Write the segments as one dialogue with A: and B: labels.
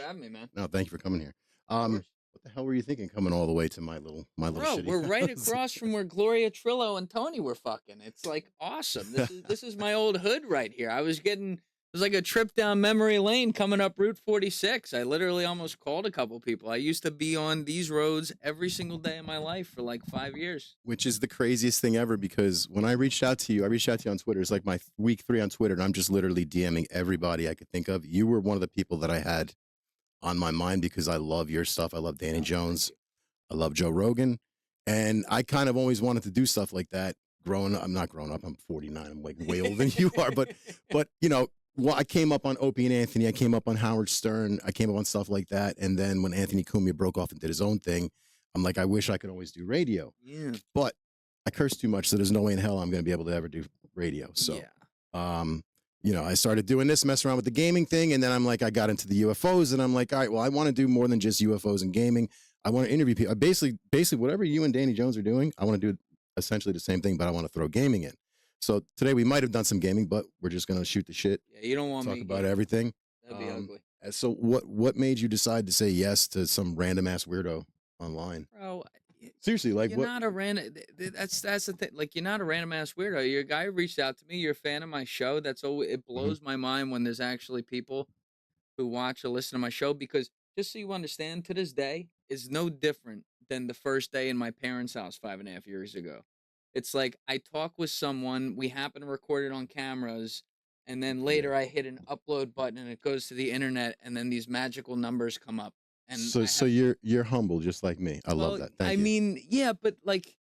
A: having me, man.
B: No, thank you for coming here.
A: Of course.
B: What the hell were you thinking coming all the way to my little
A: Bro,
B: shitty
A: we're right
B: house?
A: across from where Gloria Trillo and Tony were fucking. It's like awesome. This is my old hood right here. It was like a trip down memory lane coming up Route 46. I literally almost called a couple people. I used to be on these roads every single day of my life for like 5 years.
B: Which is the craziest thing ever, because when I reached out to you on Twitter. It's like my week 3 on Twitter, and I'm just literally DMing everybody I could think of. You were one of the people that I had on my mind because I love your stuff. I love Danny Jones. I love Joe Rogan. And I kind of always wanted to do stuff like that growing up. I'm not growing up. I'm 49. I'm like way older than you are. But you know, well, I came up on Opie and Anthony. I came up on Howard Stern. I came up on stuff like that. And then when Anthony Cumia broke off and did his own thing, I'm like, I wish I could always do radio.
A: Yeah.
B: But I curse too much, so there's no way in hell I'm going to be able to ever do radio. So, you know, I started doing this, messing around with the gaming thing, and then I'm like, I got into the UFOs, and I'm like, all right, well, I want to do more than just UFOs and gaming. I want to interview people. Basically, whatever you and Danny Jones are doing, I want to do essentially the same thing, but I want to throw gaming in. So today we might have done some gaming, but we're just going to shoot the shit.
A: Yeah, you don't want
B: talk
A: me
B: about everything.
A: That'd be ugly.
B: So what made you decide to say yes to some random ass weirdo online?
A: Bro,
B: seriously, like
A: you're
B: what?
A: not a random. That's the thing. Like, you're not a random ass weirdo. You're a guy who reached out to me. You're a fan of my show. It blows my mind when there's actually people who watch or listen to my show, because just so you understand, to this day is no different than the first day in my parents' house 5.5 years ago. It's like I talk with someone, we happen to record it on cameras, and then later I hit an upload button and it goes to the internet, and then these magical numbers come up. And
B: so you're humble just like me. I love that. Thank you.
A: I mean, yeah, but like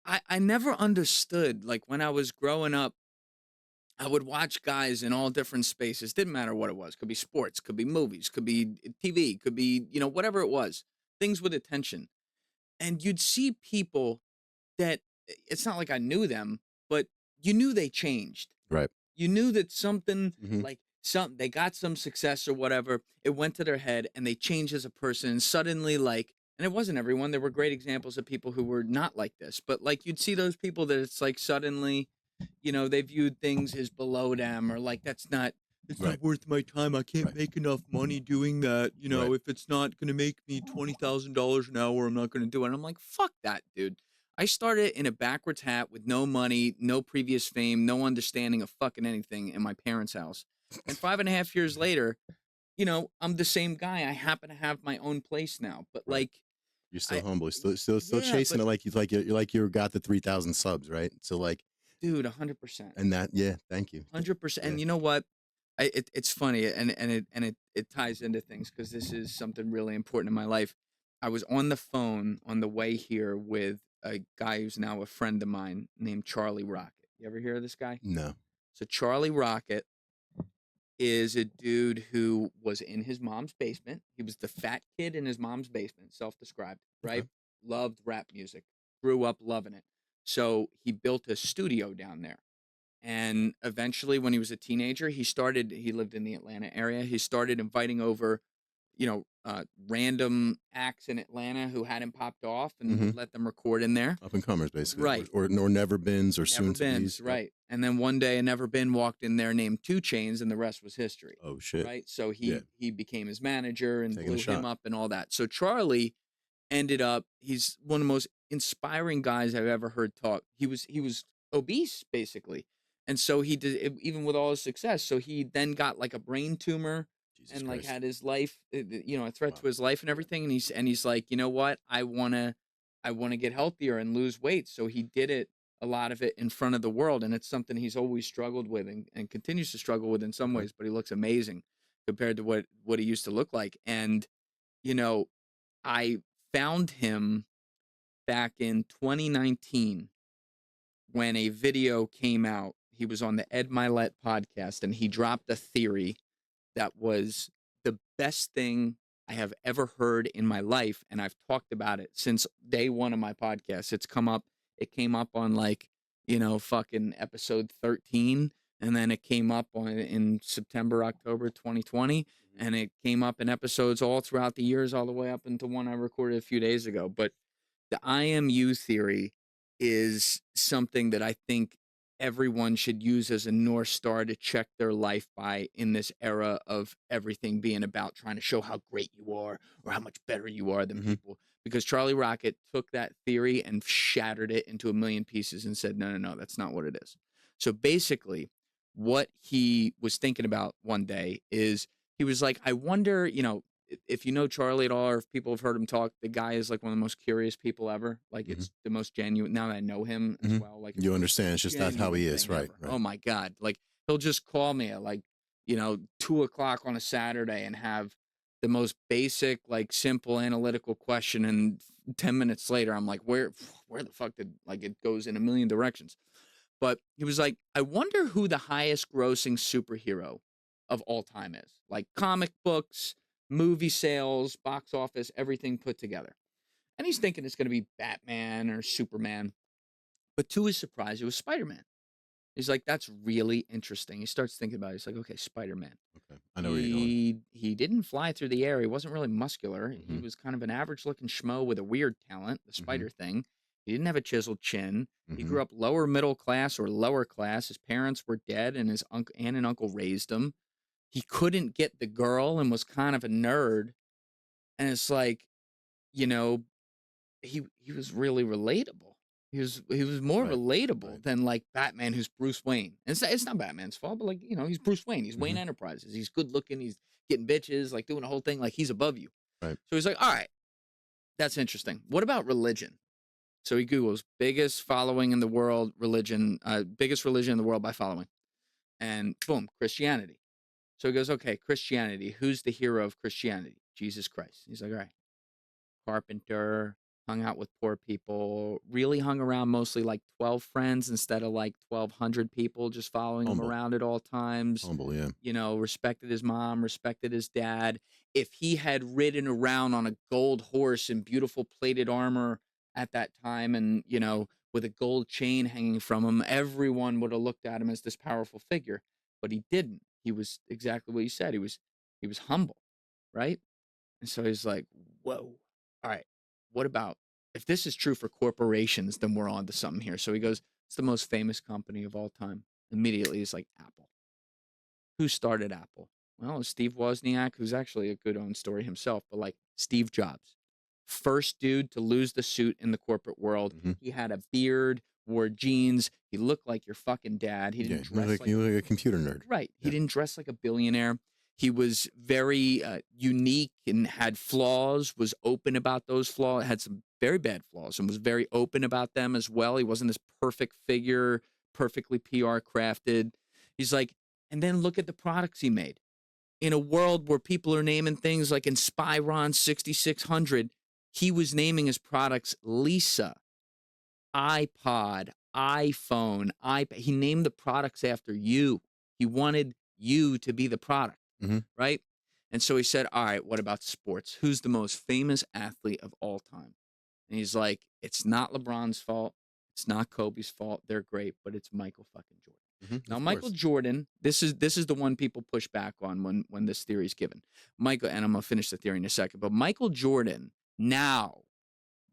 A: I never understood, like when I was growing up, I would watch guys in all different spaces. Didn't matter what it was. Could be sports, could be movies, could be TV, could be, you know, whatever it was. Things with attention. And you'd see people that it's not like I knew them, but you knew they changed.
B: Right.
A: You knew that something they got some success or whatever. It went to their head and they changed as a person. And suddenly, and it wasn't everyone. There were great examples of people who were not like this, but like you'd see those people that it's like suddenly, you know, they viewed things as below them, or like it's not worth my time. I can't make enough money doing that. You know, if it's not going to make me $20,000 an hour, I'm not going to do it. And I'm like, fuck that, dude. I started in a backwards hat with no money, no previous fame, no understanding of fucking anything in my parents' house. And 5.5 years later, you know, I'm the same guy. I happen to have my own place now, but like,
B: you're still humble, still chasing it. You got the 3,000 subs, right? So like,
A: dude, 100%.
B: And that, thank you.
A: 100%. And you know what? It's funny, and it ties into things, because this is something really important in my life. I was on the phone on the way here with a guy who's now a friend of mine named Charlie Rocket. You ever hear of this guy?
B: No.
A: So Charlie Rocket is a dude who was in his mom's basement. He was the fat kid in his mom's basement, self-described, right? Okay. Loved rap music, grew up loving it. So he built a studio down there. And eventually, when he was a teenager, he lived in the Atlanta area. He started inviting over, you know, random acts in Atlanta who hadn't popped off, and let them record in there.
B: Up and comers, basically.
A: Right.
B: Or never beens, or soon to be's.
A: Right. And then one day a never been walked in there named 2 Chainz, and the rest was history.
B: Oh, shit.
A: Right. So he became his manager and blew him up and all that. So Charlie ended up, he's one of the most inspiring guys I've ever heard talk. He was obese, basically. And so he did, even with all his success. So he then got like a brain tumor. Jesus and like Christ. Had his life, you know, a threat to his life and everything. And he's like, you know what? I wanna get healthier and lose weight. So he did it, a lot of it in front of the world. And it's something he's always struggled with and continues to struggle with in some ways, but he looks amazing compared to what he used to look like. And, you know, I found him back in 2019 when a video came out. He was on the Ed Milet podcast, and he dropped a theory that was the best thing I have ever heard in my life. And I've talked about it since day one of my podcast. It came up on like, you know, fucking episode 13. And then it came up in September, October 2020. And it came up in episodes all throughout the years, all the way up into one I recorded a few days ago. But the I am you theory is something that I think everyone should use as a North Star to check their life by in this era of everything being about trying to show how great you are or how much better you are than people. Because Charlie Rocket took that theory and shattered it into a million pieces and said, no, no, no, that's not what it is. So basically, what he was thinking about one day is he was like, I wonder, you know, if you know Charlie at all, or if people have heard him talk, the guy is like one of the most curious people ever. Like it's the most genuine. Now that I know him as well, like
B: you understand, it's just that's how he is, right?
A: Oh my God! Like he'll just call me at like 2:00 on a Saturday and have the most basic, like simple analytical question, and 10 minutes later, I'm like, where the fuck did like it goes in a million directions. But he was like, I wonder who the highest grossing superhero of all time is. Like comic books, movie sales, box office, everything put together. And he's thinking it's going to be Batman or Superman. But to his surprise, it was Spider-Man. He's like, that's really interesting. He starts thinking about it. He's like, okay, Spider-Man.
B: Okay, I know where you're going.
A: He didn't fly through the air. He wasn't really muscular. He was kind of an average-looking schmo with a weird talent, the spider thing. He didn't have a chiseled chin. He grew up lower middle class or lower class. His parents were dead, and his uncle and uncle raised him. He couldn't get the girl and was kind of a nerd. And it's like, you know, he was really relatable. He was more relatable than like Batman, who's Bruce Wayne. And it's not Batman's fault, but like, you know, he's Bruce Wayne. He's Wayne Enterprises. He's good looking. He's getting bitches, like doing the whole thing. Like he's above you.
B: Right.
A: So he's like, all right, that's interesting. What about religion? So he Googles biggest following in the world, religion, biggest religion in the world by following. And boom, Christianity. So he goes, okay, Christianity. Who's the hero of Christianity? Jesus Christ. He's like, all right. Carpenter, hung out with poor people, really hung around mostly like 12 friends instead of like 1,200 people just following him around at all times.
B: Humble, yeah.
A: You know, respected his mom, respected his dad. If he had ridden around on a gold horse in beautiful plated armor at that time and, you know, with a gold chain hanging from him, everyone would have looked at him as this powerful figure. But he didn't. He was exactly what you said. He was humble, right? And so he's like, whoa, all right, what about, if this is true for corporations, then we're on to something here. So he goes, it's the most famous company of all time. Immediately he's like, Apple. Who started Apple? Well, Steve Wozniak, who's actually a good own story himself, but like Steve Jobs. First dude to lose the suit in the corporate world. He had a beard, wore jeans. He looked like your fucking dad. He didn't dress
B: like a computer nerd.
A: Right. He didn't dress like a billionaire. He was very unique and had flaws, was open about those flaws, had some very bad flaws and was very open about them as well. He wasn't this perfect figure, perfectly PR crafted. He's like, and then look at the products he made. In a world where people are naming things like Inspiron 6600, he was naming his products Lisa, iPod, iPhone, iPad. He named the products after you. He wanted you to be the product, right? And so he said, all right, what about sports? Who's the most famous athlete of all time? And he's like, it's not LeBron's fault. It's not Kobe's fault. They're great, but it's Michael fucking Jordan. Now, Michael Jordan, this is the one people push back on when this theory is given. Michael, and I'm going to finish the theory in a second, but Michael Jordan, now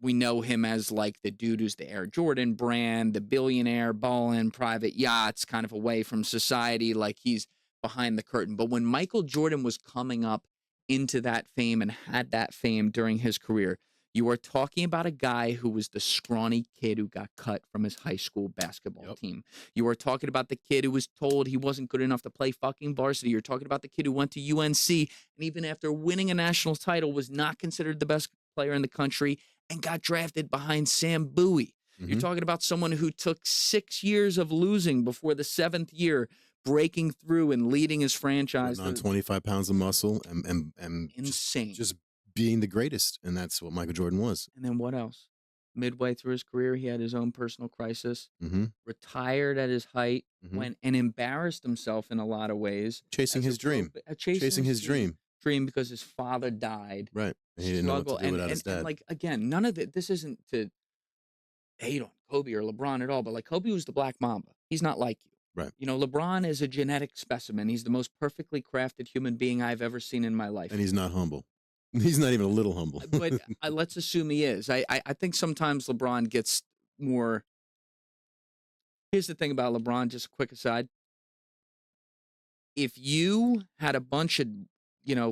A: we know him as like the dude who's the Air Jordan brand, the billionaire, ballin', private yachts, kind of away from society, like he's behind the curtain. But when Michael Jordan was coming up into that fame and had that fame during his career, you are talking about a guy who was the scrawny kid who got cut from his high school basketball team. You are talking about the kid who was told he wasn't good enough to play fucking varsity. You're talking about the kid who went to UNC and even after winning a national title was not considered the best player in the country and got drafted behind Sam Bowie. You're talking about someone who took 6 years of losing before the 7th year, breaking through and leading his franchise.
B: On 25 pounds of muscle and
A: insane.
B: Just being the greatest. And that's what Michael Jordan was.
A: And then what else? Midway through his career, he had his own personal crisis, retired at his height, went and embarrassed himself in a lot of ways.
B: Chasing his dream. Chasing his dream
A: because his father died.
B: Right. And he didn't know what to do without his dad.
A: And like, again, none of it, this isn't to hate on Kobe or LeBron at all, but like Kobe was the Black Mamba. He's not like you.
B: Right.
A: You know, LeBron is a genetic specimen. He's the most perfectly crafted human being I've ever seen in my life.
B: And he's not humble. He's not even a little humble.
A: But let's assume he is. I think sometimes LeBron gets more Here's the thing about LeBron, just a quick aside. If you had a bunch of,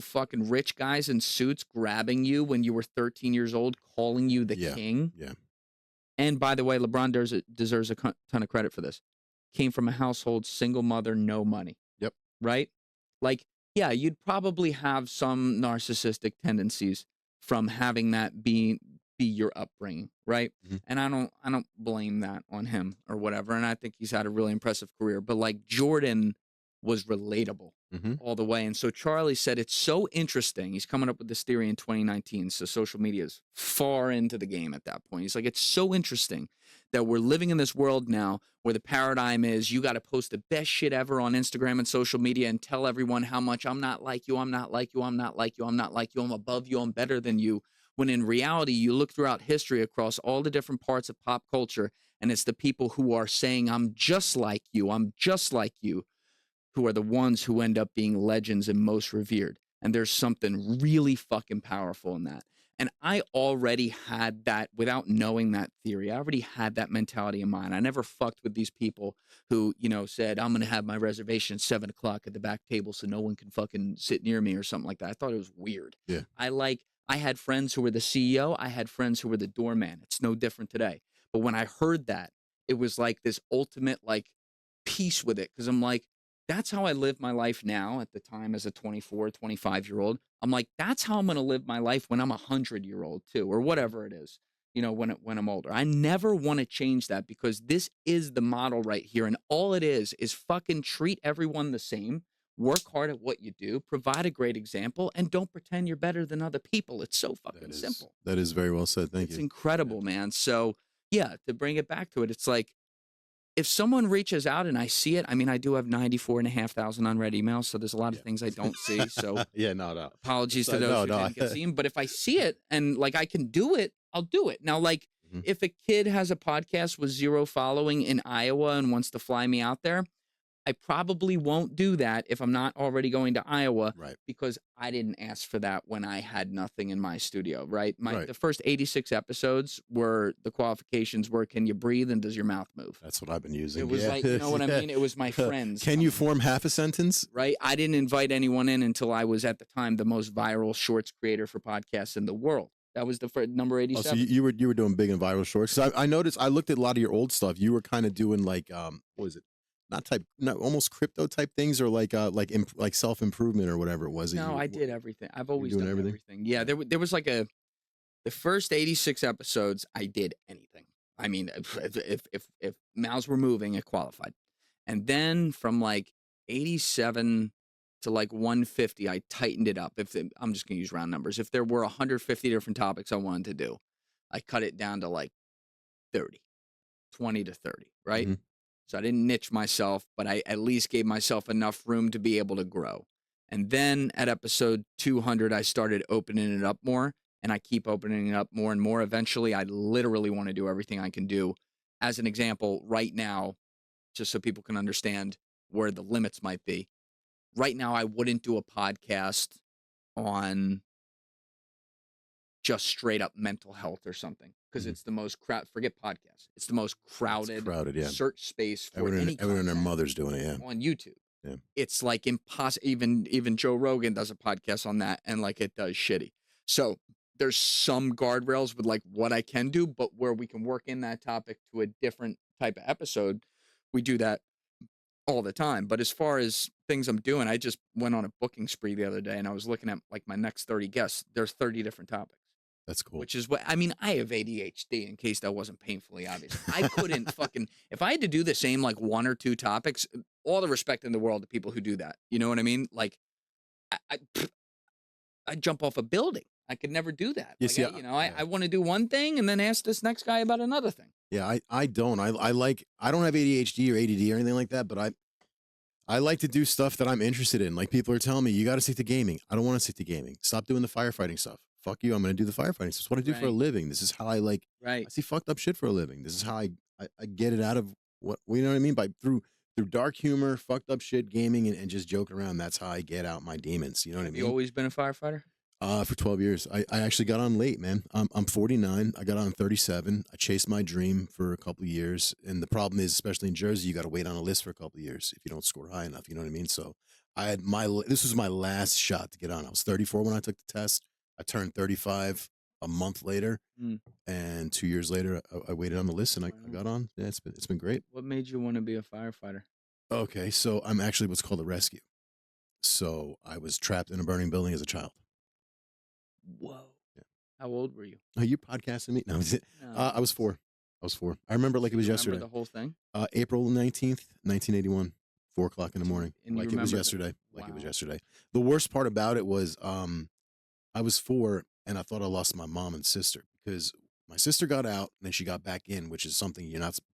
A: fucking rich guys in suits grabbing you when you were 13 years old, calling you the king.
B: Yeah.
A: And by the way, LeBron deserves a ton of credit for this. Came from a household, single mother, no money.
B: Yep.
A: Right? Like, yeah, you'd probably have some narcissistic tendencies from having that be your upbringing, right?
B: Mm-hmm.
A: And I don't blame that on him or whatever. And I think he's had a really impressive career. But like Jordan was relatable all the way. And so Charlie said it's so interesting. He's coming up with this theory in 2019. So social media is far into the game at that point. He's like, it's so interesting that we're living in this world now where the paradigm is you got to post the best shit ever on Instagram and social media and tell everyone how much I'm not like you, I'm not like you, I'm not like you, I'm not like you, I'm above you, I'm better than you. When in reality, you look throughout history across all the different parts of pop culture, and it's the people who are saying, I'm just like you, who are the ones who end up being legends and most revered. And there's something really fucking powerful in that. And I already had that without knowing that theory. I already had that mentality in mind. I never fucked with these people who, said, I'm going to have my reservation at 7 o'clock at the back table so no one can fucking sit near me or something like that. I thought it was weird.
B: Yeah.
A: I had friends who were the CEO. I had friends who were the doorman. It's no different today. But when I heard that, it was like this ultimate peace with it. Because I'm like, that's how I live my life now at the time as a 24, 25-year-old. I'm like, that's how I'm going to live my life when I'm 100-year-old too, or whatever it is, when I'm older. I never want to change that because this is the model right here. And all it is fucking treat everyone the same, work hard at what you do, provide a great example, and don't pretend you're better than other people. It's so fucking simple.
B: That is very well said. Thank you.
A: It's incredible, man. So yeah, to bring it back to it, it's like, if someone reaches out and I see it, I mean, I do have 94,500 unread emails, so there's a lot of things I don't see. So
B: yeah, no.
A: Apologies to those who didn't get seen. But if I see it and I can do it, I'll do it. Now, if a kid has a podcast with 0 following in Iowa and wants to fly me out there, I probably won't do that if I'm not already going to Iowa,
B: right?
A: Because I didn't ask for that when I had nothing in my studio, right? The first 86 episodes were the qualifications were, can you breathe and does your mouth move?
B: That's what I've been using.
A: It was you know what I mean? It was my friends.
B: Can you form half a sentence?
A: Right. I didn't invite anyone in until I was at the time the most viral shorts creator for podcasts in the world. That was the first, number 87.
B: Oh, so you were doing big and viral shorts. So I noticed, I looked at a lot of your old stuff. You were kind of doing what was it? Almost crypto type things, or like self improvement or whatever it was.
A: No, I did everything. I've always done everything. Yeah, there was the first 86 episodes. I did anything. I mean, if mouths were moving, it qualified. And then from 87 to 150, I tightened it up. I'm just gonna use round numbers. If there were 150 different topics I wanted to do, I cut it down to 30, 20 to 30, right? Mm-hmm. So I didn't niche myself, but I at least gave myself enough room to be able to grow. And then at episode 200, I started opening it up more, and I keep opening it up more and more. Eventually, I literally want to do everything I can do. As an example, right now, just so people can understand where the limits might be, right now I wouldn't do a podcast on just straight up mental health or something. Because it's the most forget podcasts. It's the most crowded search space for everyone
B: and their mother's doing it, yeah.
A: On YouTube.
B: Yeah.
A: It's impossible. Even Joe Rogan does a podcast on that, and it does shitty. So there's some guardrails with what I can do, but where we can work in that topic to a different type of episode, we do that all the time. But as far as things I'm doing, I just went on a booking spree the other day, and I was looking at my next 30 guests. There's 30 different topics.
B: That's cool.
A: Which is what I mean. I have ADHD, in case that wasn't painfully obvious. I couldn't if I had to do the same 1 or 2 topics. All the respect in the world to people who do that. You know what I mean? I'd jump off a building. I could never do that. I want to do one thing and then ask this next guy about another thing.
B: Yeah, I don't. I don't have ADHD or ADD or anything like that, but I like to do stuff that I'm interested in. People are telling me, you got to stick to gaming. I don't want to stick to gaming. Stop doing the firefighting stuff. Fuck you, I'm going to do the firefighting. This is what I do for a living. This is how I I see fucked up shit for a living. This is how I get it out of you know what I mean? Through dark humor, fucked up shit, gaming, and just joking around. That's how I get out my demons. You know what I mean?
A: You always been a firefighter?
B: For 12 years. I actually got on late, man. I'm 49. I got on 37. I chased my dream for a couple of years. And the problem is, especially in Jersey, you got to wait on a list for a couple of years if you don't score high enough. You know what I mean? So this was my last shot to get on. I was 34 when I took the test. I turned 35 a month later. And 2 years later, I waited on the list and I got on. Yeah, it's been great.
A: What made you want to be a firefighter?
B: Okay. So I'm actually what's called a rescue. So I was trapped in a burning building as a child.
A: Whoa. Yeah. How old were you?
B: Are you podcasting me? No, I was 4. I remember like it was yesterday.
A: The whole thing?
B: April 19th, 1981, 4 o'clock in the morning. Like it was yesterday. Like it was yesterday. The worst part about it was I was 4 and I thought I lost my mom and sister because my sister got out and then she got back in, which is something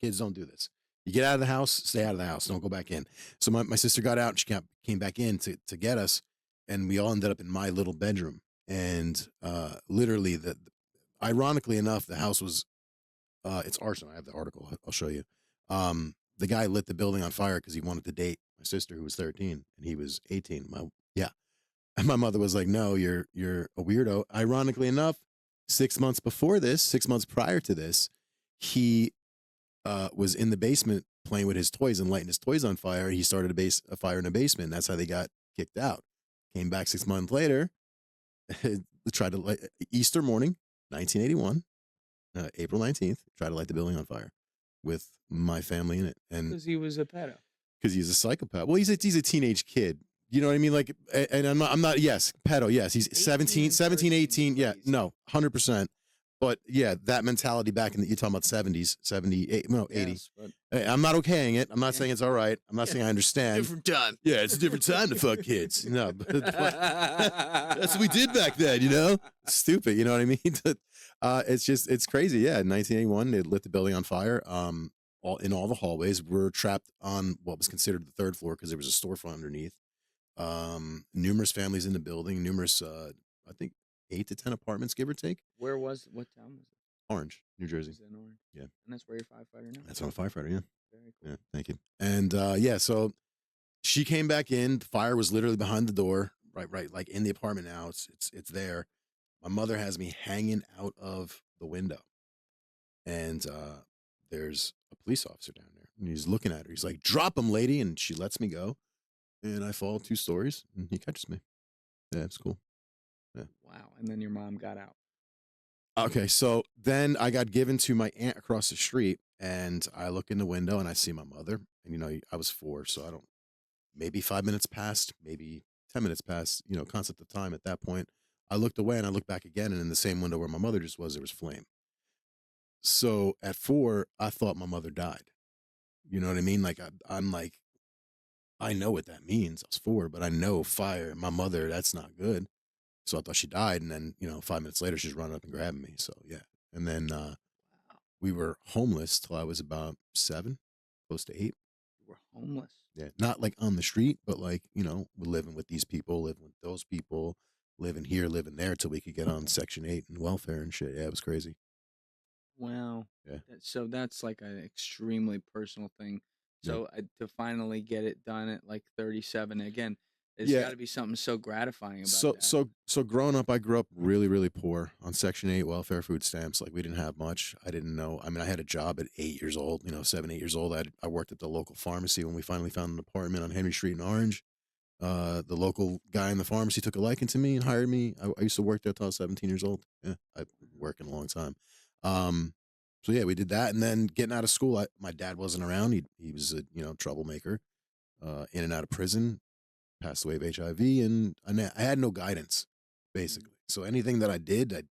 B: kids don't do this. You get out of the house, stay out of the house. Don't go back in. So my sister got out and she came back in to get us. And we all ended up in my little bedroom. And literally, ironically enough, the house was, it's arson. I have the article. I'll show you. The guy lit the building on fire because he wanted to date my sister, who was 13, and he was 18. And my mother was like, "No, you're a weirdo." Ironically enough, 6 months prior to this, he was in the basement playing with his toys and lighting his toys on fire. He started a fire in the basement. That's how they got kicked out. Came back 6 months later. Tried to light Easter morning, 1981, April 19th. Tried to light the building on fire with my family in it, and
A: because he was a pedo.
B: Because he's a psychopath. Well, he's a teenage kid. You know what I mean? Like, and I'm not. Yes, pedo. Yes, he's 17, 18. Yeah, no, 100%. But yeah, that mentality back in you're talking about 70s, 78, no, 80. Yes, hey, I'm not okaying it. I'm not saying it's all right. I'm not saying I understand.
A: Different time.
B: Yeah, it's a different time to fuck kids. No, but that's what we did back then, you know? Stupid, you know what I mean? It's crazy. Yeah, in 1981, they lit the building on fire. All the hallways. We're trapped on what was considered the 3rd floor because there was a storefront underneath. Numerous families in the building, I think 8 to 10 apartments, give or take.
A: What town was it?
B: Orange, New Jersey.
A: Is it in Orange?
B: Yeah.
A: And that's where you're a firefighter now?
B: That's where I'm a firefighter, yeah.
A: Very cool.
B: Yeah, thank you. And so she came back in. The fire was literally behind the door, right, like in the apartment now. It's there. My mother has me hanging out of the window. And there's a police officer down there. And he's looking at her. He's like, "Drop him, lady." And she lets me go. And I fall 2 stories, and he catches me. Yeah, it's cool. Yeah.
A: Wow. And then your mom got out.
B: Okay, so then I got given to my aunt across the street, and I look in the window, and I see my mother. And, I was 4, so maybe 5 minutes passed, maybe 10 minutes passed, concept of time at that point. I looked away, and I looked back again, and in the same window where my mother just was, there was flame. So at 4, I thought my mother died. You know what I mean? Like, I'm like, I know what that means. I was 4, but I know fire. My mother, that's not good. So I thought she died. And then, 5 minutes later, she's running up and grabbing me. So, yeah. And then we were homeless till I was about 7, close to 8.
A: You were homeless?
B: Yeah. Not like on the street, but like, we're living with these people, living with those people, living here, living there till we could get on Section 8 and welfare and shit. Yeah, it was crazy.
A: Wow.
B: Yeah.
A: So that's like an extremely personal thing. So to finally get it done at like 37 again, there's got to be something so gratifying about that.
B: So growing up, I grew up really, really poor on Section 8 welfare food stamps. Like we didn't have much. I didn't know. I mean, I had a job at 8 years old, 7, 8 years old. I worked at the local pharmacy when we finally found an apartment on Henry Street in Orange. The local guy in the pharmacy took a liking to me and hired me. I used to work there till I was 17 years old. Yeah, I've been working a long time. So yeah, we did that, and then getting out of school, my dad wasn't around. He was a troublemaker, in and out of prison, passed away of HIV, and I had no guidance, basically. So anything that I did, I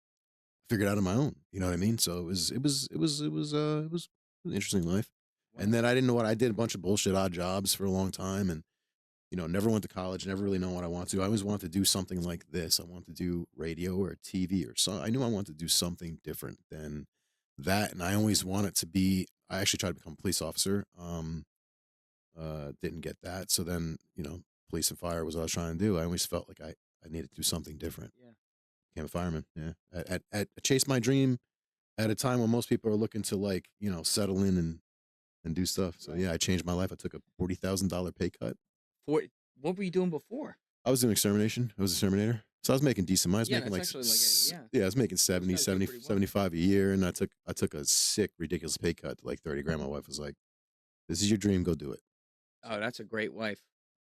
B: figured out on my own. You know what I mean? So it was an interesting life. Wow. And then I didn't know what I did. A bunch of bullshit odd jobs for a long time, and never went to college. Never really know what I want to do. I always wanted to do something like this. I wanted to do radio or TV or something. I knew I wanted to do something different than that, and I always wanted to be. I actually tried to become a police officer. Didn't get that. So then, police and fire was what I was trying to do. I always felt like I needed to do something different.
A: Yeah,
B: became a fireman. Yeah, I chased my dream at a time when most people are looking to settle in and do stuff. So yeah, I changed my life. I took a $40,000 pay cut.
A: What were you doing before?
B: I was doing extermination. I was an exterminator. So I was making decent money. I was
A: Yeah,
B: making
A: that's
B: like,
A: actually like
B: I was making 70,
A: gotta do
B: 70,
A: pretty well.
B: 75 a year. And I took a sick, ridiculous pay cut to like 30 grand. My wife was like, this is your dream. Go do it.
A: Oh, that's a great wife.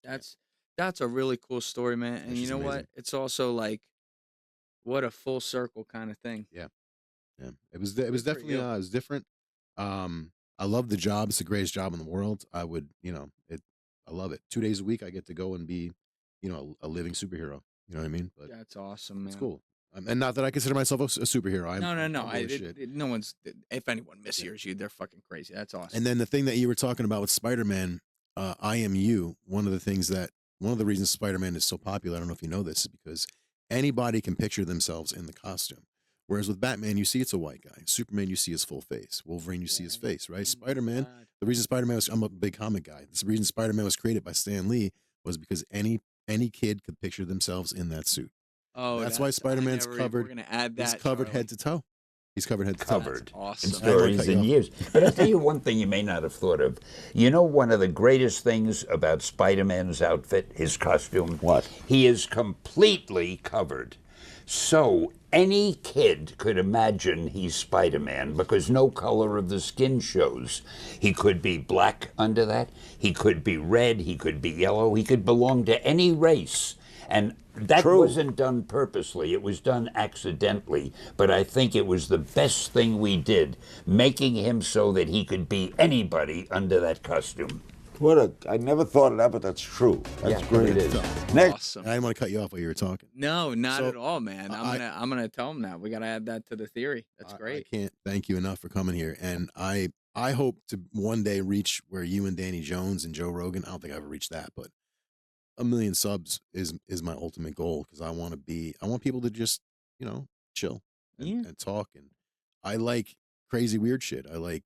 B: Yeah.
A: That's a really cool story, man.
B: Yeah,
A: And you
B: she's
A: know
B: amazing.
A: what? It's also like, what a full circle kind of thing.
B: Yeah. Yeah. It was definitely, it was different. I love the job. It's the greatest job in the world. I would, I love it. 2 days a week, I get to go and be, a living superhero. You know what I mean? But
A: That's awesome,
B: it's
A: man.
B: cool. And not that I consider myself a superhero. I'm
A: No.
B: humble as shit.
A: No one's. If anyone mishears you, they're fucking crazy. That's awesome.
B: And then the thing that you were talking about with Spider-Man, I Am You. One of the reasons Spider-Man is so popular, I don't know if you know this, is because anybody can picture themselves in the costume. Whereas with Batman, you see it's a white guy. Superman, you see his full face. Wolverine, you see his face, right? Spider-Man, the reason Spider-Man was, I'm a big comic guy. The reason Spider-Man was created by Stan Lee was because any kid could picture themselves in that suit.
A: Oh,
B: that's why Spider-Man's covered.
A: We're gonna add that.
B: He's covered head to toe. He's covered head to toe.
C: Covered
A: awesome.
C: in stories and years. But I'll tell you one thing you may not have thought of. You know one of the greatest things about Spider-Man's outfit, his costume?
D: What?
C: He is completely covered. So any kid could imagine he's Spider-Man because no color of the skin shows. He could be black under that. He could be red. He could be yellow. He could belong to any race. And that wasn't done purposely. It was done accidentally. But I think it was the best thing we did, making him so that he could be anybody under that costume.
D: I never thought of that, but that's true. That's great.
C: It is.
D: Next.
A: Awesome.
B: I didn't want to cut you off while you were talking.
A: No, not
B: So,
A: at all, man. I'm gonna tell him that. We gotta add that to the theory. That's great.
B: I can't thank you enough for coming here. And I hope to one day reach where you and Danny Jones and Joe Rogan, I don't think I ever reached that, but 1 million subs is my ultimate goal, because I want people to just, chill and talk. And I like crazy weird shit. I like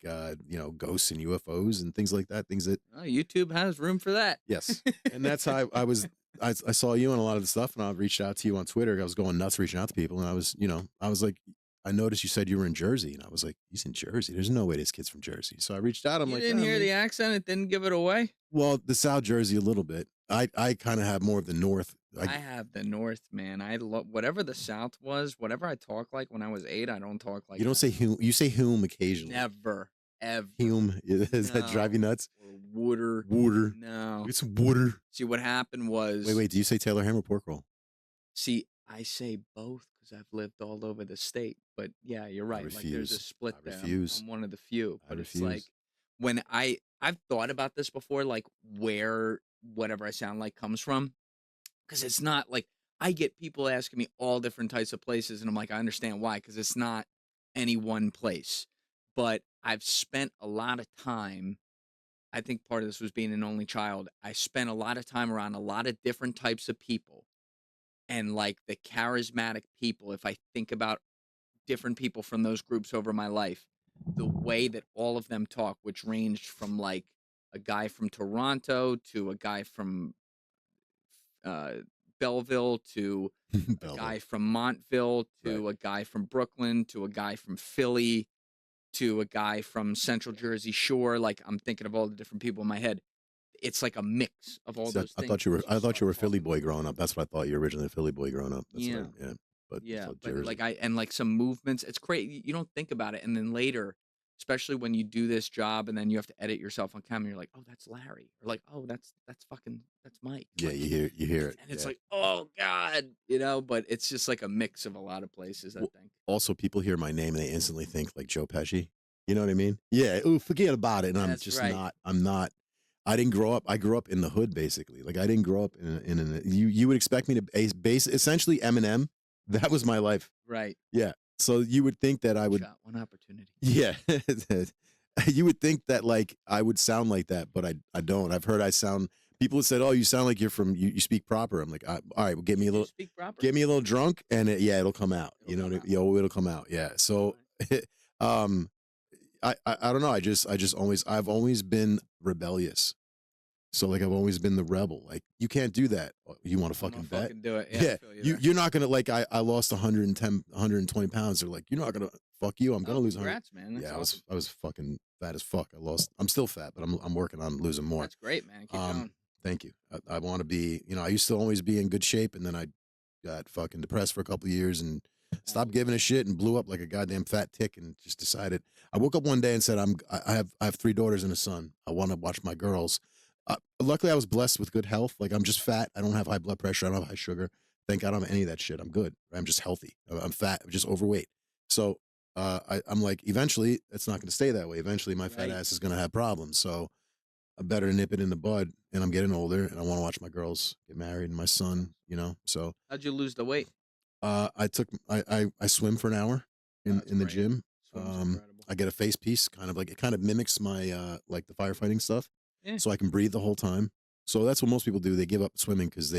B: ghosts and UFOs and things like that. Things that
A: YouTube has room for that.
B: Yes. And that's how I saw you on a lot of the stuff, and I reached out to you on Twitter. I was going nuts reaching out to people, and I was like, I noticed you said you were in Jersey, and I was like, he's in Jersey. There's no way this kid's from Jersey. So I reached out. I'm
A: You
B: like,
A: didn't hear the accent? It didn't give it away?
B: Well, the South Jersey a little bit. I kind of have more of the North.
A: I have the North, man. I love whatever the South was. Whatever I talk like when I was 8, I don't talk like.
B: You don't say whom. You say whom occasionally.
A: Never, ever.
B: Hume. Does that drive you nuts?
A: Or water.
B: Water.
A: No.
B: It's water.
A: See, what happened was.
B: Wait. Do you say Taylor ham or pork roll?
A: See, I say both because I've lived all over the state. But yeah, you're right. Like there's a split there.
B: Refuse.
A: I'm one of the few. But it's
B: refuse.
A: like when I've thought about this before, like where whatever I sound like comes from, because it's not like I get people asking me all different types of places, and I'm like, I understand why, because it's not any one place. But I've spent a lot of time. I think part of this was being an only child. I spent a lot of time around a lot of different types of people. And like the charismatic people, if I think about different people from those groups over my life, the way that all of them talk, which ranged from like a guy from Toronto to a guy from Belleville to a guy from Montville to a guy from Brooklyn to a guy from Philly to a guy from Central Jersey Shore. Like I'm thinking of all the different people in my head. It's like a mix of all those things.
B: I thought you were a Philly boy growing up. That's what I thought. You were originally a Philly boy growing up. That's
A: but like like some movements. It's crazy. You don't think about it, and then later, especially when you do this job, and then you have to edit yourself on camera. You're like, oh, that's Larry, or like, oh, that's Mike.
B: Yeah,
A: like,
B: you hear it,
A: and it's like, oh God, But it's just like a mix of a lot of places. I think.
B: Also, people hear my name and they instantly think like Joe Pesci. You know what I mean? Yeah. Ooh, forget about it. And I'm just not. I'm not. I didn't grow up. I grew up in the hood, basically. Like I didn't grow up in you would expect me to base essentially Eminem. That was my life.
A: Right.
B: Yeah. So you would think that I would.
A: Got one opportunity.
B: Yeah. You would think that like I would sound like that, but I don't. I've heard I sound. People have said, "Oh, you sound like you're from. You speak proper." I'm like, all right, well, get me a little drunk, and it'll come out. It'll come out. Yeah. So, I don't know. I've always been rebellious. So like I've always been the rebel. Like you can't do that. You want to fucking bet?
A: Fucking do it.
B: Yeah. You're not gonna like. I lost 110, 120 pounds. They're like, you're not gonna fuck you. I'm gonna lose 100.
A: Congrats, man. That's
B: awesome. I was fucking fat as fuck. I'm still fat, but I'm working on losing more.
A: That's great, man. Keep going.
B: Thank you. I want to be. I used to always be in good shape, and then I got fucking depressed for a couple of years and stopped giving a shit and blew up like a goddamn fat tick and just decided. I woke up one day and said, I have 3 daughters and a son. I want to watch my girls. Luckily, I was blessed with good health. Like, I'm just fat. I don't have high blood pressure. I don't have high sugar. Thank God I don't have any of that shit. I'm good. I'm just healthy. I'm fat. I'm just overweight. So I'm like, eventually, it's not going to stay that way. Eventually, my fat ass is going to have problems. So I better nip it in the bud. And I'm getting older, and I want to watch my girls get married and my son, So
A: how'd you lose the weight?
B: I swim for an hour in the
A: great.
B: gym.
A: Swim's incredible.
B: I get a face piece, it kind of mimics my like the firefighting stuff, so I can breathe the whole time. So that's what most people do. They give up swimming because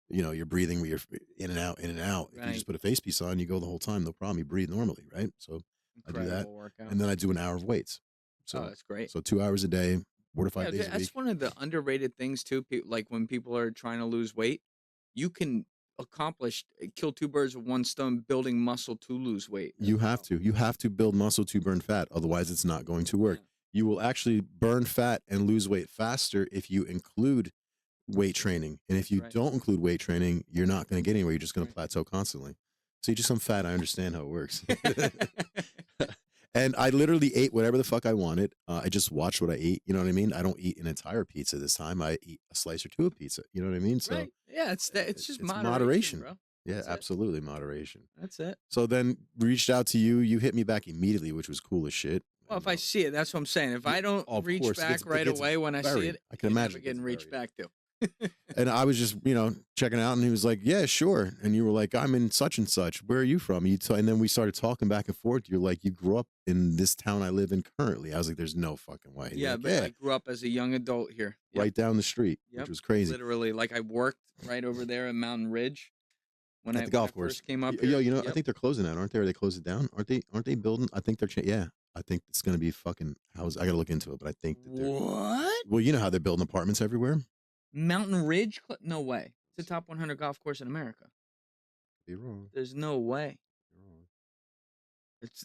B: you're breathing, you're in and out, in and out. If you just put a face piece on, you go the whole time, no problem. You breathe normally, right? So
A: Incredible
B: I do that,
A: workout.
B: and then I do an hour of weights. So
A: that's great.
B: So 2 hours a day, 4 to 5 days a week.
A: That's one of the underrated things too. Like when people are trying to lose weight, you can kill 2 birds with 1 stone, building muscle to lose weight.
B: You have to build muscle to burn fat. Otherwise it's not going to work. You will actually burn fat and lose weight faster if you include weight training. And if you don't include weight training, you're not going to get anywhere. You're just going to plateau constantly. So you're just some fat. I understand how it works. And I literally ate whatever the fuck I wanted. I just watched what I ate. You know what I mean? I don't eat an entire pizza this time. I eat a slice or 2 of pizza. You know what I mean? So
A: yeah, it's just
B: moderation.
A: Bro.
B: Yeah,
A: That's
B: absolutely moderation.
A: That's it.
B: So then reached out to you. You hit me back immediately, which was cool as shit.
A: Well, if I see it, that's what I'm saying. If I don't reach back right away when I see it,
B: I can imagine
A: getting reached back to.
B: And I was just, checking out, and he was like, yeah, sure. And you were like, I'm in such and such. Where are you from? And then we started talking back and forth. You're like, you grew up in this town I live in currently. I was like, there's no fucking way.
A: Yeah,
B: like,
A: but I grew up as a young adult here.
B: Right down the street, which was crazy.
A: Literally, like I worked right over there in Mountain Ridge. When
B: at the golf course
A: first came up
B: here.
A: Yo,
B: I think they're closing that, aren't they? Or they closed it down? Aren't they building? I think they're yeah. I think it's going to be fucking house. I got to look into it, but I think that they're
A: what?
B: Well, you know how they're building apartments everywhere.
A: Mountain Ridge? No way. It's the top 100 golf course in America.
B: Be wrong.
A: There's no way.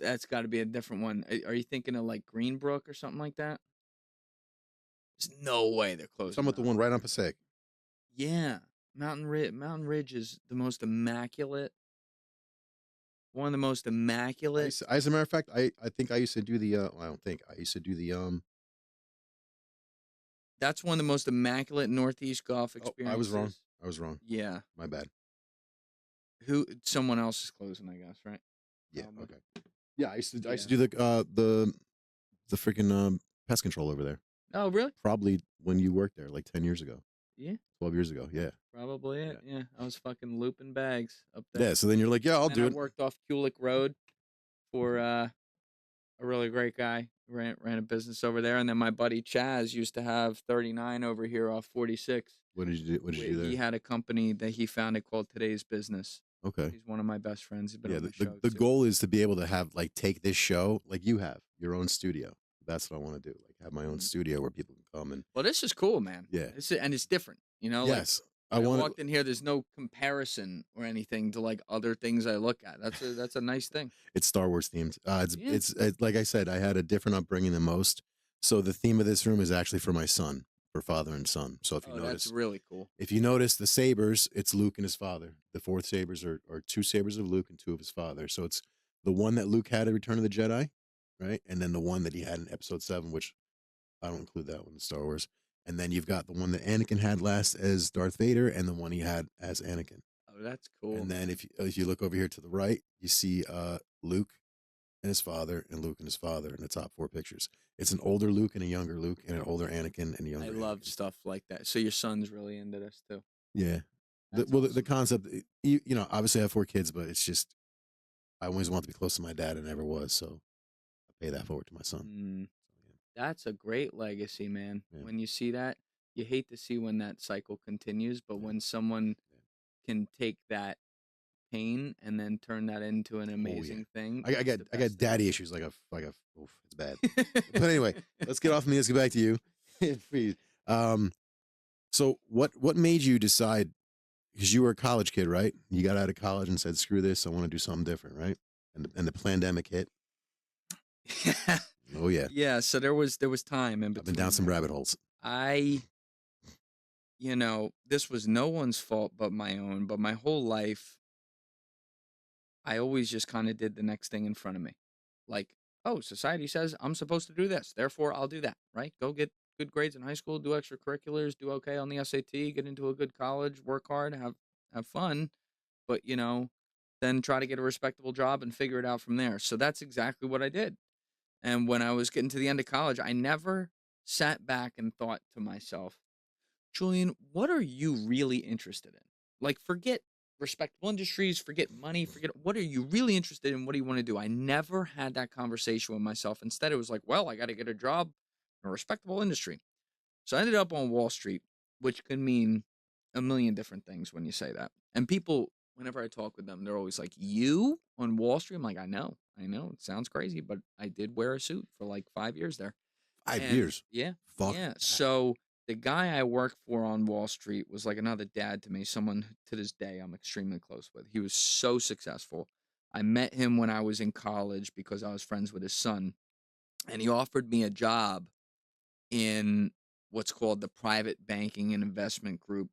A: That's got to be a different one. Are you thinking of like Greenbrook or something like that? There's no way they're closing.
B: Some with the one right on Passaic.
A: Yeah, Mountain Ridge is the most immaculate. One of the most immaculate.
B: As a matter of fact, I think I used to do the. I don't think I used to do the.
A: That's one of the most immaculate Northeast golf experiences.
B: I was wrong.
A: Yeah,
B: my bad.
A: Someone else is closing, I guess, right?
B: Yeah. Okay. Yeah, I used to do the freaking pest control over there.
A: Oh, really?
B: Probably when you worked there, like 10 years ago.
A: Yeah.
B: 12 years ago. Yeah.
A: Probably it. Yeah. I was fucking looping bags up there.
B: Yeah. So then you're like, yeah, I'll do it.
A: I worked off Kulik Road for a really great guy. Ran a business over there, and then my buddy Chaz used to have 39 over here off 46.
B: What did you do there?
A: He had a company that he founded called Today's Business.
B: Okay.
A: He's one of my best friends. He's been on the show.
B: The goal is to be able to have take this show like you have your own studio. That's what I want to do. Like have my own studio where people can come and.
A: Well, this is cool, man.
B: Yeah.
A: It's different.
B: Yes.
A: I walked in here. There's no comparison or anything to like other things I look at. That's a nice thing. It's
B: Star Wars themed. It's like I said, I had a different upbringing than most. So the theme of this room is actually for my son, for father and son. So if you notice,
A: that's really cool.
B: If you notice the sabers, it's Luke and his father. The 4th sabers are 2 sabers of Luke and 2 of his father. So it's the one that Luke had in Return of the Jedi, right? And then the one that he had in Episode 7, which I don't include that one in Star Wars. And then you've got the one that Anakin had last as Darth Vader, and the one he had as Anakin.
A: Oh, that's cool.
B: And then if you look over here to the right, you see Luke and his father, and Luke and his father in the top 4 pictures. It's an older Luke and a younger Luke, and an older Anakin and a younger.
A: I love stuff like that. So your son's really into this too.
B: Yeah. The concept, obviously I have 4 kids, but it's just I always want to be close to my dad, and never was. So I pay that forward to my son.
A: That's a great legacy, man.
B: Yeah.
A: When you see that, you hate to see when that cycle continues, but when someone can take that pain and then turn that into an amazing thing.
B: I got daddy issues oof, it's bad. But anyway, let's get off me. Let's get back to you. So what made you decide, because you were a college kid, right? You got out of college and said, screw this, I want to do something different, right? And the pandemic hit. Oh yeah.
A: Yeah, so there was time in between.
B: I've been down some rabbit holes.
A: this was no one's fault but my own, but my whole life, I always just kind of did the next thing in front of me. Like, oh, society says I'm supposed to do this, therefore I'll do that, right? Go get good grades in high school, do extracurriculars, do okay on the SAT, get into a good college, work hard, have fun, but then try to get a respectable job and figure it out from there. So that's exactly what I did. And when I was getting to the end of college, I never sat back and thought to myself, Julian, what are you really interested in? Like, forget respectable industries, forget money, forget what are you really interested in? What do you want to do? I never had that conversation with myself. Instead, it was like, well, I got to get a job in a respectable industry. So I ended up on Wall Street, which can mean a million different things when you say that. And people, whenever I talk with them, they're always like, you on Wall Street? I'm like, I know. It sounds crazy, but I did wear a suit for like 5 years there.
B: 5 years?
A: Yeah.
B: Fuck.
A: Yeah. So the guy I worked for on Wall Street was like another dad to me, someone to this day I'm extremely close with. He was so successful. I met him when I was in college because I was friends with his son, and he offered me a job in what's called the private banking and investment group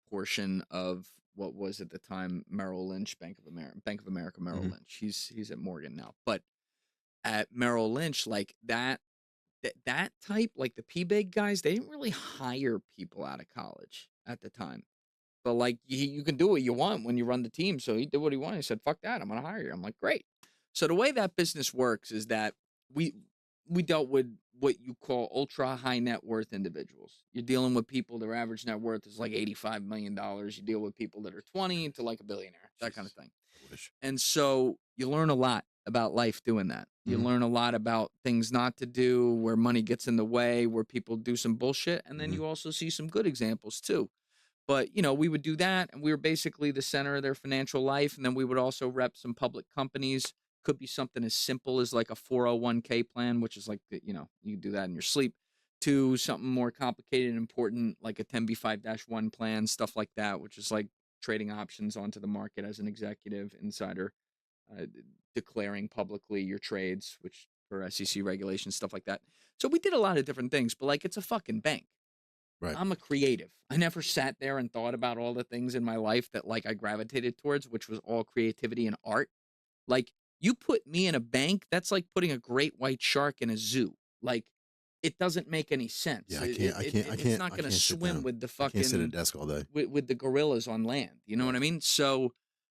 A: portion of what was at the time Merrill Lynch, Bank of America Merrill Lynch. He's at Morgan now, but at Merrill Lynch, like that type, like the P-Big guys, they didn't really hire people out of college at the time. But like you can do what you want when you run the team. So he did what he wanted. He said, fuck that, I'm going to hire you. I'm like, great. So the way that business works is that we dealt with what you call ultra high net worth individuals. You're dealing with people, their average net worth is like $85 million. You deal with people that are 20 to like a billionaire, that kind of thing. And so you learn a lot about life doing that. You learn a lot about things not to do, where money gets in the way, where people do some bullshit. And then you also see some good examples too. But, we would do that, and we were basically the center of their financial life. And then we would also rep some public companies. Could be something as simple as like a 401k plan, which is like, you do that in your sleep, to something more complicated and important, like a 10b5-1 plan, stuff like that, which is like trading options onto the market as an executive insider, declaring publicly your trades, which for SEC regulations, stuff like that. So we did a lot of different things, but like, it's a fucking bank.
B: Right.
A: I'm a creative. I never sat there and thought about all the things in my life that like I gravitated towards, which was all creativity and art. Like, you put me in a bank, that's like putting a great white shark in a zoo. Like, it doesn't make any sense.
B: Yeah, I can't.
A: It's not going to swim with the fucking.
B: I can't sit at a desk all day.
A: With the gorillas on land. You know what I mean? So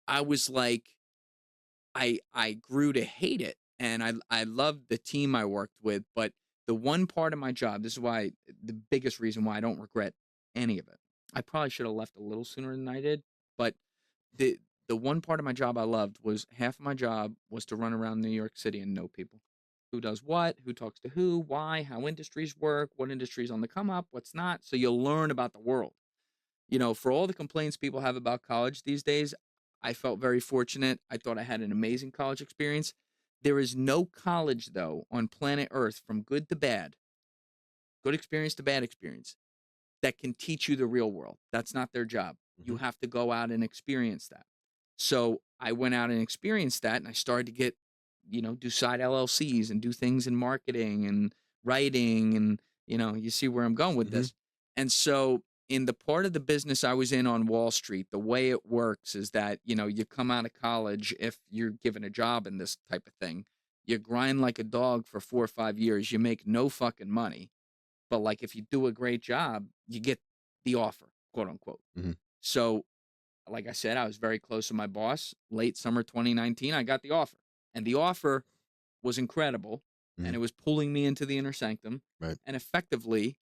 A: I was like, I grew to hate it, and I loved the team I worked with. But the one part of my job, this is why the biggest reason why I don't regret any of it. I probably should have left a little sooner than I did, but the one part of my job I loved was half of my job was to run around New York City and know people. Who does what, who talks to who, why, how industries work, what industries on the come up, what's not. So you'll learn about the world. For all the complaints people have about college these days, I felt very fortunate. I thought I had an amazing college experience. There is no college, though, on planet Earth, from good to bad, good experience to bad experience, that can teach you the real world. That's not their job. You have to go out and experience that. So I went out and experienced that, and I started to get, do side LLCs and do things in marketing and writing, and, you see where I'm going with this. And so in the part of the business I was in on Wall Street, the way it works is that, you come out of college, if you're given a job in this type of thing, you grind like a dog for 4 or 5 years, you make no fucking money. But like, if you do a great job, you get the offer, quote unquote. So like I said, I was very close to my boss. Late summer 2019, I got the offer. And the offer was incredible. And it was pulling me into the inner sanctum.
B: Right.
A: And effectively,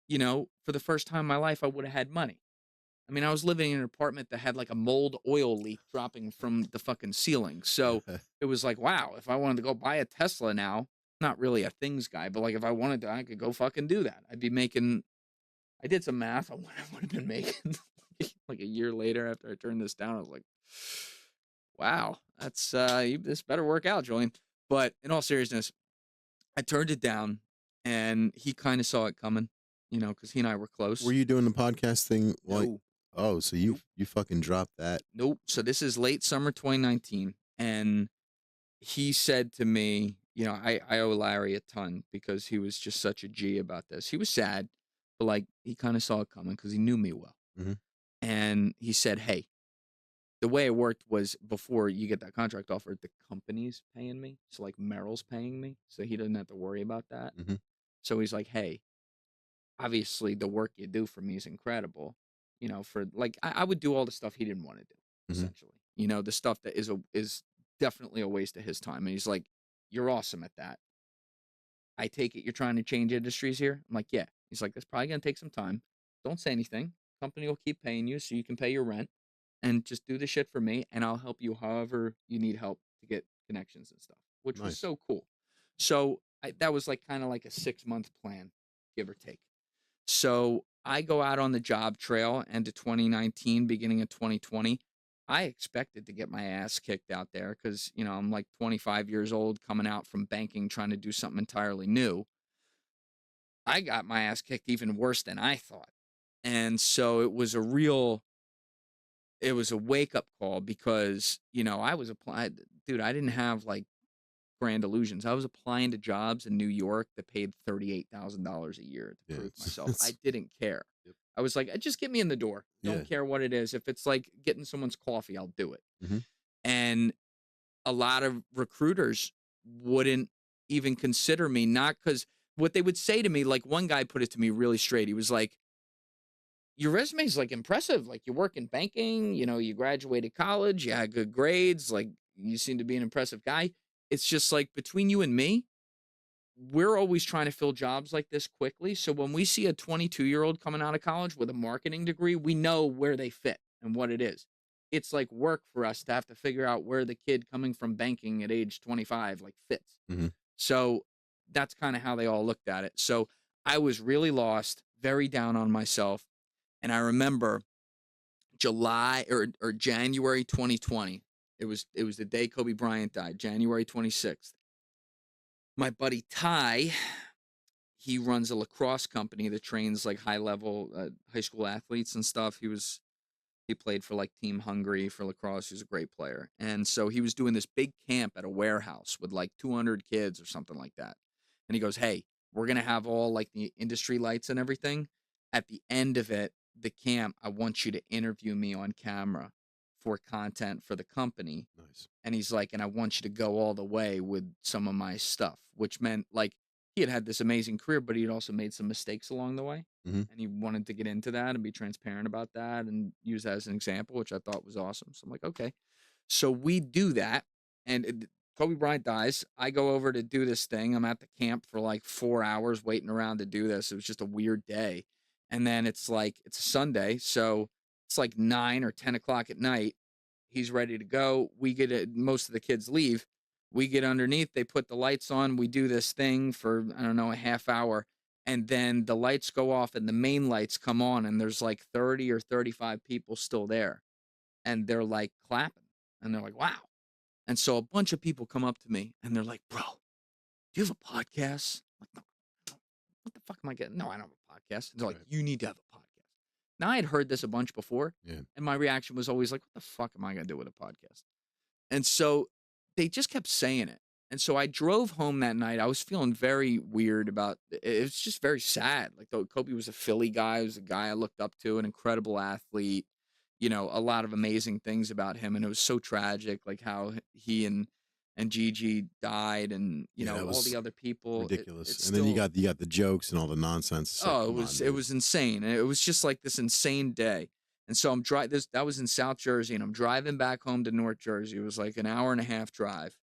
A: for the first time in my life, I would have had money. I mean, I was living in an apartment that had like a mold oil leak dropping from the fucking ceiling. So it was like, wow, if I wanted to go buy a Tesla now, not really a things guy, but like if I wanted to, I could go fucking do that. I'd be making, I did some math on what I would have been making. Like a year later after I turned this down, I was like, wow, that's this better work out, Julian. But in all seriousness, I turned it down, and he kind of saw it coming, because he and I were close.
B: Were you doing the podcast thing?
A: No.
B: Oh, so you fucking dropped that.
A: Nope. So this is late summer 2019, and he said to me, I owe Larry a ton because he was just such a G about this. He was sad, but like he kind of saw it coming because he knew me well.
B: Mhm.
A: And he said, hey, the way it worked was before you get that contract offer, the company's paying me. So like Merrill's paying me. So he doesn't have to worry about that.
B: Mhm.
A: So he's like, hey, obviously the work you do for me is incredible. You know, for like, I would do all the stuff he didn't want to do,
B: Mhm.
A: essentially. You know, the stuff that is definitely a waste of his time. And he's like, you're awesome at that. I take it you're trying to change industries here? I'm like, yeah. He's like, that's probably going to take some time. Don't say anything. Company will keep paying you so you can pay your rent and just do the shit for me. And I'll help you however you need help to get connections and stuff, which was
B: Nice.
A: so cool. So that was like kind of like a 6-month plan, give or take. So I go out on the job trail end of 2019, beginning of 2020. I expected to get my ass kicked out there because, you know, I'm like 25 years old coming out from banking, trying to do something entirely new. I got my ass kicked even worse than I thought. And so it was a wake up call because, you know, I was applying, dude, I didn't have like grand illusions. I was applying to jobs in New York that paid $38,000 a year to prove myself. I didn't care.
B: Yep.
A: I was like, just get me in the door. Don't care what it is. If it's like getting someone's coffee, I'll do it.
B: Mm-hmm.
A: And a lot of recruiters wouldn't even consider me, not because what they would say to me, like one guy put it to me really straight. He was like, your resume is like impressive. Like you work in banking, you know, you graduated college, you had good grades, like you seem to be an impressive guy. It's just like between you and me, we're always trying to fill jobs like this quickly. So when we see a 22-year-old coming out of college with a marketing degree, we know where they fit and what it is. It's like work for us to have to figure out where the kid coming from banking at age 25 like fits.
B: Mm-hmm.
A: So that's kind of how they all looked at it. So I was really lost, very down on myself. And I remember July or January 2020. It was the day Kobe Bryant died, January 26th. My buddy Ty, he runs a lacrosse company that trains like high-level high school athletes and stuff. He played for like Team Hungary for lacrosse. He's a great player. And so he was doing this big camp at a warehouse with like 200 kids or something like that. And he goes, hey, we're going to have all like the industry lights and everything. At the end of it, the camp, I want you to interview me on camera for content for the company.
B: Nice.
A: And he's like, and I want you to go all the way with some of my stuff, which meant like he had this amazing career, but he had also made some mistakes along the way.
B: Mm-hmm.
A: And he wanted to get into that and be transparent about that and use that as an example, which I thought was awesome. So I'm like, okay. So we do that. And Kobe Bryant dies. I go over to do this thing. I'm at the camp for like 4 hours waiting around to do this. It was just a weird day. And then it's a Sunday. So it's like 9 or 10 o'clock at night. He's ready to go. We get it. Most of the kids leave. We get underneath. They put the lights on. We do this thing for, I don't know, a half hour. And then the lights go off and the main lights come on. And there's like 30 or 35 people still there. And they're like clapping. And they're like, wow. And so a bunch of people come up to me and they're like, bro, do you have a podcast? I'm like, no, what the fuck am I getting? No, I don't have a podcast. And they're like, you need to have a podcast. Now I had heard this a bunch before.
B: Yeah.
A: And my reaction was always like, what the fuck am I going to do with a podcast? And so they just kept saying it. And so I drove home that night. I was feeling very weird about it. It was just very sad. Like Kobe was a Philly guy. He was a guy I looked up to, an incredible athlete, you know, a lot of amazing things about him. And it was so tragic, like how he and Gigi died and, you know, all the other people.
B: Ridiculous. And then you got the jokes and all the nonsense.
A: So, it was insane. And it was just like this insane day. And so I'm that was in South Jersey, and I'm driving back home to North Jersey. It was like an hour and a half drive.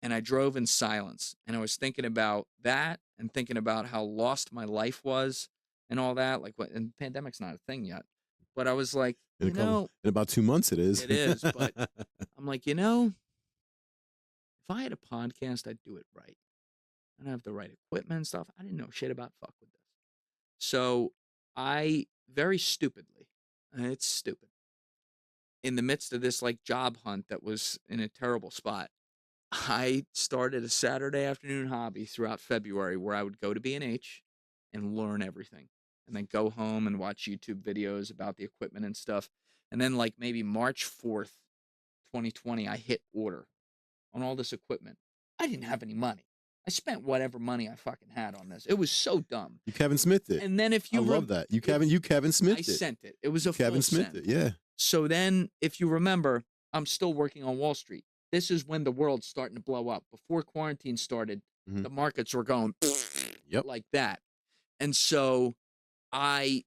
A: And I drove in silence. And I was thinking about that and thinking about how lost my life was and all that. Like, and pandemic's not a thing yet. But I was like,
B: in about 2 months it is.
A: It is. But I'm like, you know, if I had a podcast, I'd do it right. I'd have the right equipment and stuff. I didn't know shit about fuck with this. So I very stupidly, it's stupid, in the midst of this like job hunt that was in a terrible spot, I started a Saturday afternoon hobby throughout February where I would go to B&H and learn everything and then go home and watch YouTube videos about the equipment and stuff. And then like maybe March 4th, 2020, I hit order on all this equipment. I didn't have any money. I spent whatever money I fucking had on this. It was so dumb.
B: You Kevin Smith it.
A: And then if you
B: I love that. You Kevin Smith
A: I
B: it.
A: sent it. It was a
B: Kevin
A: full
B: Smith
A: send.
B: it. Yeah.
A: So then, if you remember, I'm still working on Wall Street. This is when the world's starting to blow up. Before quarantine started, the markets were going like that. And so I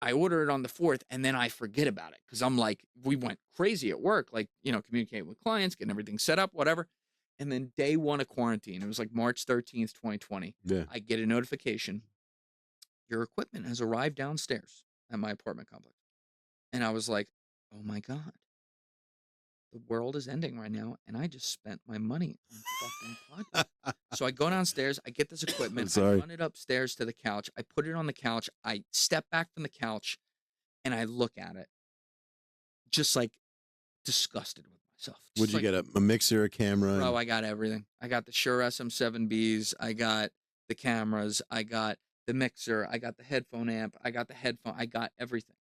A: order it on the 4th, and then I forget about it because I'm like, we went crazy at work, like, communicating with clients, getting everything set up, whatever. And then day 1 of quarantine, it was like March 13th, 2020.
B: Yeah.
A: I get a notification. Your equipment has arrived downstairs at my apartment complex. And I was like, oh my God. The world is ending right now, and I just spent my money on fucking podcast. So I go downstairs, I get this equipment, I run it upstairs to the couch, I put it on the couch, I step back from the couch, and I look at it, just like disgusted with myself.
B: What'd you get? A mixer, a camera?
A: Bro, I got everything. I got the Shure SM7Bs, I got the cameras, I got the mixer, I got the headphone amp, I got everything.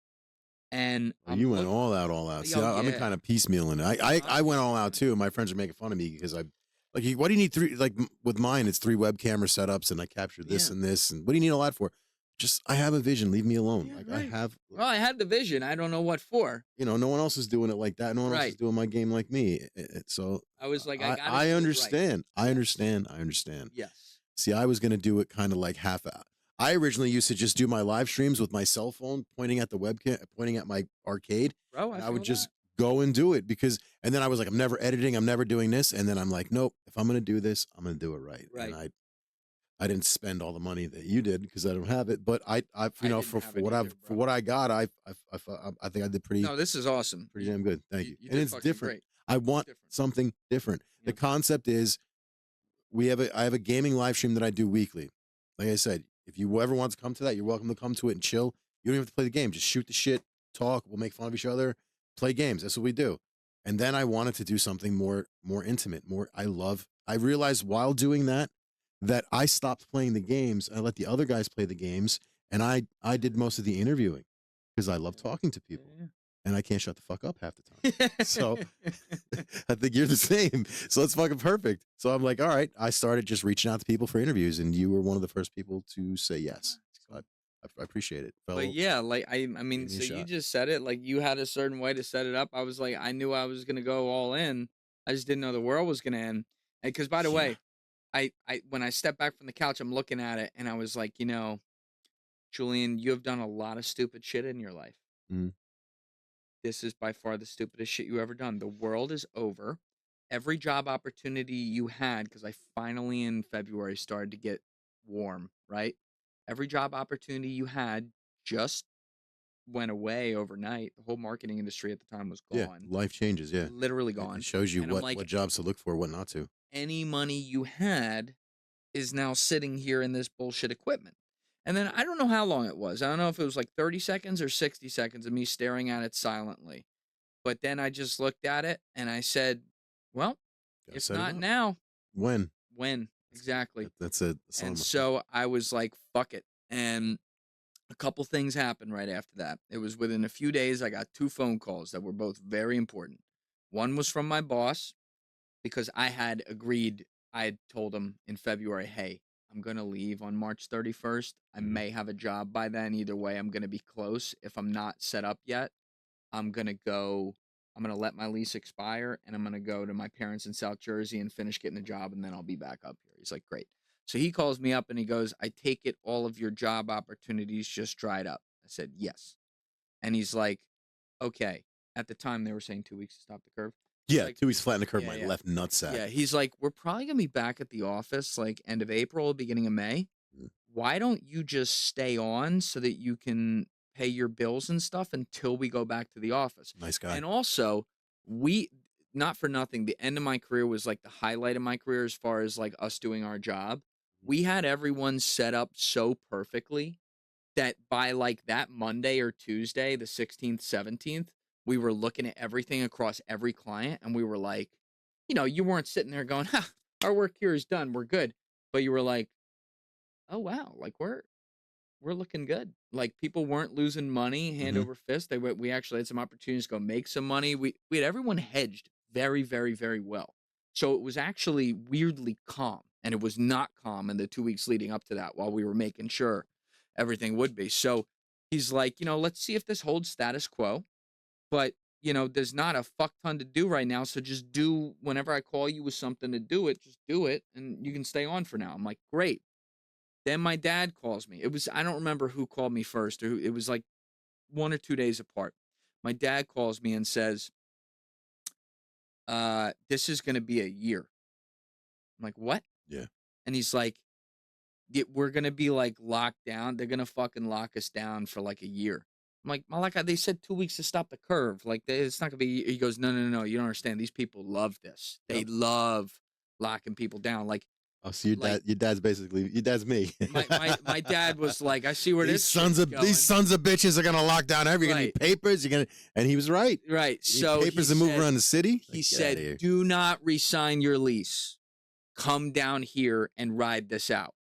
A: And
B: you went all out. See, I'm the kind of piecemealing. I went all out too. My friends are making fun of me because what do you need 3? Like with mine, it's 3 web camera setups, and I captured this and this. And what do you need all that for? Just I have a vision. Leave me alone.
A: Yeah, right.
B: Well,
A: I had the vision. I don't know what for.
B: No one else is doing it like that. No one else is doing my game like me. So
A: I was like,
B: I understand. I understand.
A: Yes.
B: See, I was gonna do it kind of like half. I originally used to just do my live streams with my cell phone, pointing at the webcam, pointing at my arcade.
A: Bro,
B: I would just go and do it and then I was like, I'm never editing, I'm never doing this. And then I'm like, nope, if I'm going to do this, I'm going to do it right. And I didn't spend all the money that you did because I don't have it, but for what I got, I think I did pretty.
A: No, this is awesome.
B: Pretty damn good. Thank you.
A: And
B: it's different.
A: Great.
B: I want something different. The concept is I have a gaming live stream that I do weekly. Like I said, if you ever want to come to that, you're welcome to come to it and chill. You don't even have to play the game. Just shoot the shit, talk. We'll make fun of each other, play games. That's what we do. And then I wanted to do something more intimate. I realized while doing that I stopped playing the games. I let the other guys play the games, and I did most of the interviewing because I love talking to people. Yeah. And I can't shut the fuck up half the time. So I think you're the same. So it's fucking perfect. So I'm like, all right. I started just reaching out to people for interviews, and you were one of the first people to say yes. So I appreciate it.
A: But yeah, like I mean, so you just said it. Like you had a certain way to set it up. I was like, I knew I was gonna go all in. I just didn't know the world was gonna end. And because by the way, I when I stepped back from the couch, I'm looking at it, and I was like, Julian, you have done a lot of stupid shit in your life. Mm. This is by far the stupidest shit you ever done. The world is over. Every job opportunity you had, because I finally in February started to get warm, right? Every job opportunity you had just went away overnight. The whole marketing industry at the time was gone.
B: Yeah, life changes, yeah.
A: Literally gone.
B: It shows you what jobs to look for, what not to.
A: Any money you had is now sitting here in this bullshit equipment. And then I don't know how long it was. I don't know if it was like 30 seconds or 60 seconds of me staring at it silently. But then I just looked at it and I said, well, if not now.
B: When?
A: Exactly.
B: That's it.
A: And so I was like, fuck it. And a couple things happened right after that. It was within a few days, I got 2 phone calls that were both very important. One was from my boss because I had told him in February, hey, I'm going to leave on March 31st. I may have a job by then. Either way, I'm going to be close. If I'm not set up yet, I'm going to let my lease expire, and I'm going to go to my parents in South Jersey and finish getting a job, and then I'll be back up here. He's like, great. So he calls me up, and he goes, I take it all of your job opportunities just dried up. I said, yes. And he's like, okay. At the time, they were saying 2 weeks to stop the curve.
B: Yeah,
A: like,
B: 2 weeks flatten the curve, my left nutsack.
A: Yeah, he's like, we're probably going to be back at the office like end of April, beginning of May. Why don't you just stay on so that you can pay your bills and stuff until we go back to the office?
B: Nice guy.
A: And also, not for nothing, the end of my career was like the highlight of my career as far as like us doing our job. We had everyone set up so perfectly that by like that Monday or Tuesday, the 16th, 17th, we were looking at everything across every client, and we were like, you weren't sitting there going, our work here is done, we're good. But you were like, oh, wow, like we're looking good. Like people weren't losing money hand over fist. We actually had some opportunities to go make some money. We had everyone hedged very, very, very well. So it was actually weirdly calm. And it was not calm in the 2 weeks leading up to that while we were making sure everything would be. So he's like, let's see if this holds status quo. But, there's not a fuck ton to do right now. So just do, whenever I call you with something to do it, just do it. And you can stay on for now. I'm like, great. Then my dad calls me. I don't remember who called me first, or it was like 1 or 2 days apart. My dad calls me and says, this is going to be a year. I'm like, what?
B: Yeah.
A: And he's like, we're going to be like locked down. They're going to fucking lock us down for like a year. I'm like, Malaka, they said 2 weeks to stop the curve. Like, it's not going to be. He goes, no. You don't understand. These people love this. They love locking people down. Like,
B: oh, so your dad's basically, your dad's me.
A: my dad was like, I see where these sons of
B: bitches are going to lock down everything. You're going to need papers. And he was right.
A: Right. So
B: papers to move around the city.
A: He said, do not resign your lease. Come down here and ride this out.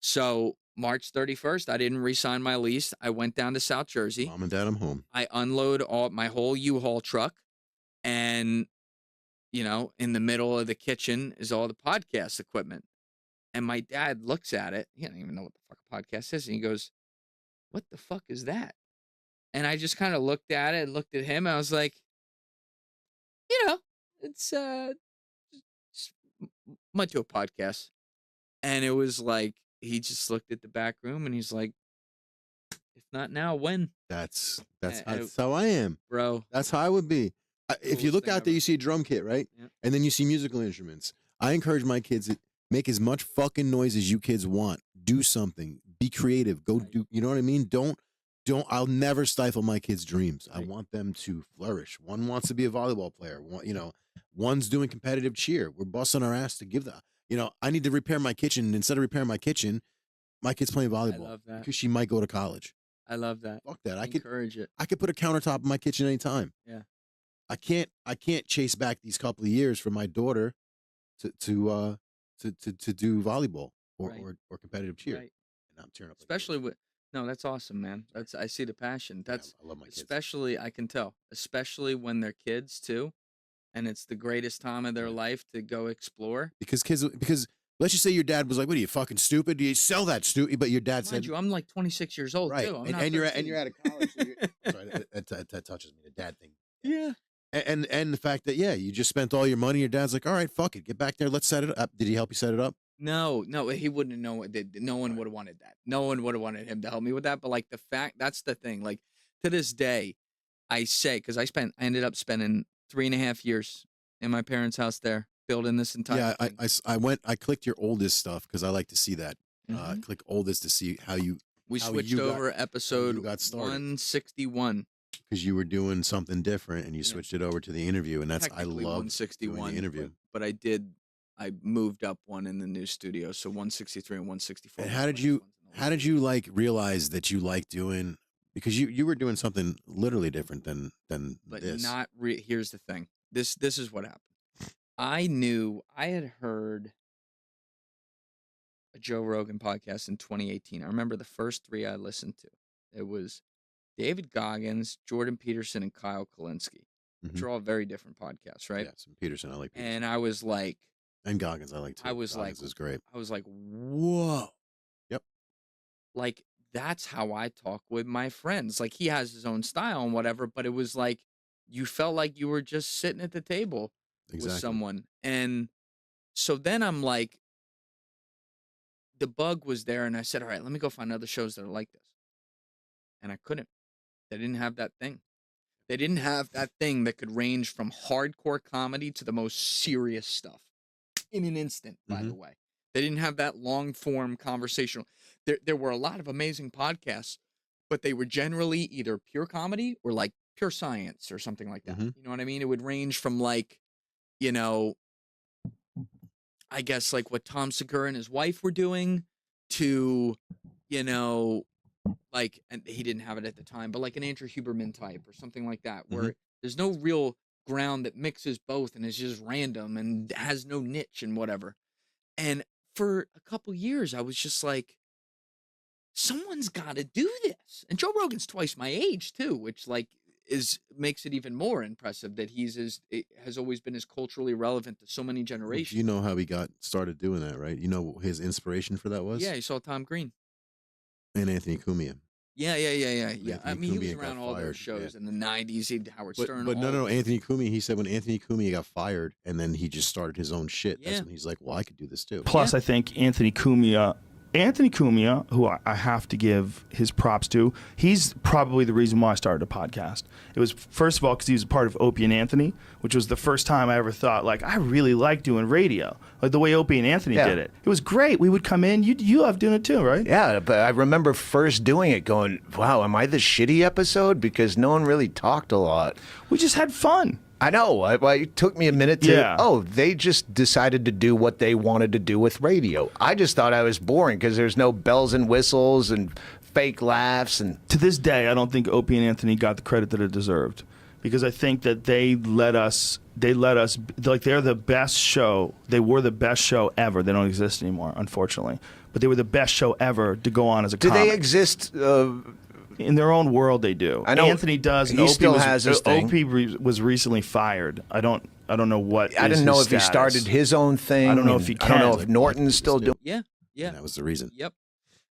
A: So March 31st, I didn't re-sign my lease. I went down to South Jersey.
B: Mom and Dad, I'm home.
A: I unload my whole U-Haul truck, and in the middle of the kitchen is all the podcast equipment. And my dad looks at it. He doesn't even know what the fuck a podcast is, and he goes, "What the fuck is that?" And I just kind of looked at it and looked at him. And I was like, it's went to a podcast, and it was like. He just looked at the back room and he's like, if not now, when?
B: That's how I am,
A: bro.
B: That's how I would be. If you look out there, you see a drum kit, right? Yeah. And then you see musical instruments. I encourage my kids to make as much fucking noise as you kids want. Do something. Be creative. Go do. You know what I mean? Don't. I'll never stifle my kids' dreams. Right. I want them to flourish. One wants to be a volleyball player. One's doing competitive cheer. We're busting our ass to give that. I need to repair my kitchen. Instead of repairing my kitchen, my kid's playing volleyball.
A: I love that.
B: Because she might go to college.
A: I love that.
B: Fuck that. I
A: encourage it.
B: I could put a countertop in my kitchen anytime.
A: Yeah.
B: I can't chase back these couple of years for my daughter to do volleyball or competitive cheer.
A: Right.
B: And I'm tearing up.
A: Especially that's awesome, man. I see the passion. That's
B: I love my kids.
A: Especially, I can tell, especially when they're kids too. And it's the greatest time of their life to go explore.
B: Because let's just say your dad was like, "What are you, fucking stupid? Do you sell that stupid?" But your dad said,
A: I'm like 26 years old
B: right.
A: too.
B: And you're out of college. So sorry, that touches me. The dad thing.
A: Yeah.
B: And the fact that you just spent all your money. Your dad's like, "All right, fuck it, get back there. Let's set it up." Did he help you set it up?
A: No, he wouldn't know. No one would have wanted that. No one would have wanted him to help me with that. But like that's the thing. Like to this day, I say because I ended up spending 3.5 years in my parents' house there, building this entire thing.
B: I clicked your oldest stuff because I like to see that. Click oldest to see how you.
A: We switched over episode 161
B: because you were doing something different and you switched it over to the interview, and that's I love
A: 161
B: the interview.
A: But I moved up one in the new studio, so 163 and 164.
B: And how did you like realize that you like doing? Because you were doing something literally different than
A: but
B: this.
A: Here's the thing. This is what happened. I had heard a Joe Rogan podcast in 2018. I remember the first 3 I listened to. It was David Goggins, Jordan Peterson, and Kyle Kalinske, which are all very different podcasts, right?
B: Yeah, some Peterson. I like Peterson.
A: And I was like,
B: and Goggins, I like too.
A: Goggins
B: is great.
A: I was like, whoa.
B: Yep.
A: Like, that's how I talk with my friends. Like, he has his own style and whatever, but it was like, you felt like you were just sitting at the table with someone. And so then I'm like, the bug was there, and I said, all right, let me go find other shows that are like this. And I couldn't. They didn't have that thing. They didn't have that thing that could range from hardcore comedy to the most serious stuff in an instant, by the way. They didn't have that long-form conversational. There were a lot of amazing podcasts, but they were generally either pure comedy or like pure science or something like that. You know what I mean? It would range from like, I guess like what Tom Segura and his wife were doing to, like, and he didn't have it at the time, but like an Andrew Huberman type or something like that, where there's no real ground that mixes both and is just random and has no niche and whatever. And for a couple years, I was just like, someone's got to do this. And Joe Rogan's twice my age too, which like makes it even more impressive that it has always been as culturally relevant to so many generations.
B: You know how he got started doing that, right? You know his inspiration for that was?
A: Yeah, you saw Tom Green.
B: And Anthony Cumia.
A: Yeah. I mean, he was
B: Cumia
A: around
B: got
A: all those
B: fired,
A: shows
B: yeah.
A: in the 90s. He did Howard Stern.
B: But no, Anthony Cumia, he said when Anthony Cumia got fired and then he just started his own shit, that's
A: Yeah.
B: when he's like, well, I could do this too.
E: Plus, I think Anthony Cumia, who I have to give his props to, he's probably the reason why I started a podcast. It was, first of all, because he was a part of Opie and Anthony, which was the first time I ever thought, like, I really like doing radio. Like the way Opie and Anthony did it. It was great. We would come in. You love doing it too, right?
F: Yeah, but I remember first doing it going, wow, am I the shitty episode? Because no one really talked a lot.
E: We just had fun.
F: I know. It took me a minute to, they just decided to do what they wanted to do with radio. I just thought I was boring because there's no bells and whistles and fake laughs. And
E: to this day, I don't think Opie and Anthony got the credit that it deserved, because I think that they let us, like, they're the best show. They were the best show ever. They don't exist anymore, unfortunately. But they were the best show ever to go on as a comic.
F: Do they exist?
E: In their own world, they do.
F: I know
E: Anthony does.
F: He still has his thing.
E: Opie was recently fired. I don't know what.
F: I didn't know if
E: status.
F: he started his own thing.
E: I don't know if he can.
F: I don't know if Norton's still doing.
A: Yeah.
B: And that was the reason.
A: Yep.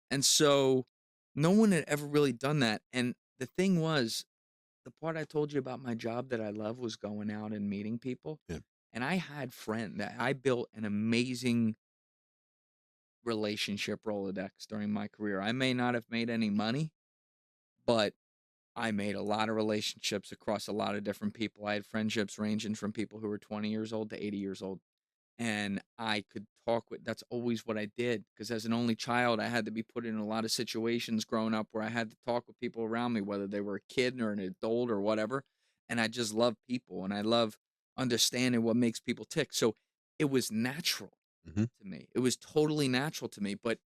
A: And so no one had ever really done that. And the thing was, the part I told you about my job that I love was going out and meeting people.
B: Yeah.
A: And I had friends that I built an amazing relationship Rolodex during my career. I may not have made any money, but I made a lot of relationships across a lot of different people. I had friendships ranging from people who were 20 years old to 80 years old. And I could talk with, that's always what I did. Because as an only child, I had to be put in a lot of situations growing up where I had to talk with people around me, whether they were a kid or an adult or whatever. And I just love people, and I love understanding what makes people tick. So it was natural to me. It was totally natural to me. But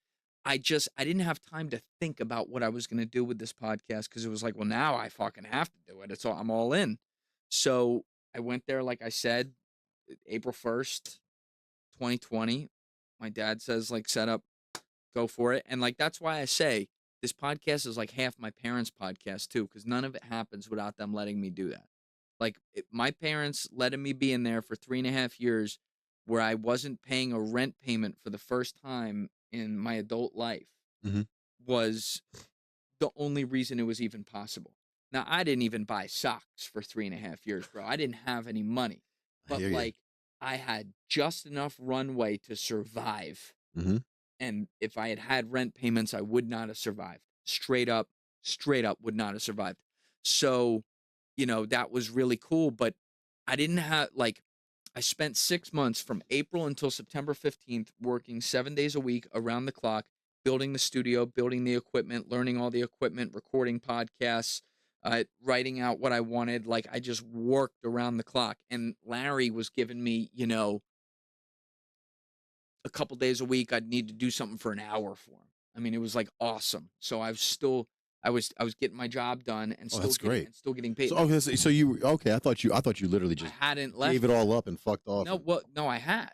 A: I didn't have time to think about what I was going to do with this podcast, because it was like, well, now I fucking have to do it. I'm all in. So I went there, like I said, April 1st, 2020. My dad says, like, set up, go for it. And like, that's why I say this podcast is like half my parents' podcast too, because none of it happens without them letting me do that. Like my parents letting me be in there for 3.5 years where I wasn't paying a rent payment for the first time in my adult life was the only reason it was even possible. Now, I didn't even buy socks for 3.5 years, bro. I didn't have any money, but like I had just enough runway to survive. And if I had had rent payments, I would not have survived. Straight up would not have survived. So, you know, that was really cool, but I didn't have, like, I spent 6 months from April until September 15th working 7 days a week around the clock, building the studio, building the equipment, learning all the equipment, recording podcasts, writing out what I wanted. Like, I just worked around the clock. And Larry was giving me, you know, a couple days a week, I'd need to do something for an hour for him. I mean, it was like awesome. So I was getting my job done and still getting paid.
B: So, I thought you literally just
A: hadn't left.
B: Gave it all up and fucked off.
A: No, I had.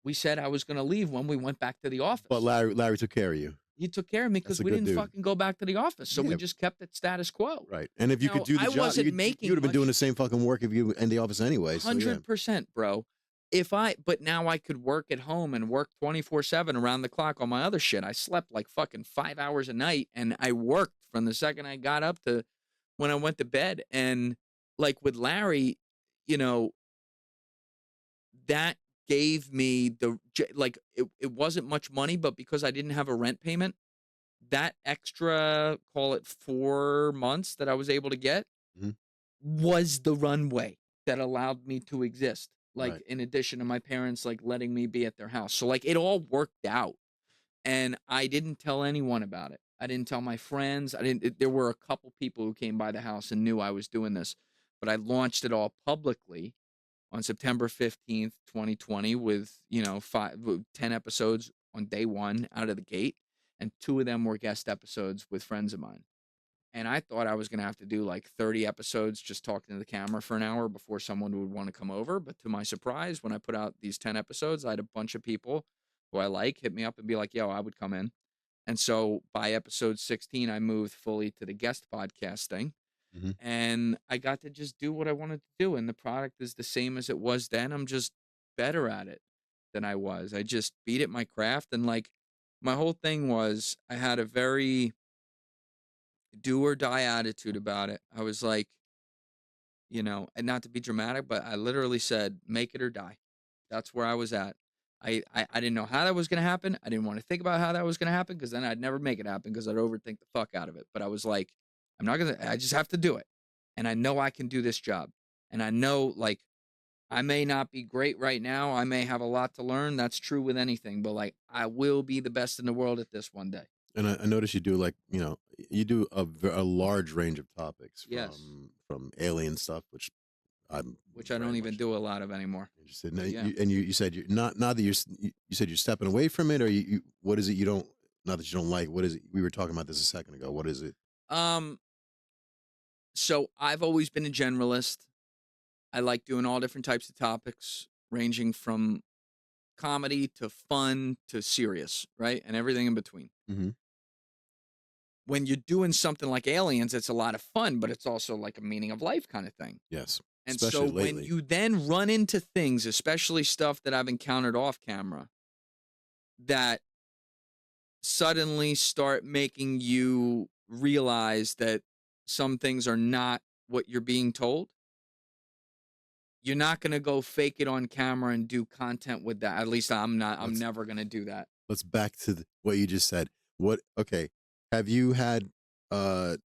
A: We said I was going to leave when we went back to the office.
B: But Larry took care of you.
A: He took care of me because we didn't fucking go back to the office. So we just kept it status quo.
B: Right. And if you could do the job, you would have been doing the same fucking work if you were in the office anyway.
A: 100%, bro. But now I could work at home and work 24/7 around the clock on my other shit. I slept like fucking 5 hours a night, and I worked from the second I got up to when I went to bed. And like with Larry, you know, that gave me it wasn't much money, but because I didn't have a rent payment, that extra, call it 4 months that I was able to get was the runway that allowed me to exist. Like, in addition to my parents, like, letting me be at their house. So, like, it all worked out. And I didn't tell anyone about it. I didn't tell my friends. There were a couple people who came by the house and knew I was doing this. But I launched it all publicly on September 15th, 2020 with, you know, 10 episodes on day one out of the gate. And 2 of them were guest episodes with friends of mine. And I thought I was going to have to do like 30 episodes just talking to the camera for an hour before someone would want to come over. But to my surprise, when I put out these 10 episodes, I had a bunch of people who I like hit me up and be like, yo, I would come in. And so by episode 16, I moved fully to the guest podcasting. And I got to just do what I wanted to do. And the product is the same as it was then. I'm just better at it than I was. I just beat at my craft. And like, my whole thing was I had a very do or die attitude about it. I was like, you know, and not to be dramatic, but I literally said, make it or die. That's where I was at. I didn't know how that was going to happen. I didn't want to think about how that was going to happen because then I'd never make it happen because I'd overthink the fuck out of it. But I was like, I just have to do it. And I know I can do this job. And I know, like, I may not be great right now. I may have a lot to learn. That's true with anything. But, like, I will be the best in the world at this one day.
B: And I notice you do, like, you know, you do a large range of topics from alien stuff, which I
A: don't even do a lot of anymore.
B: Interested. Now, you said you're not that you said you're stepping away from it, or you what is it you don't, not that you don't like, what is it? We were talking about this a second ago. What is it?
A: So I've always been a generalist. I like doing all different types of topics, ranging from comedy to fun to serious, right? And everything in between. When you're doing something like aliens, it's a lot of fun, but it's also like a meaning of life kind of thing.
B: Yes.
A: And
B: especially
A: so
B: lately.
A: when you then run into things, especially stuff that I've encountered off camera, that suddenly start making you realize that some things are not what you're being told, you're not going to go fake it on camera and do content with that. At least I'm not. I'm never going to do that.
B: Let's back to what you just said. Okay. Have you had an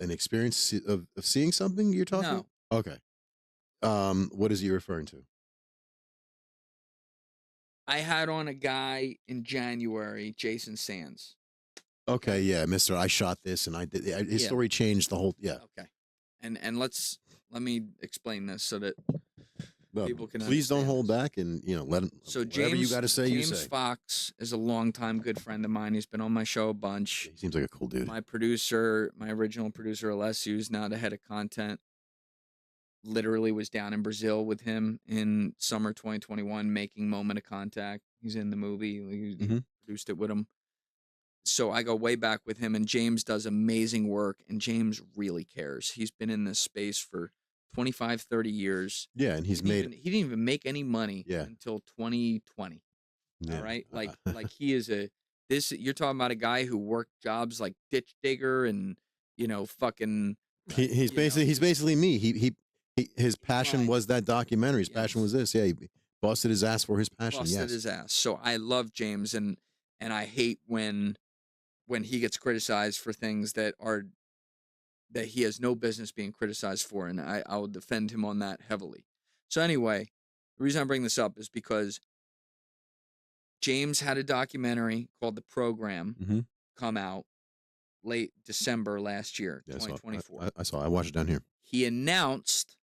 B: experience of seeing something you're talking about?
A: No.
B: Okay. What is he referring to?
A: I had on a guy in January, Jason Sands.
B: Okay, yeah, Mr. I shot this and I did. His story changed the whole. Yeah.
A: Okay. And let me explain this so that people can.
B: Please don't hold back, and let him.
A: So
B: whatever you got to say, you say.
A: James Fox is a longtime good friend of mine. He's been on my show a bunch.
B: He seems like a cool dude.
A: My producer, my original producer, Alessio, who's now the head of content, literally was down in Brazil with him in summer 2021 making Moment of Contact. He's in the movie. He produced it with him. So I go way back with him, and James does amazing work, and James really cares. He's been in this space for 25, 30 years.
B: Yeah, and he didn't
A: even make any money until 2020. Yeah. All right? Like he is you're talking about a guy who worked jobs like ditch digger and, fucking.
B: He's basically me. His passion was that documentary. His passion was this. Yeah, he busted his ass for his passion.
A: Busted his ass. So I love James, and I hate when he gets criticized for things that he has no business being criticized for, and I will defend him on that heavily. So anyway, the reason I bring this up is because James had a documentary called The Program come out late December last year, 2024.
B: I watched it down here.
A: He announced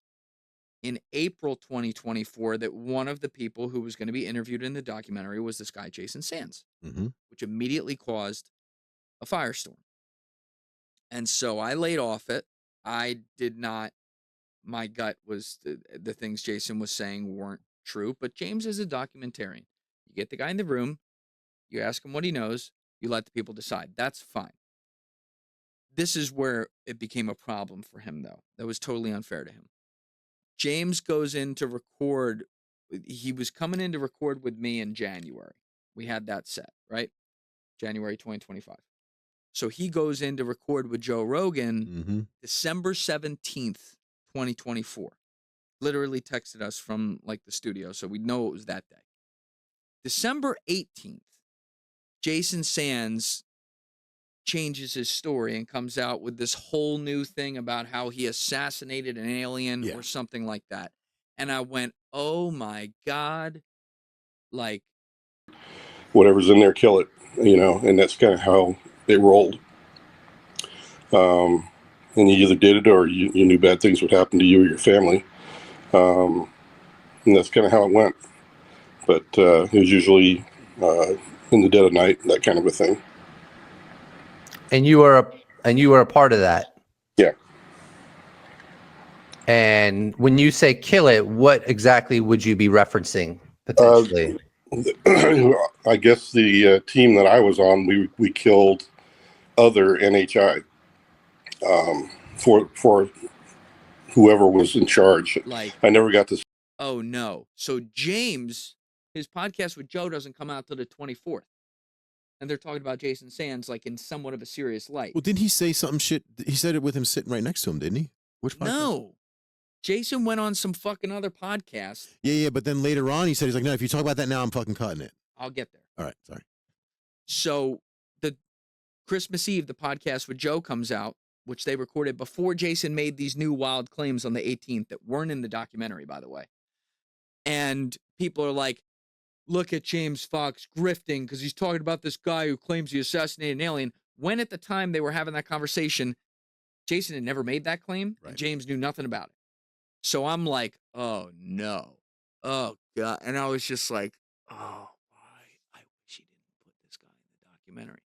A: in April 2024 that one of the people who was going to be interviewed in the documentary was this guy, Jason Sands, which immediately caused a firestorm. And so I laid off it. I did not, my gut was the things Jason was saying weren't true, but James is a documentarian. You get the guy in the room, you ask him what he knows, you let the people decide. That's fine. This is where it became a problem for him, though. That was totally unfair to him. James goes in to record. He was coming in to record with me in January. We had that set, right? January 2025. So he goes in to record with Joe Rogan December 17th, 2024. Literally texted us from like the studio, so we know it was that day. December 18th, Jason Sands changes his story and comes out with this whole new thing about how he assassinated an alien or something like that. And I went, oh my God, like.
G: Whatever's in there, kill it, and that's kind of how it rolled. And you either did it or you knew bad things would happen to you or your family. And that's kind of how it went. But it was usually in the dead of night, that kind of a thing.
H: And you were a part of that.
G: Yeah.
H: And when you say kill it, what exactly would you be referencing potentially?
G: I guess the team that I was on, we killed other NHI. for whoever was in charge.
A: Like,
G: I never got this.
A: Oh no! So James, his podcast with Joe doesn't come out till the 24th, and they're talking about Jason Sands like in somewhat of a serious light.
B: Well, didn't he say something shit? He said it with him sitting right next to him, didn't he? Which podcast?
A: No. Jason went on some fucking other podcast.
B: Yeah, but then later on he said, he's like, no, if you talk about that now, I'm fucking cutting it.
A: I'll get there.
B: All right, sorry.
A: So the Christmas Eve, the podcast with Joe comes out, which they recorded before Jason made these new wild claims on the 18th that weren't in the documentary, by the way. And people are like, look at James Fox grifting because he's talking about this guy who claims he assassinated an alien. When at the time they were having that conversation, Jason had never made that claim, and James knew nothing about it. So I'm like, oh, no. Oh, God. And I was just like, oh, why? I wish he didn't put this guy in the documentary.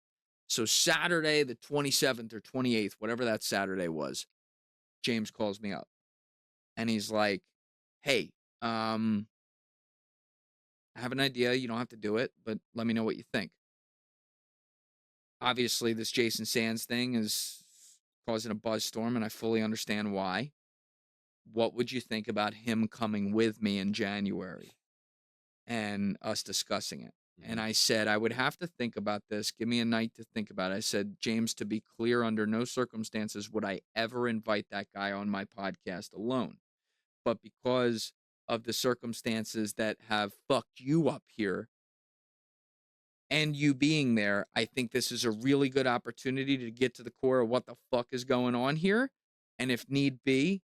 A: So Saturday, the 27th or 28th, whatever that Saturday was, James calls me up. And he's like, hey, I have an idea. You don't have to do it, but let me know what you think. Obviously, this Jason Sands thing is causing a buzzstorm, and I fully understand why. What would you think about him coming with me in January and us discussing it? And I said, I would have to think about this. Give me a night to think about it. I said, James, to be clear, under no circumstances would I ever invite that guy on my podcast alone. But because of the circumstances that have fucked you up here and you being there, I think this is a really good opportunity to get to the core of what the fuck is going on here. And if need be,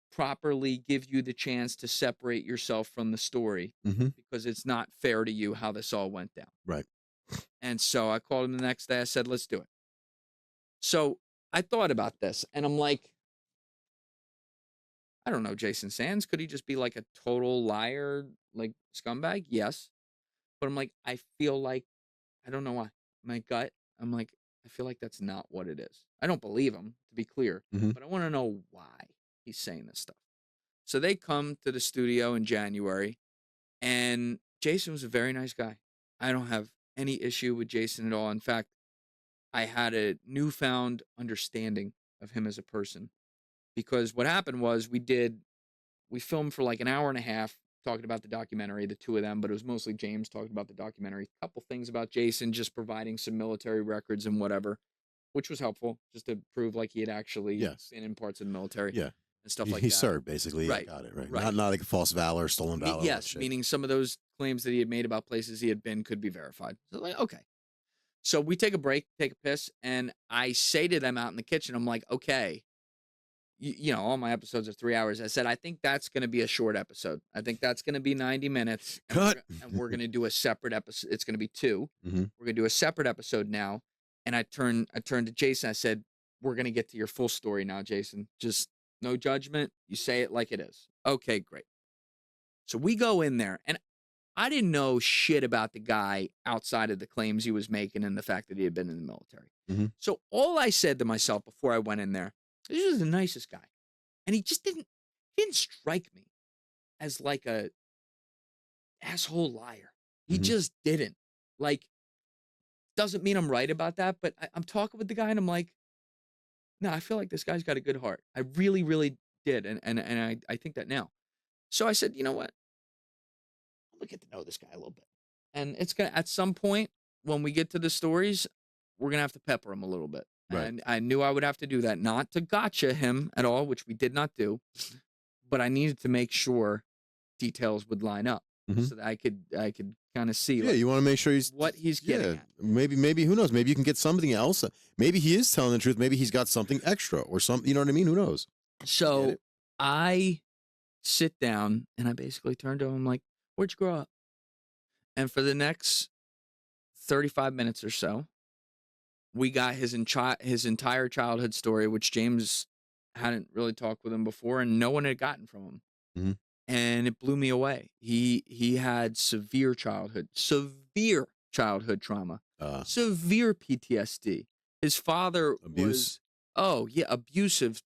A: properly give you the chance to separate yourself from the story because it's not fair to you how this all went down.
B: Right.
A: And so I called him the next day. I said, let's do it. So I thought about this and I'm like, I don't know, Jason Sands. Could he just be like a total liar, like scumbag? Yes. But I'm like, I feel like, I don't know why. My gut, I'm like, I feel like that's not what it is. I don't believe him, to be clear, but I want to know why he's saying this stuff. So they come to the studio in January, and Jason was a very nice guy. I don't have any issue with Jason at all. In fact, I had a newfound understanding of him as a person. Because what happened was we filmed for like an hour and a half talking about the documentary, the two of them, but it was mostly James talking about the documentary. A couple things about Jason, just providing some military records and whatever, which was helpful, just to prove like he had actually been in parts of the military and stuff like that.
B: He served, basically.
A: Right.
B: Got it, right. Not like false valor, stolen valor.
A: Yes, meaning some of those claims that he had made about places he had been could be verified. So like, okay. So we take a break, take a piss, and I say to them out in the kitchen, I'm like, okay, you know, all my episodes are 3 hours. I said, I think that's going to be a short episode. I think that's going to be 90 minutes.
B: Cut.
A: And we're going to do a separate episode. It's going to be 2. We're going to do a separate episode now. And I turned to Jason. I said, we're going to get to your full story now, Jason. Just no judgment. You say it like it is. Okay, great. So we go in there. And I didn't know shit about the guy outside of the claims he was making and the fact that he had been in the military. So all I said to myself before I went in there, this is the nicest guy. And he just didn't strike me as like a asshole liar. He just didn't. Like, doesn't mean I'm right about that, but I'm talking with the guy and I'm like, no, I feel like this guy's got a good heart. I really, really did. And I think that now. So I said, you know what? I'm gonna get to know this guy a little bit. And it's gonna, at some point when we get to the stories, we're gonna have to pepper him a little bit. Right. And I knew I would have to do that, not to gotcha him at all, which we did not do, but I needed to make sure details would line up so that I could kind of see.
B: Yeah, you want to make sure
A: what he's getting at.
B: Maybe who knows? Maybe you can get something else. Maybe he is telling the truth. Maybe he's got something extra or something. You know what I mean? Who knows?
A: So I sit down and I basically turn to him like, "Where'd you grow up?" And for the next 35 minutes or so, we got his entire childhood story, which James hadn't really talked with him before, and no one had gotten from him. And it blew me away. He had severe childhood trauma, severe PTSD. His father was abusive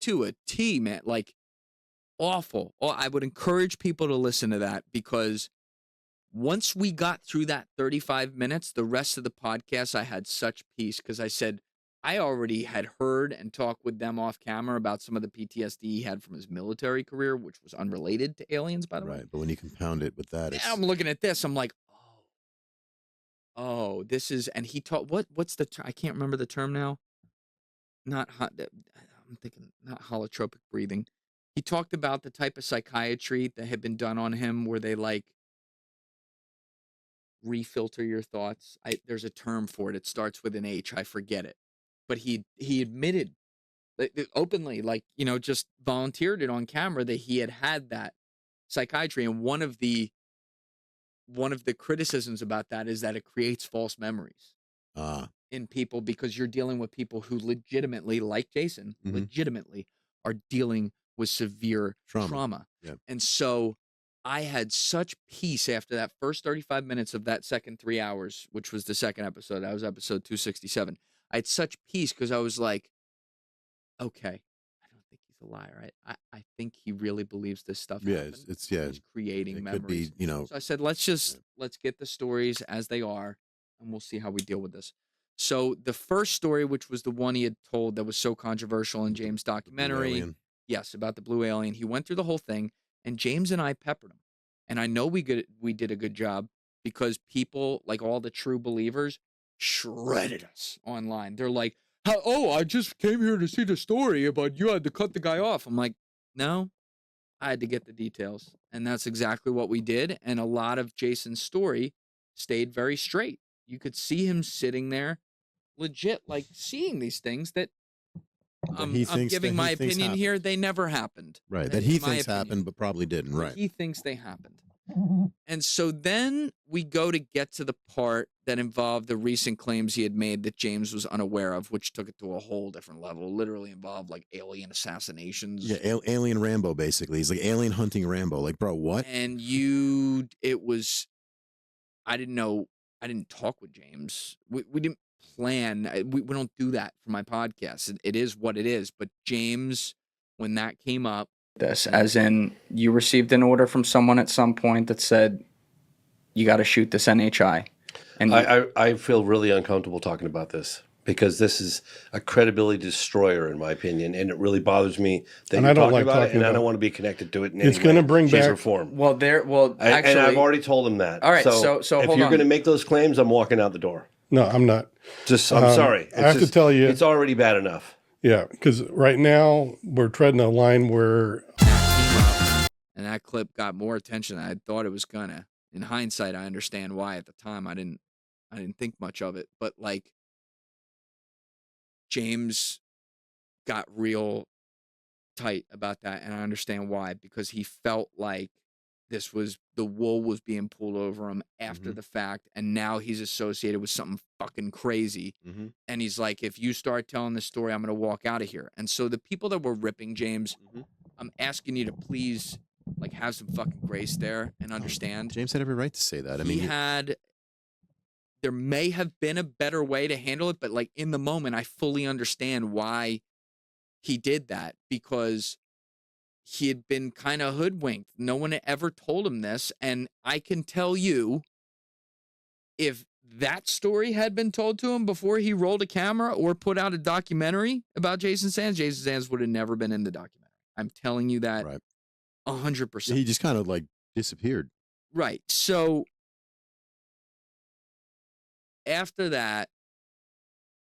A: to a T, man, like awful. I would encourage people to listen to that because once we got through that 35 minutes, the rest of the podcast, I had such peace because I said, I already had heard and talked with them off camera about some of the PTSD he had from his military career, which was unrelated to aliens, by the way.
B: Right, but when you compound it with that,
A: And I'm looking at this, I'm like, oh, this is, and he taught, what's the, I can't remember the term now. Not, I'm thinking, not holotropic breathing. He talked about the type of psychiatry that had been done on him where they like refilter your thoughts. There's a term for it. It starts with an H. I forget it. But he admitted openly, like, you know, just volunteered it on camera that he had that psychiatry. And one of the criticisms about that is that it creates false memories in people, because you're dealing with people who legitimately, like Jason, legitimately are dealing with severe trauma.
B: Yeah.
A: And so I had such peace after that first 35 minutes of that second 3 hours, which was the second episode. That was episode 267. I had such peace because I was like, okay, I don't think he's a liar. I think he really believes this stuff.
B: Yeah,
A: happened.
B: it's
A: He's creating memories.
B: Could be, you know.
A: So I said, let's get the stories as they are, and we'll see how we deal with this. So the first story, which was the one he had told that was so controversial in James' documentary, yes, about the blue alien, he went through the whole thing, and James and I peppered him. And I know we did a good job, because people, like all the true believers, shredded us online. They're like, oh, I just came here to see the story, but you had to cut the guy off. I'm like, no, I had to get the details. And that's exactly what we did. And a lot of Jason's story stayed very straight. You could see him sitting there legit, like seeing these things that I'm giving my opinion here. They never happened.
B: Right. That he thinks happened, but probably didn't. Right.
A: He thinks they happened. And so then we go to get to the part that involved the recent claims he had made that James was unaware of, which took it to a whole different level. Literally involved like alien assassinations.
B: Yeah, alien Rambo, basically. He's like alien hunting Rambo. Like, bro, what?
A: And I didn't know. I didn't talk with James. We didn't plan. We don't do that for my podcast. It is what it is. But James, when that came up, this, as in you received an order from someone at some point that said you got to shoot this NHI, and
I: I feel really uncomfortable talking about this, because this is a credibility destroyer in my opinion, and it really bothers me that you're talking about it, and I don't want to be connected to it in any way. It's going to bring back form.
A: Actually,
I: and I've already told him that.
A: All right,
I: so
A: if
I: you're going to make those claims, I'm walking out the door.
J: No, I'm not.
I: I'm sorry.
J: I have to tell you,
I: it's already bad enough.
J: Yeah, because right now we're treading a line where,
A: and that clip got more attention than I thought it was gonna. In hindsight, I understand why. At the time, I didn't think much of it. But like, James got real tight about that, and I understand why, because he felt like the wool was being pulled over him after the fact, and now he's associated with something fucking crazy. And he's like, if you start telling this story, I'm going to walk out of here. And so the people that were ripping James, I'm asking you to please, like, have some fucking grace there and understand.
B: James had every right to say that. I mean,
A: there may have been a better way to handle it, but like in the moment, I fully understand why he did that, because he had been kind of hoodwinked. No one had ever told him this. And I can tell you, if that story had been told to him before he rolled a camera or put out a documentary about Jason Sands would have never been in the documentary. I'm telling you that 100%.
B: He just kind of like disappeared.
A: Right. So after that,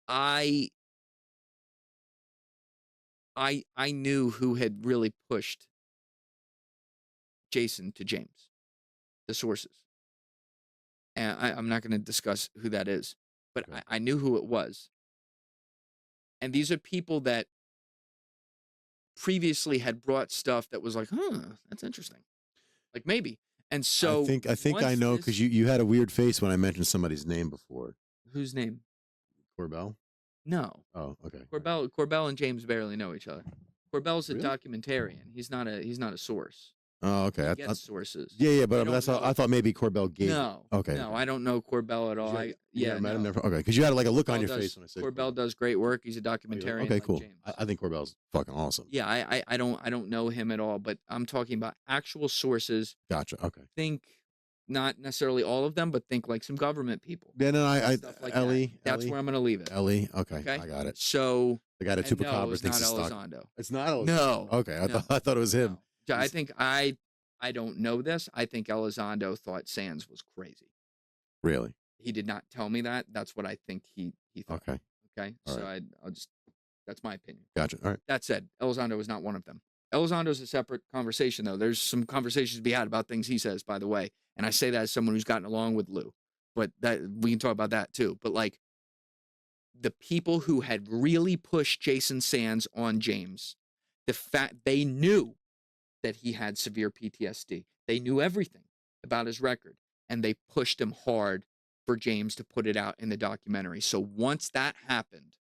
A: I knew who had really pushed Jason to James, the sources. And I'm not going to discuss who that is, but I knew who it was. And these are people that previously had brought stuff that was like, that's interesting. Like maybe. And so
B: I think I know, because you had a weird face when I mentioned somebody's name before.
A: Whose name?
B: Corbell?
A: No.
B: Oh, okay.
A: Corbell and James barely know each other. Corbell's a documentarian. He's not a source.
B: Oh, okay.
A: He gets sources.
B: Yeah, but that's all, I thought maybe Corbell gave.
A: No.
B: Okay.
A: No, I don't know Corbell at all. Okay,
B: because you had like a look on your face when I said
A: Corbell does great work. He's a documentarian.
B: Okay, cool.
A: Like James.
B: I think Corbell's fucking awesome.
A: Yeah, I don't know him at all, but I'm talking about actual sources.
B: Gotcha. Okay.
A: Think not necessarily all of them, but think like some government people.
B: Yeah, no,
A: stuff like
B: Ellie.
A: That's where I'm going to leave it.
B: Ellie. Okay, I got it.
A: So
B: the guy at Chupacabra
A: it's
B: thinks
A: not
B: it's
A: Elizondo.
B: It's not Elizondo.
A: No.
B: Okay, I thought it was him.
A: No. I think I don't know this. I think Elizondo thought Sands was crazy.
B: Really?
A: He did not tell me that. That's what I think he thought.
B: Okay.
A: Okay.
B: All
A: so
B: right.
A: I'll just, that's my opinion.
B: Gotcha. All right.
A: That said, Elizondo was not one of them. Elizondo's a separate conversation, though. There's some conversations to be had about things he says, by the way. And I say that as someone who's gotten along with Lou. But that we can talk about that, too. But, like, the people who had really pushed Jason Sands on James, the fact they knew that he had severe PTSD. They knew everything about his record. And they pushed him hard for James to put it out in the documentary. So once that happened,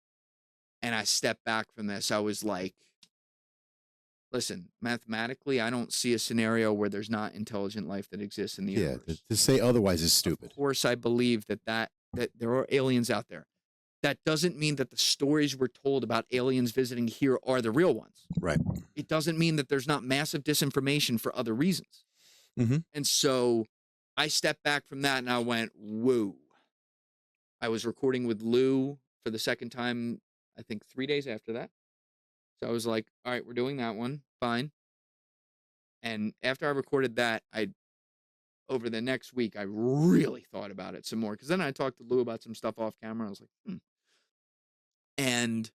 A: and I stepped back from this, I was like, listen, mathematically, I don't see a scenario where there's not intelligent life that exists in the universe.
B: Yeah, to say otherwise is stupid.
A: Of course, I believe that there are aliens out there. That doesn't mean that the stories we're told about aliens visiting here are the real ones.
B: Right.
A: It doesn't mean that there's not massive disinformation for other reasons.
B: Mm-hmm.
A: And so I stepped back from that and I went, whoa. I was recording with Lou for the second time, I think 3 days after that. So I was like, all right, we're doing that one. Fine. And after I recorded that, over the next week, I really thought about it some more. Because then I talked to Lou about some stuff off camera. I was like, And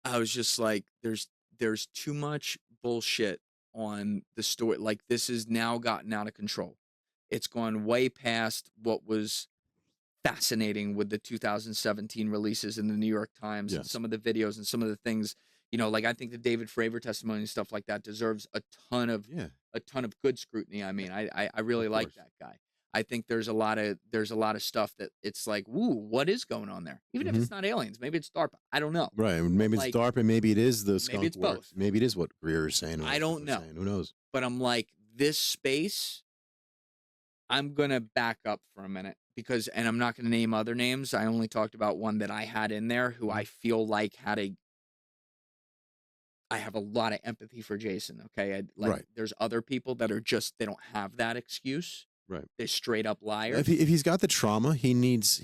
A: I was just like, there's too much bullshit on the story. Like, this has now gotten out of control. It's gone way past what was fascinating with the 2017 releases in the New York Times and some of the videos and some of the things, like I think the David Fravor testimony and stuff like that deserves a ton of good scrutiny. I mean, I really like that guy. I think there's a lot of stuff that it's like, ooh, what is going on there? Even if it's not aliens, maybe it's DARPA. I don't know.
B: Right. Maybe it's DARPA. Maybe it is the skunk
A: maybe it's
B: works.
A: both.
B: Maybe it is what Greer is saying.
A: I don't know.
B: Who knows?
A: But I'm like, this space, I'm going to back up for a minute and I'm not going to name other names. I only talked about one that I had in there who I feel like I have a lot of empathy for Jason. Okay. There's other people that are they don't have that excuse.
B: Right.
A: They're straight up liars.
B: If he's got the trauma, he needs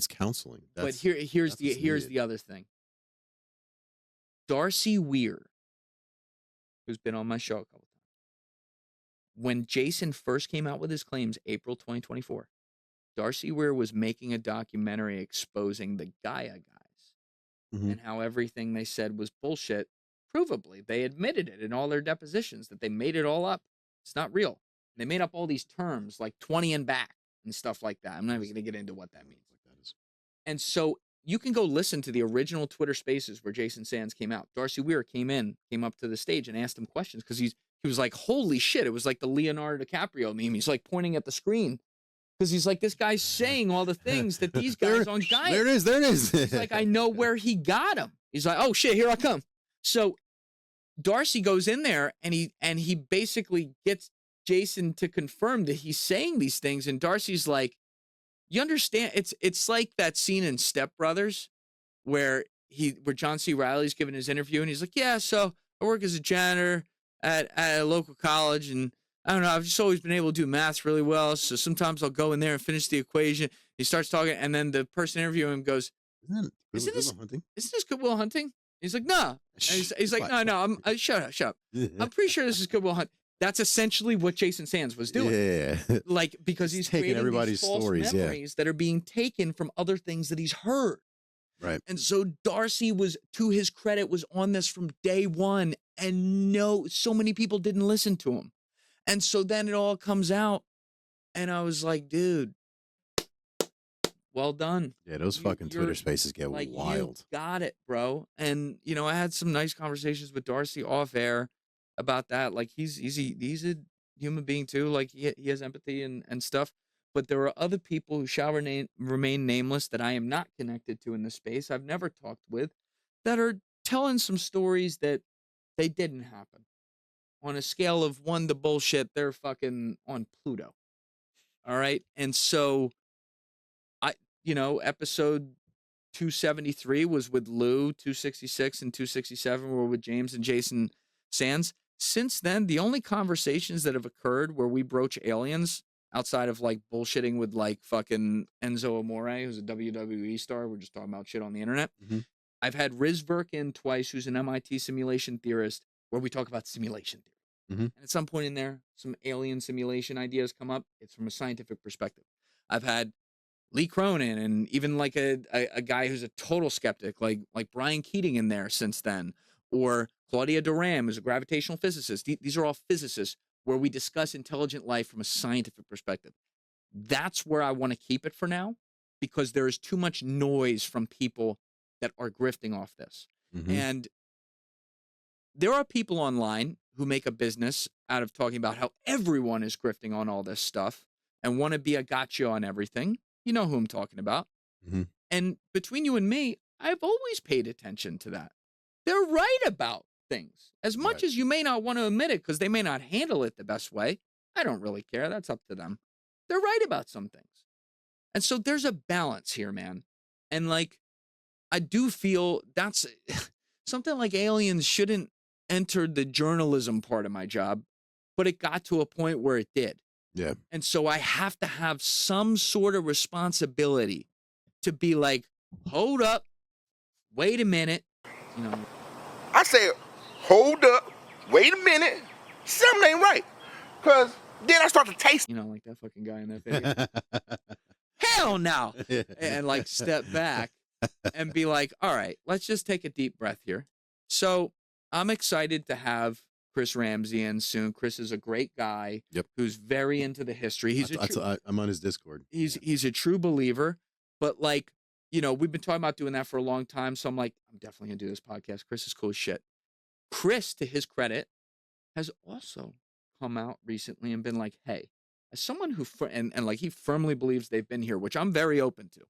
B: counseling.
A: But here's the other thing. Darcy Weir, who's been on my show a couple times. When Jason first came out with his claims, April 2024, Darcy Weir was making a documentary exposing the Gaia guys and how everything they said was bullshit. Provably, they admitted it in all their depositions that they made it all up. It's not real. They made up all these terms like 20 and back and stuff like that. I'm not even going to get into what that means. And so you can go listen to the original Twitter Spaces where Jason Sands came out. Darcy Weir came up to the stage and asked him questions because he was like, holy shit. It was like the Leonardo DiCaprio meme. He's like pointing at the screen because he's like, this guy's saying all the things that these guys on Gaia.
B: There it is.
A: He's like, I know where he got him. He's like, oh shit, here I come. So Darcy goes in there and he basically gets Jason to confirm that he's saying these things. And Darcy's like, you understand? It's like that scene in Step Brothers where John C. Reilly's giving his interview and he's like, yeah, so I work as a janitor at a local college and I don't know, I've just always been able to do math really well. So sometimes I'll go in there and finish the equation. He starts talking and then the person interviewing him goes, isn't this Good Will Hunting? He's like, no. He's like, no, shut up. I'm pretty sure this is Good Will Hunting. That's essentially what Jason Sands was doing.
B: Yeah.
A: Like, because he's
B: taking everybody's
A: these false
B: stories,
A: memories that are being taken from other things that he's heard.
B: Right.
A: And so Darcy was, to his credit, was on this from day one. And so many people didn't listen to him. And so then it all comes out. And I was like, dude, well done.
B: Yeah, those fucking Twitter Spaces get
A: like,
B: wild.
A: You got it, bro. And, I had some nice conversations with Darcy off air about that. Like, he's a human being too. Like, he has empathy and stuff. But there are other people who shall remain nameless that I am not connected to in the space, I've never talked with, that are telling some stories that they didn't happen. On a scale of 1 to bullshit, they're fucking on Pluto. All right? And so, episode 273 was with Lou, 266 and 267 were with James and Jason Sands. since then, the only conversations that have occurred where we broach aliens outside of like bullshitting with like fucking Enzo Amore, who's a WWE star, we're just talking about shit on the internet. I've had Riz Verkin twice, who's an MIT simulation theorist, where we talk about simulation theory. And at some point in there, some alien simulation ideas come up. It's from a scientific perspective. I've had Lee Cronin and even like a guy who's a total skeptic, like Brian Keating in there since then, or Claudia Duram, who's a gravitational physicist. These are all physicists where we discuss intelligent life from a scientific perspective. That's where I want to keep it for now, because there is too much noise from people that are grifting off this. And there are people online who make a business out of talking about how everyone is grifting on all this stuff and want to be a gotcha on everything. You know who I'm talking about. And between you and me, I've always paid attention to that. They're right about things. As much as you may not want to admit it because they may not handle it the best way, I don't really care. That's up to them. They're right about some things. And so there's a balance here, man. And like, I do feel that's something like aliens shouldn't enter the journalism part of my job, but it got to a point where it did.
B: Yeah.
A: And so I have to have some sort of responsibility to be like, hold up, wait a minute. You know,
K: I say, hold up, wait a minute, something ain't right. Because then I start to taste.
A: You know, like that fucking guy in that video. Hell no. And like step back and be like, all right, let's just take a deep breath here. So I'm excited to have Chris Ramsey in soon. Chris is a great guy who's very into the history.
B: I'm on his Discord.
A: He's a true believer, but like, you know, we've been talking about doing that for a long time. So I'm like, I'm definitely gonna do this podcast. Chris is cool as shit. Chris, to his credit, has also come out recently and been like, hey, as someone who, and like he firmly believes they've been here, which I'm very open to.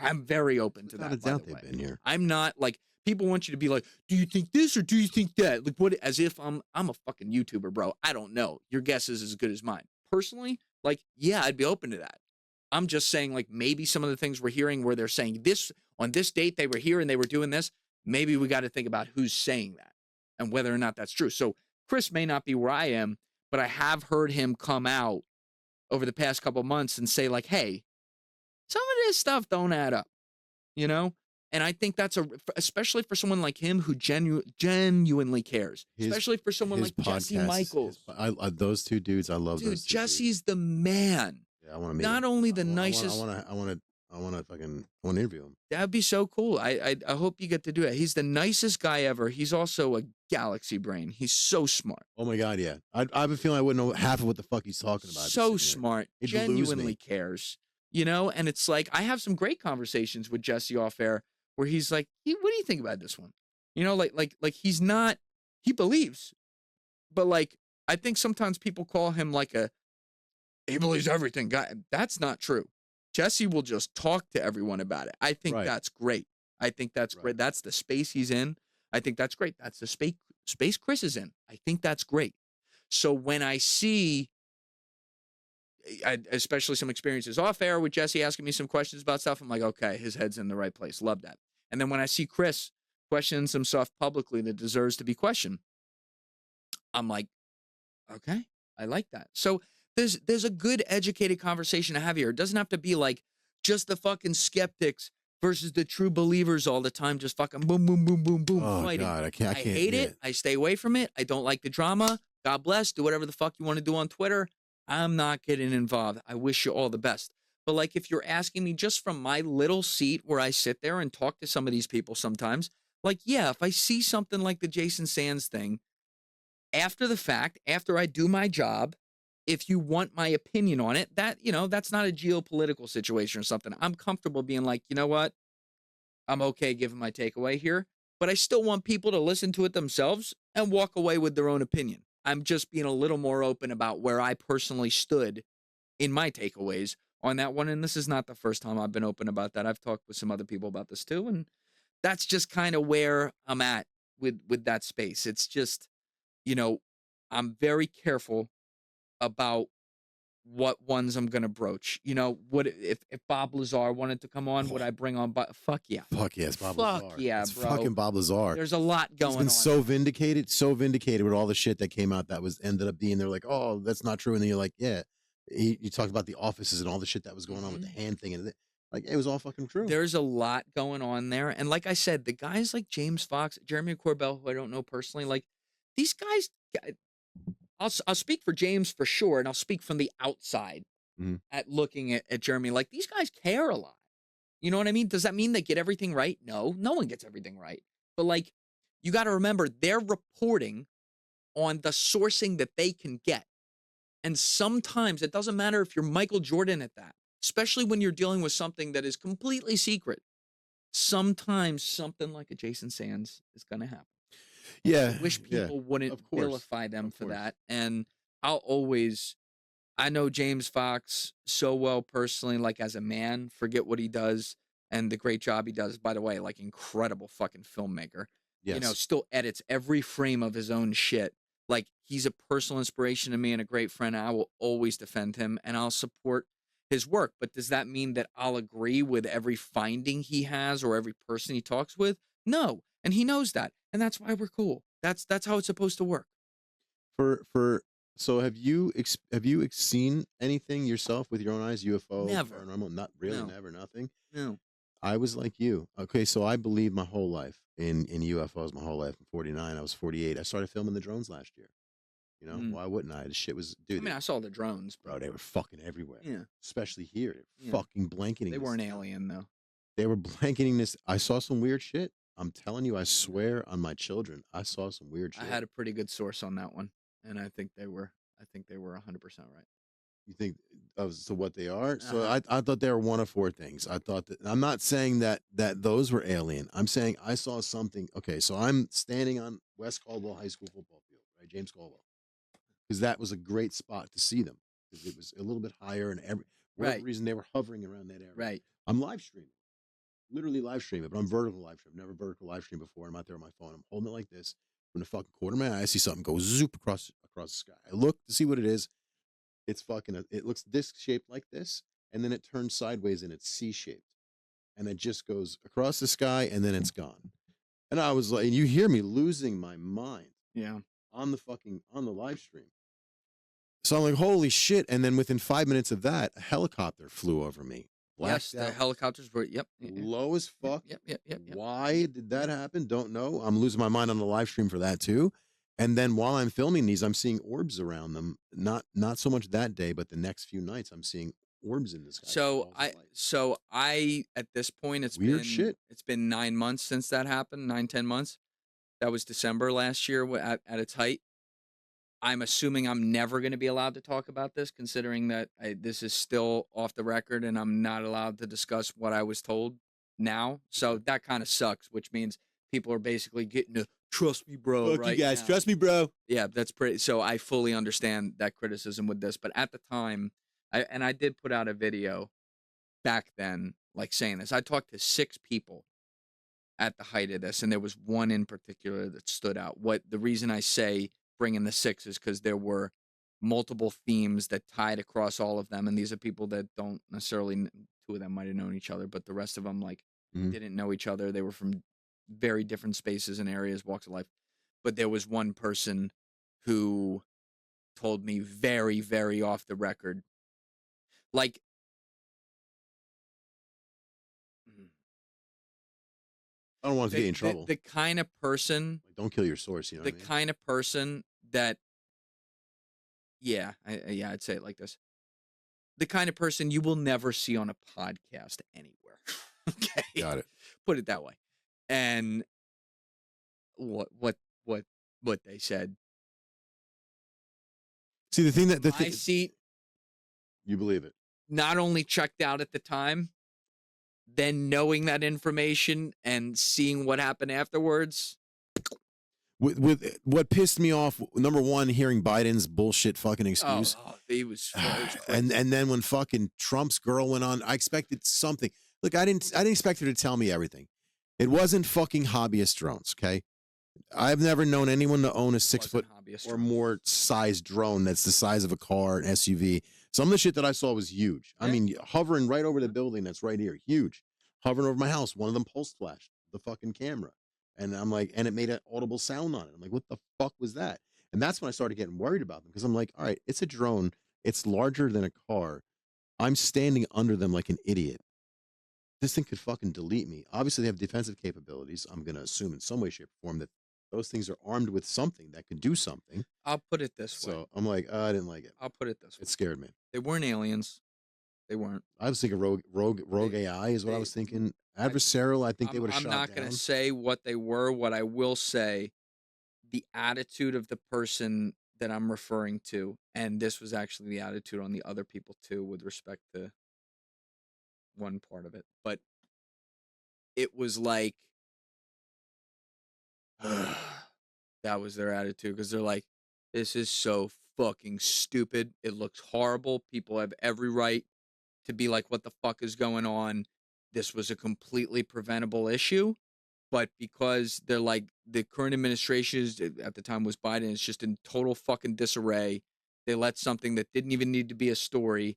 A: I'm very open to that.
B: Without a doubt they've been here.
A: I'm not like, people want you to be like, do you think this or do you think that? Like what, as if I'm a fucking YouTuber, bro. I don't know. Your guess is as good as mine. Personally, like, yeah, I'd be open to that. I'm just saying, like, maybe some of the things we're hearing where they're saying this on this date, they were here and they were doing this. Maybe we got to think about who's saying that and whether or not that's true. So Chris may not be where I am, but I have heard him come out over the past couple of months and say like, hey, some of this stuff don't add up, you know? And I think that's especially for someone like him who genuinely cares, especially for someone like Jesse Michaels.
B: Those two dudes, I love those two
A: Jesse's the man.
B: Yeah, I want to meet
A: Not
B: him.
A: only the nicest.
B: I want to interview him.
A: That'd be so cool. I hope you get to do it. He's the nicest guy ever. He's also a galaxy brain. He's so smart.
B: Oh my God, yeah. I have a feeling I wouldn't know half of what the fuck he's talking about.
A: So smart. Genuinely cares. You know, and it's like I have some great conversations with Jesse off air where he's like, what do you think about this one? You know, like he's not, he believes, but like I think sometimes people call him like he believes everything guy. That's not true. Jesse will just talk to everyone about it. I think that's great. I think that's great. That's the space he's in. I think that's great. That's the space Chris is in. I think that's great. So when I see, especially some experiences off air with Jesse asking me some questions about stuff, I'm like, okay, his head's in the right place. Love that. And then when I see Chris question some stuff publicly that deserves to be questioned, I'm like, okay, I like that. So there's a good educated conversation to have here. It doesn't have to be like just the fucking skeptics versus the true believers all the time, just fucking boom, boom, boom, boom, boom, fighting.
B: God, I can't
A: hate it. I stay away from it. I don't like the drama. God bless. Do whatever the fuck you want to do on Twitter. I'm not getting involved. I wish you all the best. But like if you're asking me just from my little seat where I sit there and talk to some of these people sometimes, like, yeah, if I see something like the Jason Sands thing, after the fact, after I do my job, if you want my opinion on it, that, you know, that's not a geopolitical situation or something. I'm comfortable being like, you know what? I'm okay giving my takeaway here, but I still want people to listen to it themselves and walk away with their own opinion. I'm just being a little more open about where I personally stood in my takeaways on that one. And this is not the first time I've been open about that. I've talked with some other people about this too. And that's just kind of where I'm at with that space. It's just, you know, I'm very careful about what ones I'm gonna broach. You know, what if Bob Lazar wanted to come on? Would I bring on? Fuck yeah.
B: Fuck yes, Bob
A: Fuck
B: Lazar.
A: yeah,
B: it's
A: bro.
B: fucking Bob Lazar.
A: There's a lot going on.
B: He's been so vindicated with all the shit that came out that was ended up being. They're like, oh, that's not true, and then you're like, yeah. You talked about the offices and all the shit that was going on with the hand thing, and like it was all fucking true.
A: There's a lot going on there, and like I said, the guys like James Fox, Jeremy Corbell, who I don't know personally, like these guys. I'll speak for James for sure, and I'll speak from the outside at looking at Jeremy. Like these guys care a lot. You know what I mean? Does that mean they get everything right? No one gets everything right. But like, you got to remember they're reporting on the sourcing that they can get. And sometimes it doesn't matter if you're Michael Jordan at that, especially when you're dealing with something that is completely secret. Sometimes something like a Jason Sands is going to happen.
B: Yeah.
A: I wish people wouldn't vilify them for that. And I know James Fox so well personally, like as a man, forget what he does and the great job he does. By the way, like incredible fucking filmmaker. Yes. You know, still edits every frame of his own shit. Like he's a personal inspiration to me and a great friend. I will always defend him and I'll support his work. But does that mean that I'll agree with every finding he has or every person he talks with? No. And he knows that. And that's why we're cool. That's how it's supposed to work.
B: So have you seen anything yourself with your own eyes? UFO?
A: Never.
B: Paranormal? Not really. No. Never. Nothing.
A: No.
B: I was like you. Okay, so I believed my whole life in UFOs. My whole life. I'm 49. I was 48. I started filming the drones last year. You know, why wouldn't I? The shit was, dude.
A: I mean, I saw the drones,
B: bro. They were fucking everywhere.
A: Yeah.
B: Especially here. They were fucking blanketing.
A: They weren't alien though.
B: They were blanketing this. I saw some weird shit. I'm telling you, I swear on my children, I saw some weird shit.
A: I had a pretty good source on that one, and I think they were 100% right.
B: You think so what they are? So I thought they were one of four things. I thought that I'm not saying that those were alien. I'm saying I saw something. Okay, so I'm standing on West Caldwell High School football field, right? James Caldwell. Because that was a great spot to see them. Because it was a little bit higher and whatever reason they were hovering around that area.
A: Right.
B: I'm live streaming. Literally live streaming, but I'm vertical live streaming. Never vertical live stream before. I'm out there on my phone. I'm holding it like this. From the fucking corner of my eye, I see something go zoop across the sky. I look to see what it is. It's fucking. It looks disc shaped like this, and then it turns sideways and it's C shaped, and it just goes across the sky and then it's gone. And I was like, and you hear me losing my mind.
A: Yeah.
B: On the live stream. So I'm like, holy shit! And then within 5 minutes of that, a helicopter flew over me.
A: Yes, the helicopters were,
B: low as fuck.
A: Yep.
B: Why did that happen? Don't know. I'm losing my mind on the live stream for that too. And then while I'm filming these, I'm seeing orbs around them. Not so much that day, but the next few nights, I'm seeing orbs in the sky.
A: So I at this point, it's
B: weird
A: been
B: shit.
A: It's been 9 months since that happened. 10 months. That was December last year at its height. I'm assuming I'm never going to be allowed to talk about this, considering that this is still off the record and I'm not allowed to discuss what I was told now. So that kind of sucks, which means people are basically getting to trust me, bro.
B: Fuck
A: right
B: you guys,
A: now.
B: trust me, bro.
A: Yeah, that's pretty. So I fully understand that criticism with this, but at the time, I did put out a video back then, like saying this. I talked to 6 people at the height of this, and there was one in particular that stood out. The reason I say bringing the 6 is because there were multiple themes that tied across all of them, and these are people that don't necessarily, 2 of them might have known each other, but the rest of them didn't know each other. They were from very different spaces and areas, walks of life. But there was one person who told me very, very off the record, like,
B: I don't want to get in trouble.
A: The kind of person,
B: don't kill your source. You know,
A: the kind of person that, I'd say it like this: the kind of person you will never see on a podcast anywhere. Okay,
B: got it.
A: Put it that way. And what they said.
B: See, the thing that
A: my seat,
B: you believe it,
A: not only checked out at the time, then knowing that information and seeing what happened afterwards.
B: With what pissed me off, number one, hearing Biden's bullshit fucking excuse.
A: He was
B: and then when fucking Trump's girl went on, I expected something. Look, I didn't expect her to tell me everything. It wasn't fucking hobbyist drones, okay? I've never known anyone to own a 6 foot or more size drone that's the size of a car, an SUV. Some of the shit that I saw was huge. I mean, hovering right over the building that's right here, huge. Hovering over my house, one of them pulse flashed the fucking camera. And I'm like, and it made an audible sound on it. I'm like, what the fuck was that? And that's when I started getting worried about them because I'm like, all right, it's a drone. It's larger than a car. I'm standing under them like an idiot. This thing could fucking delete me. Obviously, they have defensive capabilities. I'm going to assume in some way, shape, or form that those things are armed with something that could do something.
A: I'll put it this way.
B: So I'm like, I didn't like it.
A: I'll put it this way.
B: It scared me.
A: They weren't aliens. They weren't.
B: I was thinking rogue AI is what I was thinking. Adversarial, I think they would have shot down.
A: I'm not going to say what they were. What I will say, the attitude of the person that I'm referring to, and this was actually the attitude on the other people too, with respect to one part of it, but it was like that was their attitude because they're like, this is so fucking stupid. It looks horrible. People have every right to be like, what the fuck is going on? This was a completely preventable issue, but because they're like, the current administration at the time was Biden, it's just in total fucking disarray. They let something that didn't even need to be a story,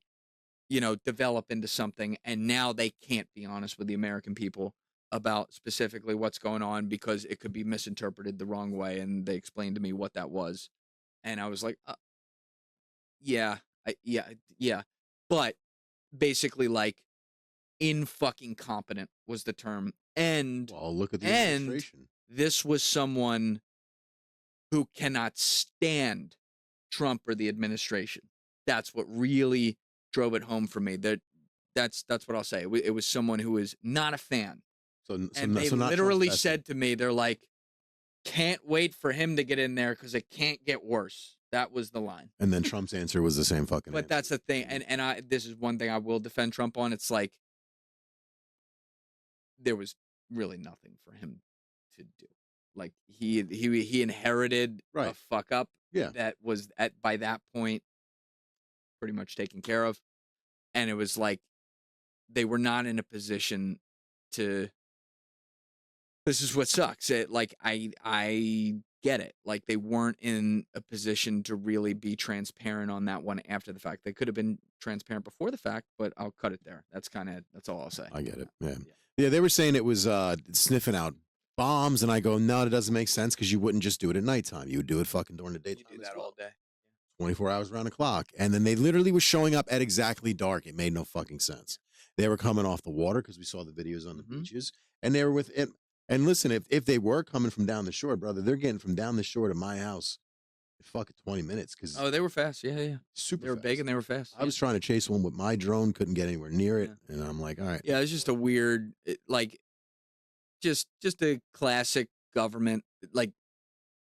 A: develop into something, and now they can't be honest with the American people about specifically what's going on because it could be misinterpreted the wrong way, and they explained to me what that was, and I was like, yeah, but basically, like, in-fucking competent was the term, and
B: well, look at the administration.
A: This was someone who cannot stand Trump or the administration. That's what really drove it home for me. That's what I'll say. It was someone who was not a fan. They literally said to me, they're like, can't wait for him to get in there because it can't get worse. That was the line.
B: And then Trump's answer was the same fucking
A: But
B: answer.
A: that's the thing. And this is one thing I will defend Trump on. It's like, there was really nothing for him to do. Like he inherited a fuck up that was by that point pretty much taken care of. And it was like they were not in a position to. This is what sucks. I get it. Like they weren't in a position to really be transparent on that one after the fact. They could have been transparent before the fact, but I'll cut it there. That's all I'll say.
B: I get it. Yeah, they were saying it was sniffing out bombs, and I go, no, it doesn't make sense because you wouldn't just do it at nighttime. You would do it fucking during the daytime.
A: You do that all day.
B: 24 hours around the clock. And then they literally was showing up at exactly dark. It made no fucking sense. They were coming off the water because we saw the videos on the beaches, and they were with it. And listen, if they were coming from down the shore, brother, they're getting from down the shore to my house in fucking 20 minutes.
A: They were fast. Yeah.
B: Super
A: They were
B: fast.
A: big and they were fast.
B: I was trying to chase one with my drone, couldn't get anywhere near it. And I'm like, all right.
A: Yeah, it's just a weird, just a classic government. Like,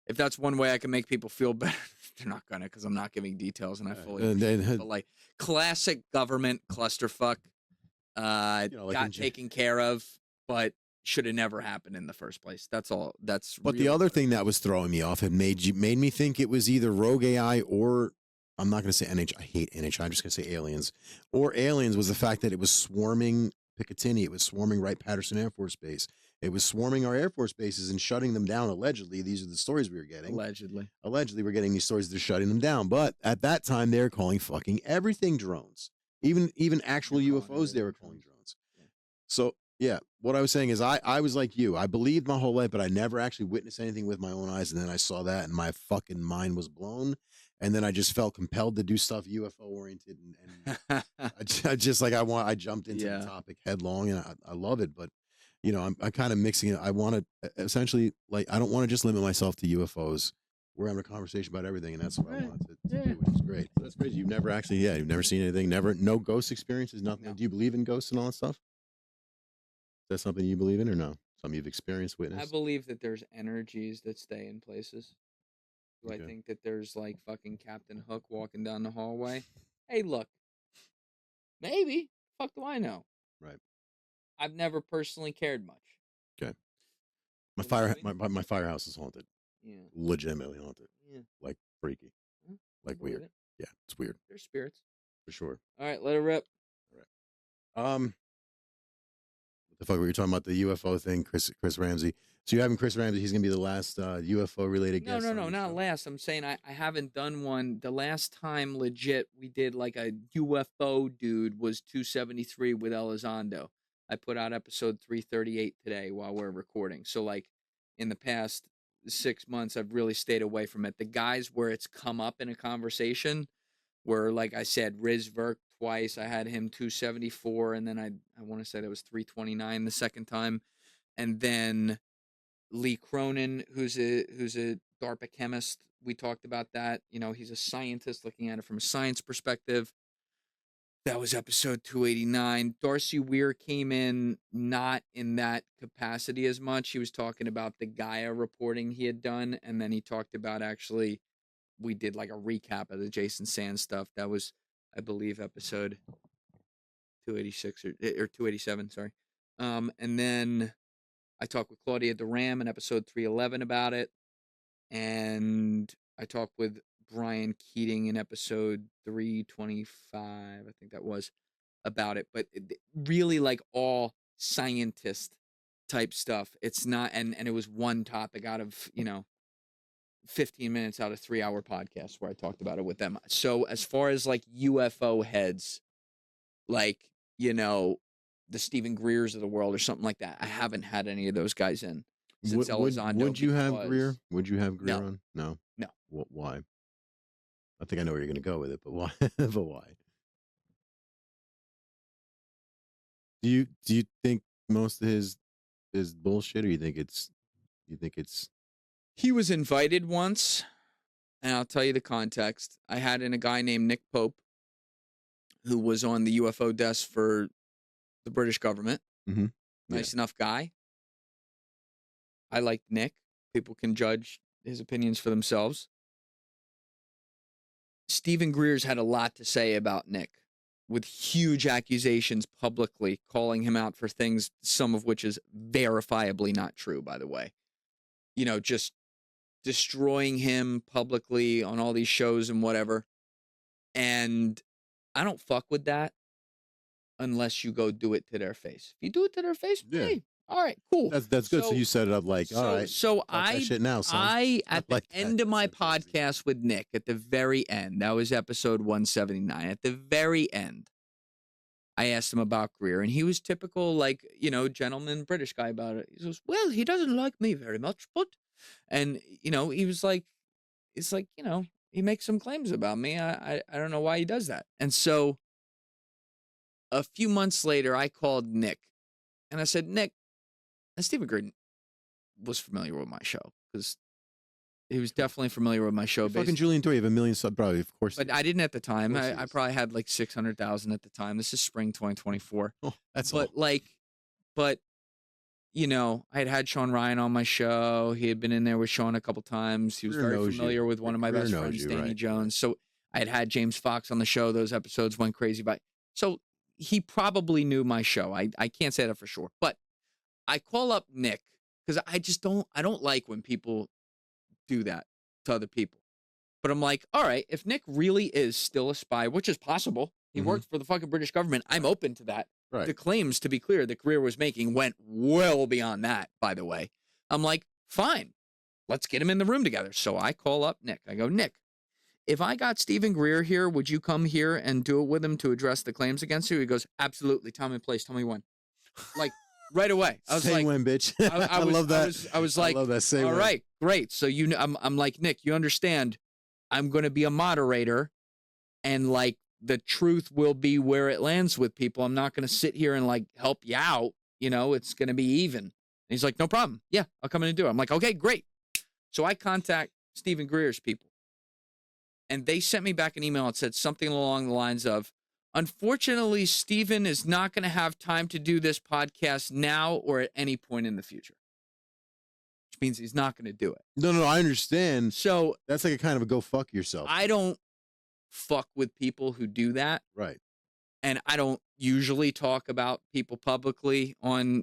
A: if that's one way I can make people feel better, they're not gonna, because I'm not giving details, and I fully. But like classic government clusterfuck, got taken care of, but should have never happened in the first place. That's all. But
B: really the other thing that was throwing me off, it made me think it was either rogue AI or, I'm not going to say NH. I hate NH. I'm just going to say aliens. Or aliens was the fact that it was swarming Picatinny. It was swarming Wright-Patterson Air Force Base. It was swarming our Air Force bases and shutting them down. Allegedly, these are the stories we were getting. Allegedly, we're getting these stories. They're shutting them down. But at that time, they were calling fucking everything drones. Even actual UFOs, they were calling drones. So. Yeah, what I was saying is I was like you. I believed my whole life, but I never actually witnessed anything with my own eyes. And then I saw that and my fucking mind was blown. And then I just felt compelled to do stuff UFO oriented. And I jumped into the topic headlong and I love it. But, I'm kind of mixing it. I want to essentially, I don't want to just limit myself to UFOs. We're having a conversation about everything. And that's what I wanted to do, which is great. So that's crazy. You've never seen anything, no ghost experiences, nothing. No. Do you believe in ghosts and all that stuff? Is that something you believe in or no? Something you've experienced, witnessed?
A: I believe that there's energies that stay in places. Do I think that there's like fucking Captain Hook walking down the hallway? Hey, look. Maybe. Fuck do I know?
B: Right.
A: I've never personally cared much.
B: Okay. My firehouse is haunted.
A: Yeah.
B: Legitimately haunted.
A: Yeah.
B: Like freaky. Like weird. Yeah, it's weird.
A: They're spirits.
B: For sure.
A: All right, let it rip.
B: All right. the fuck were you talking about? The UFO thing, Chris Ramsey. So you're having Chris Ramsey. He's gonna be the last UFO related guest.
A: No, not last. I'm saying I haven't done one. The last time legit we did like a UFO dude was 273 with Elizondo. I put out episode 338 today while we're recording. So like in the past 6 months, I've really stayed away from it. The guys where it's come up in a conversation were, like I said, Riz Verk twice. I had him 274, and then I want to say that was 329 the second time, and then Lee Cronin, who's a DARPA chemist. We talked about that. You know, he's a scientist looking at it from a science perspective. That was episode 289. Darcy Weir came in not in that capacity as much. He was talking about the Gaia reporting he had done, and then he talked about actually, we did like a recap of the Jason Sands stuff. That was, I believe, episode 286 or 287, sorry. And then I talked with Claudia Duram in episode 311 about it. And I talked with Brian Keating in episode 325, I think that was, about it. But really like all scientist type stuff. It's not, and it was one topic out of, 15 minutes out of 3-hour podcast where I talked about it with them. So as far as like UFO heads, like, the Stephen Greers of the world or something like that, I haven't had any of those guys in since Elizondo.
B: Would you have Greer? Would you have Greer on? No.
A: No.
B: Why? I think I know where you're going to go with it, but why? But why? Do you think most of his bullshit, or you think it's?
A: He was invited once, and I'll tell you the context. I had in a guy named Nick Pope, who was on the UFO desk for the British government.
B: Mm-hmm.
A: Nice enough guy. I liked Nick. People can judge his opinions for themselves. Stephen Greer's had a lot to say about Nick, with huge accusations publicly, calling him out for things, some of which is verifiably not true, by the way. Just destroying him publicly on all these shows and whatever. And I don't fuck with that unless you go do it to their face. If you do it to their face, hey, all right, cool.
B: That's good. So you set it up like, all right.
A: So at the end of my podcast with Nick, at the very end, that was episode 179. At the very end, I asked him about Greer, and he was typical, like, gentleman British guy about it. He goes, well, he doesn't like me very much, but, and, he was like, it's like, he makes some claims about me. I don't know why he does that. And so a few months later, I called Nick, and I said, Nick, and Stephen Greer was familiar with my show, because he was definitely familiar with my show.
B: Fucking Julian Dorey, you have 1 million sub, probably, of course.
A: But I didn't at the time. I probably had like 600,000 at the time. This is spring 2024.
B: Oh, that's
A: all. But I had Sean Ryan on my show. He had been in there with Sean a couple times. He was very familiar with one of my best friends, Danny Jones. So I had James Fox on the show. Those episodes went crazy. So he probably knew my show. I can't say that for sure. But I call up Nick because I don't like when people do that to other people. But I'm like, all right, if Nick really is still a spy, which is possible, he worked for the fucking British government, I'm open to that.
B: Right.
A: The claims, to be clear, that Greer was making went well beyond that, by the way. I'm like, fine, let's get him in the room together. So I call up Nick. I go, Nick, if I got Stephen Greer here, would you come here and do it with him to address the claims against you? He goes, absolutely. Tell me place. Tell me when. Like, right away. I was
B: Say
A: like,
B: when, bitch. I love that.
A: I was like,
B: I love that. Say
A: all
B: when.
A: right, great. So I'm like, Nick, you understand, I'm going to be a moderator, and like the truth will be where it lands with people. I'm not going to sit here and like help you out. It's going to be even. And he's like, no problem. Yeah, I'll come in and do it. I'm like, okay, great. So I contact Stephen Greer's people, and they sent me back an email that said something along the lines of, unfortunately, Stephen is not going to have time to do this podcast now or at any point in the future, which means he's not going to do it.
B: No, I understand.
A: So
B: that's like a kind of a go fuck yourself.
A: I don't fuck with people who do that.
B: Right.
A: And I don't usually talk about people publicly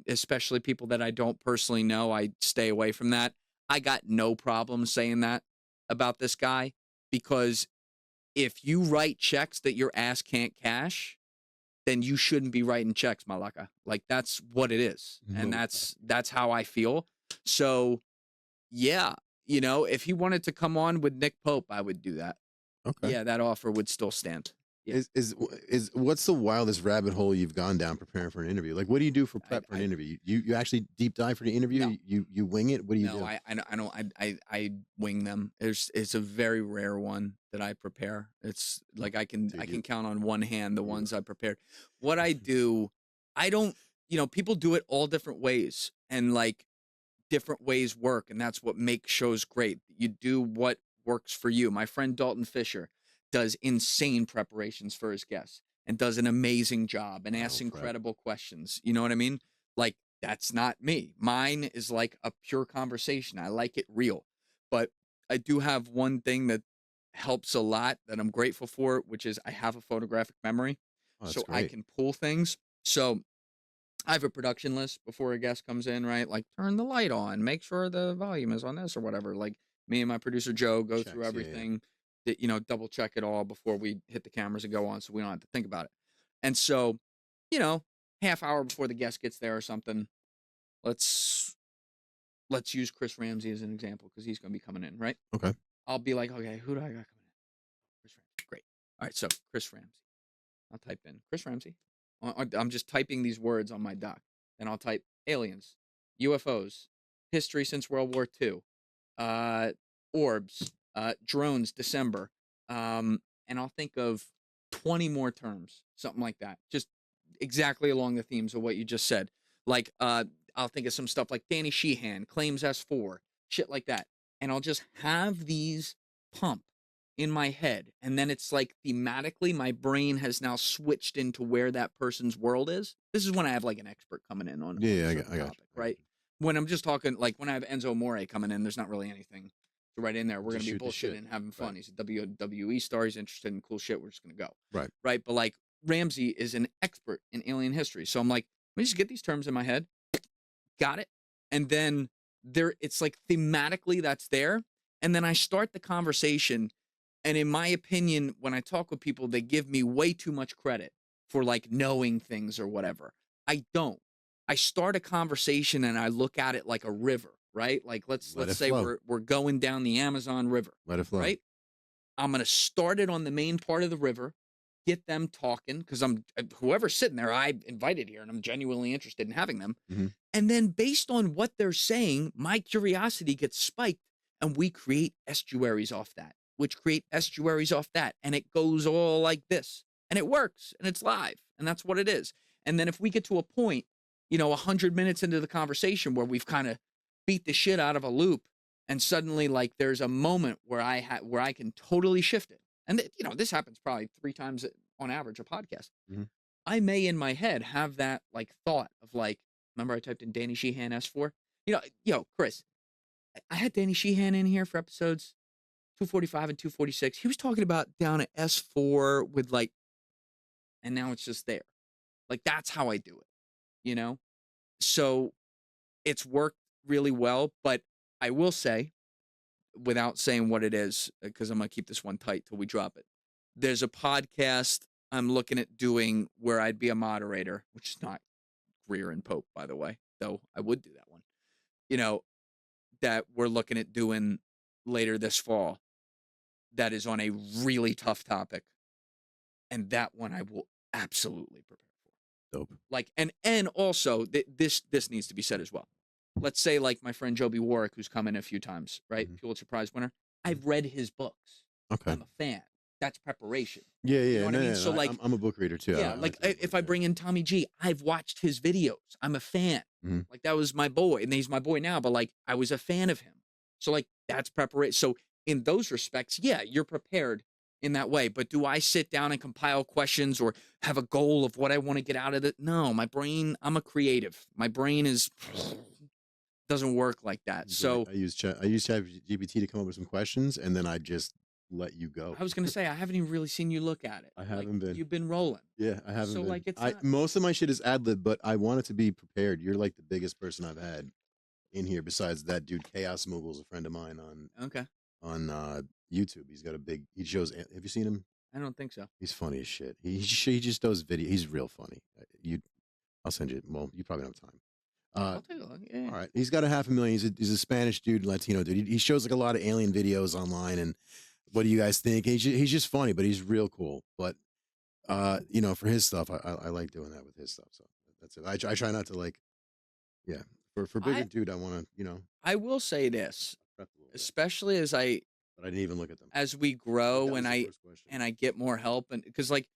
A: especially people that I don't personally know. I stay away from that. I got no problem saying that about this guy, because if you write checks that your ass can't cash, then you shouldn't be writing checks, malaka. Like that's what it is. And that's how I feel. So yeah, you know, if he wanted to come on with Nick Pope, I would do that.
B: Okay.
A: Yeah, that offer would still stand. Yeah.
B: Is what's the wildest rabbit hole you've gone down preparing for an interview? Like, what do you do for prep for an interview? You actually deep dive for the interview?
A: No.
B: You wing it? What do you do?
A: No, I wing them. It's a very rare one that I prepare. It's like I can count on one hand the ones I prepared. What I do, I don't, you know, people do it all different ways, and like different ways work, and that's what makes shows great. You do what works for you. My friend Dalton Fisher does insane preparations for his guests and does an amazing job and asks incredible questions. You know what I mean? Like, that's not me. Mine is like a pure conversation. I like it real. But I do have one thing that helps a lot that I'm grateful for, which is I have a photographic memory. So great. I can pull things. So I have a production list before a guest comes in, right? Like, turn the light on, make sure the volume is on this or whatever. Like, me and my producer Joe go through everything. That, you know, double check it all before we hit the cameras and go on, so we don't have to think about it. And so, you know, half hour before the guest gets there or something, let's use Chris Ramsey as an example because he's going to be coming in, right?
B: Okay.
A: I'll be like, okay, who do I got coming in? Chris Ramsey. Great. All right, so Chris Ramsey. I'll type in Chris Ramsey. I'm just typing these words on my doc. Then I'll type aliens, UFOs, history since World War II, orbs, drones, December, and I'll think of 20 more terms, something like that, just exactly along the themes of what you just said. Like, I'll think of some stuff like Danny Sheehan claims S4, shit like that, and I'll just have these pump in my head, and then it's like thematically my brain has now switched into where that person's world is. This is when I have like an expert coming in on
B: I got
A: topic, right? When I'm just talking, like when I have Enzo Amore coming in, there's not really anything to write in there. We're going to be bullshitting and having fun. He's a WWE star. He's interested in cool shit. We're just going to go. Right. But like Ramsey is an expert in alien history. So I'm like, let me just get these terms in my head. Got it. And then it's like thematically that's there. And then I start the conversation. And in my opinion, when I talk with people, they give me way too much credit for like knowing things or whatever. I don't. I start a conversation and I look at it like a river. Right? Like let's say we're going down the Amazon River.
B: Let it flow.
A: Right? I'm going to start it on the main part of the river, get them talking because whoever's sitting there, I invited here and I'm genuinely interested in having them.
B: Mm-hmm.
A: And then based on what they're saying, my curiosity gets spiked and we create estuaries off that, which create estuaries off that. And it goes all like this and it works and it's live and that's what it is. And then if we get to a point, you know, 100 minutes into the conversation where we've kind of beat the shit out of a loop and suddenly like there's a moment where I can totally shift it. And you know, this happens probably 3 times on average a podcast.
B: Mm-hmm.
A: I may in my head have that like thought of like, remember I typed in Danny Sheehan S4? You know, Chris, I had Danny Sheehan in here for episodes 245 and 246. He was talking about down at S4 with like, and now it's just there. Like that's how I do it, you know? So it's worked really well, but I will say, without saying what it is, because I'm going to keep this one tight till we drop it. There's a podcast I'm looking at doing where I'd be a moderator, which is not Greer and Pope, by the way, though I would do that one, you know, that we're looking at doing later this fall. That is on a really tough topic. And that one I will absolutely prepare for.
B: Dope.
A: Like, and also this needs to be said as well. Let's say like my friend Joby Warwick, who's come in a few times, right?
B: Mm-hmm.
A: Pulitzer Prize winner. I've read his books.
B: Okay.
A: I'm a fan. That's preparation.
B: Yeah.
A: You know what I mean?
B: No,
A: so like,
B: I'm a book reader too.
A: Yeah. Like if I bring in Tommy G, I've watched his videos. I'm a fan.
B: Mm-hmm.
A: Like that was my boy, and he's my boy now. But like I was a fan of him. So like that's preparation. So in those respects, yeah, you're prepared in that way. But do I sit down and compile questions or have a goal of what I want to get out of it? No, my brain. I'm a creative. My brain doesn't work like that. So
B: I use ChatGPT to come up with some questions, and then I just let you go.
A: I was going to say I haven't even really seen you look at it.
B: I haven't been.
A: You've been rolling.
B: Yeah, I haven't.
A: So
B: been.
A: like it's
B: most of my shit is ad lib, but I wanted to be prepared. You're like the biggest person I've had in here besides that dude Chaos Moogle's a friend of mine on YouTube. He's got a big. He shows. Have you seen him?
A: I don't think so.
B: He's funny as shit. He just does video. He's real funny. I'll send you. Well, you probably don't have time.
A: I'll take a look. Yeah.
B: All right. He's got 500,000. He's a Spanish dude, Latino dude. He shows like a lot of alien videos online. And what do you guys think? He's just funny, but he's real cool. But for his stuff, I like doing that with his stuff. So that's it. I try not to like, yeah. For bigger dude, I want to,
A: I will say this, especially as
B: but I didn't even look at them.
A: As we grow and I get more help, and because like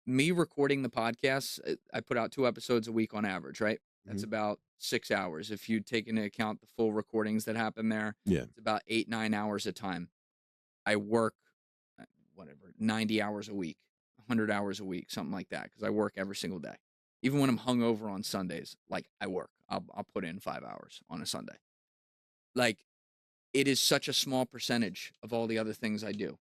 A: me recording the podcast, I put out 2 episodes a week on average, right? That's about 6 hours. If you take into account the full recordings that happen there, it's about 8-9 hours a time. I work, 90 hours a week, 100 hours a week, something like that, because I work every single day. Even when I'm hungover on Sundays, like I work, I'll put in 5 hours on a Sunday. Like, it is such a small percentage of all the other things I do.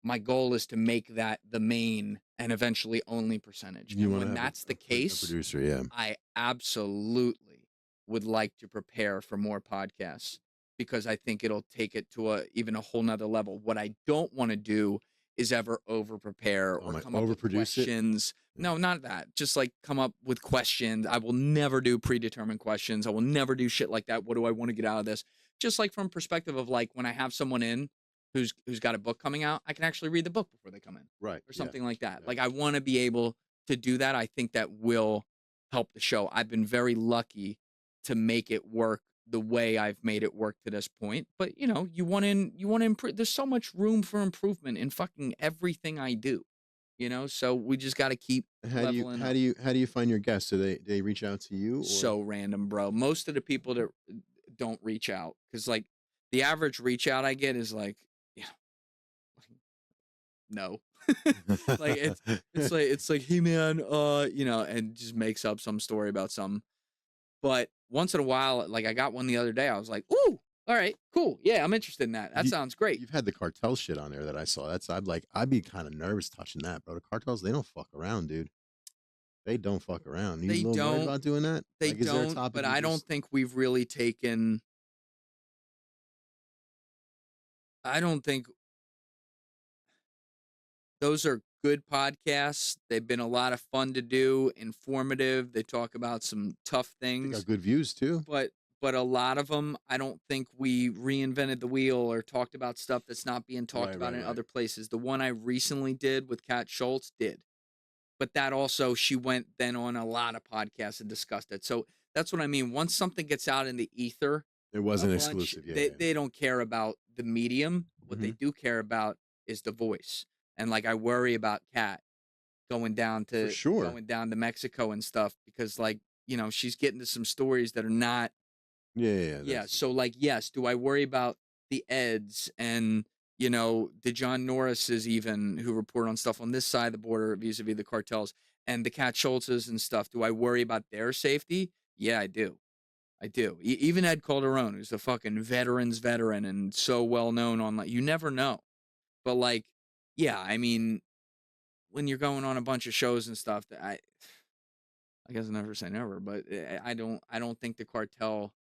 A: My goal is to make that the main and eventually only percentage. And when that's the case,
B: producer, yeah.
A: I absolutely would like to prepare for more podcasts because I think it'll take it to even a whole nother level. What I don't want to do is ever over prepare or come up with questions. No, not that. Just like come up with questions. I will never do predetermined questions. I will never do shit like that. What do I want to get out of this? Just like from perspective of like when I have someone in who's got a book coming out, I can actually read the book before they come in.
B: Right.
A: Or something like that. Yeah. Like I want to be able to do that. I think that will help the show. I've been very lucky to make it work the way I've made it work to this point. But you want to improve. There's so much room for improvement in fucking everything I do. So we just got to keep leveling
B: up. How do you find your guests? Do they reach out to you? Or?
A: So random, bro. Most of the people that don't reach out, because like the average reach out I get is like, no. Like it's like, hey man, and just makes up some story about something. But once in a while, like I got one the other day, I was like, ooh, all right, cool. Yeah, I'm interested in that. That sounds great.
B: You've had the cartel shit on there that I saw. I'd be kind of nervous touching that, bro. The cartels, they don't fuck around, dude. They don't fuck around. You don't worry about doing that?
A: They don't, but I don't think we've really taken. I don't think those are good podcasts. They've been a lot of fun to do, informative. They talk about some tough things.
B: They got good views too.
A: But a lot of them, I don't think we reinvented the wheel or talked about stuff that's not being talked about in other places. The one I recently did with Kat Schultz did. But that also, she went then on a lot of podcasts and discussed it. So that's what I mean. Once something gets out in the ether,
B: it wasn't exclusive.
A: They don't care about the medium. What they do care about is the voice. And like I worry about Kat going down to Mexico and stuff because like, she's getting to some stories that are not. Yeah. So like, yes. Do I worry about the Eds and, the John Norrises even who report on stuff on this side of the border vis-a-vis the cartels and the Kat Schultzes and stuff? Do I worry about their safety? Yeah, I do. Even Ed Calderon, who's the fucking veteran and so well known on like, you never know. But like, yeah, I mean, when you're going on a bunch of shows and stuff, I guess I never say never, but I don't think the cartel.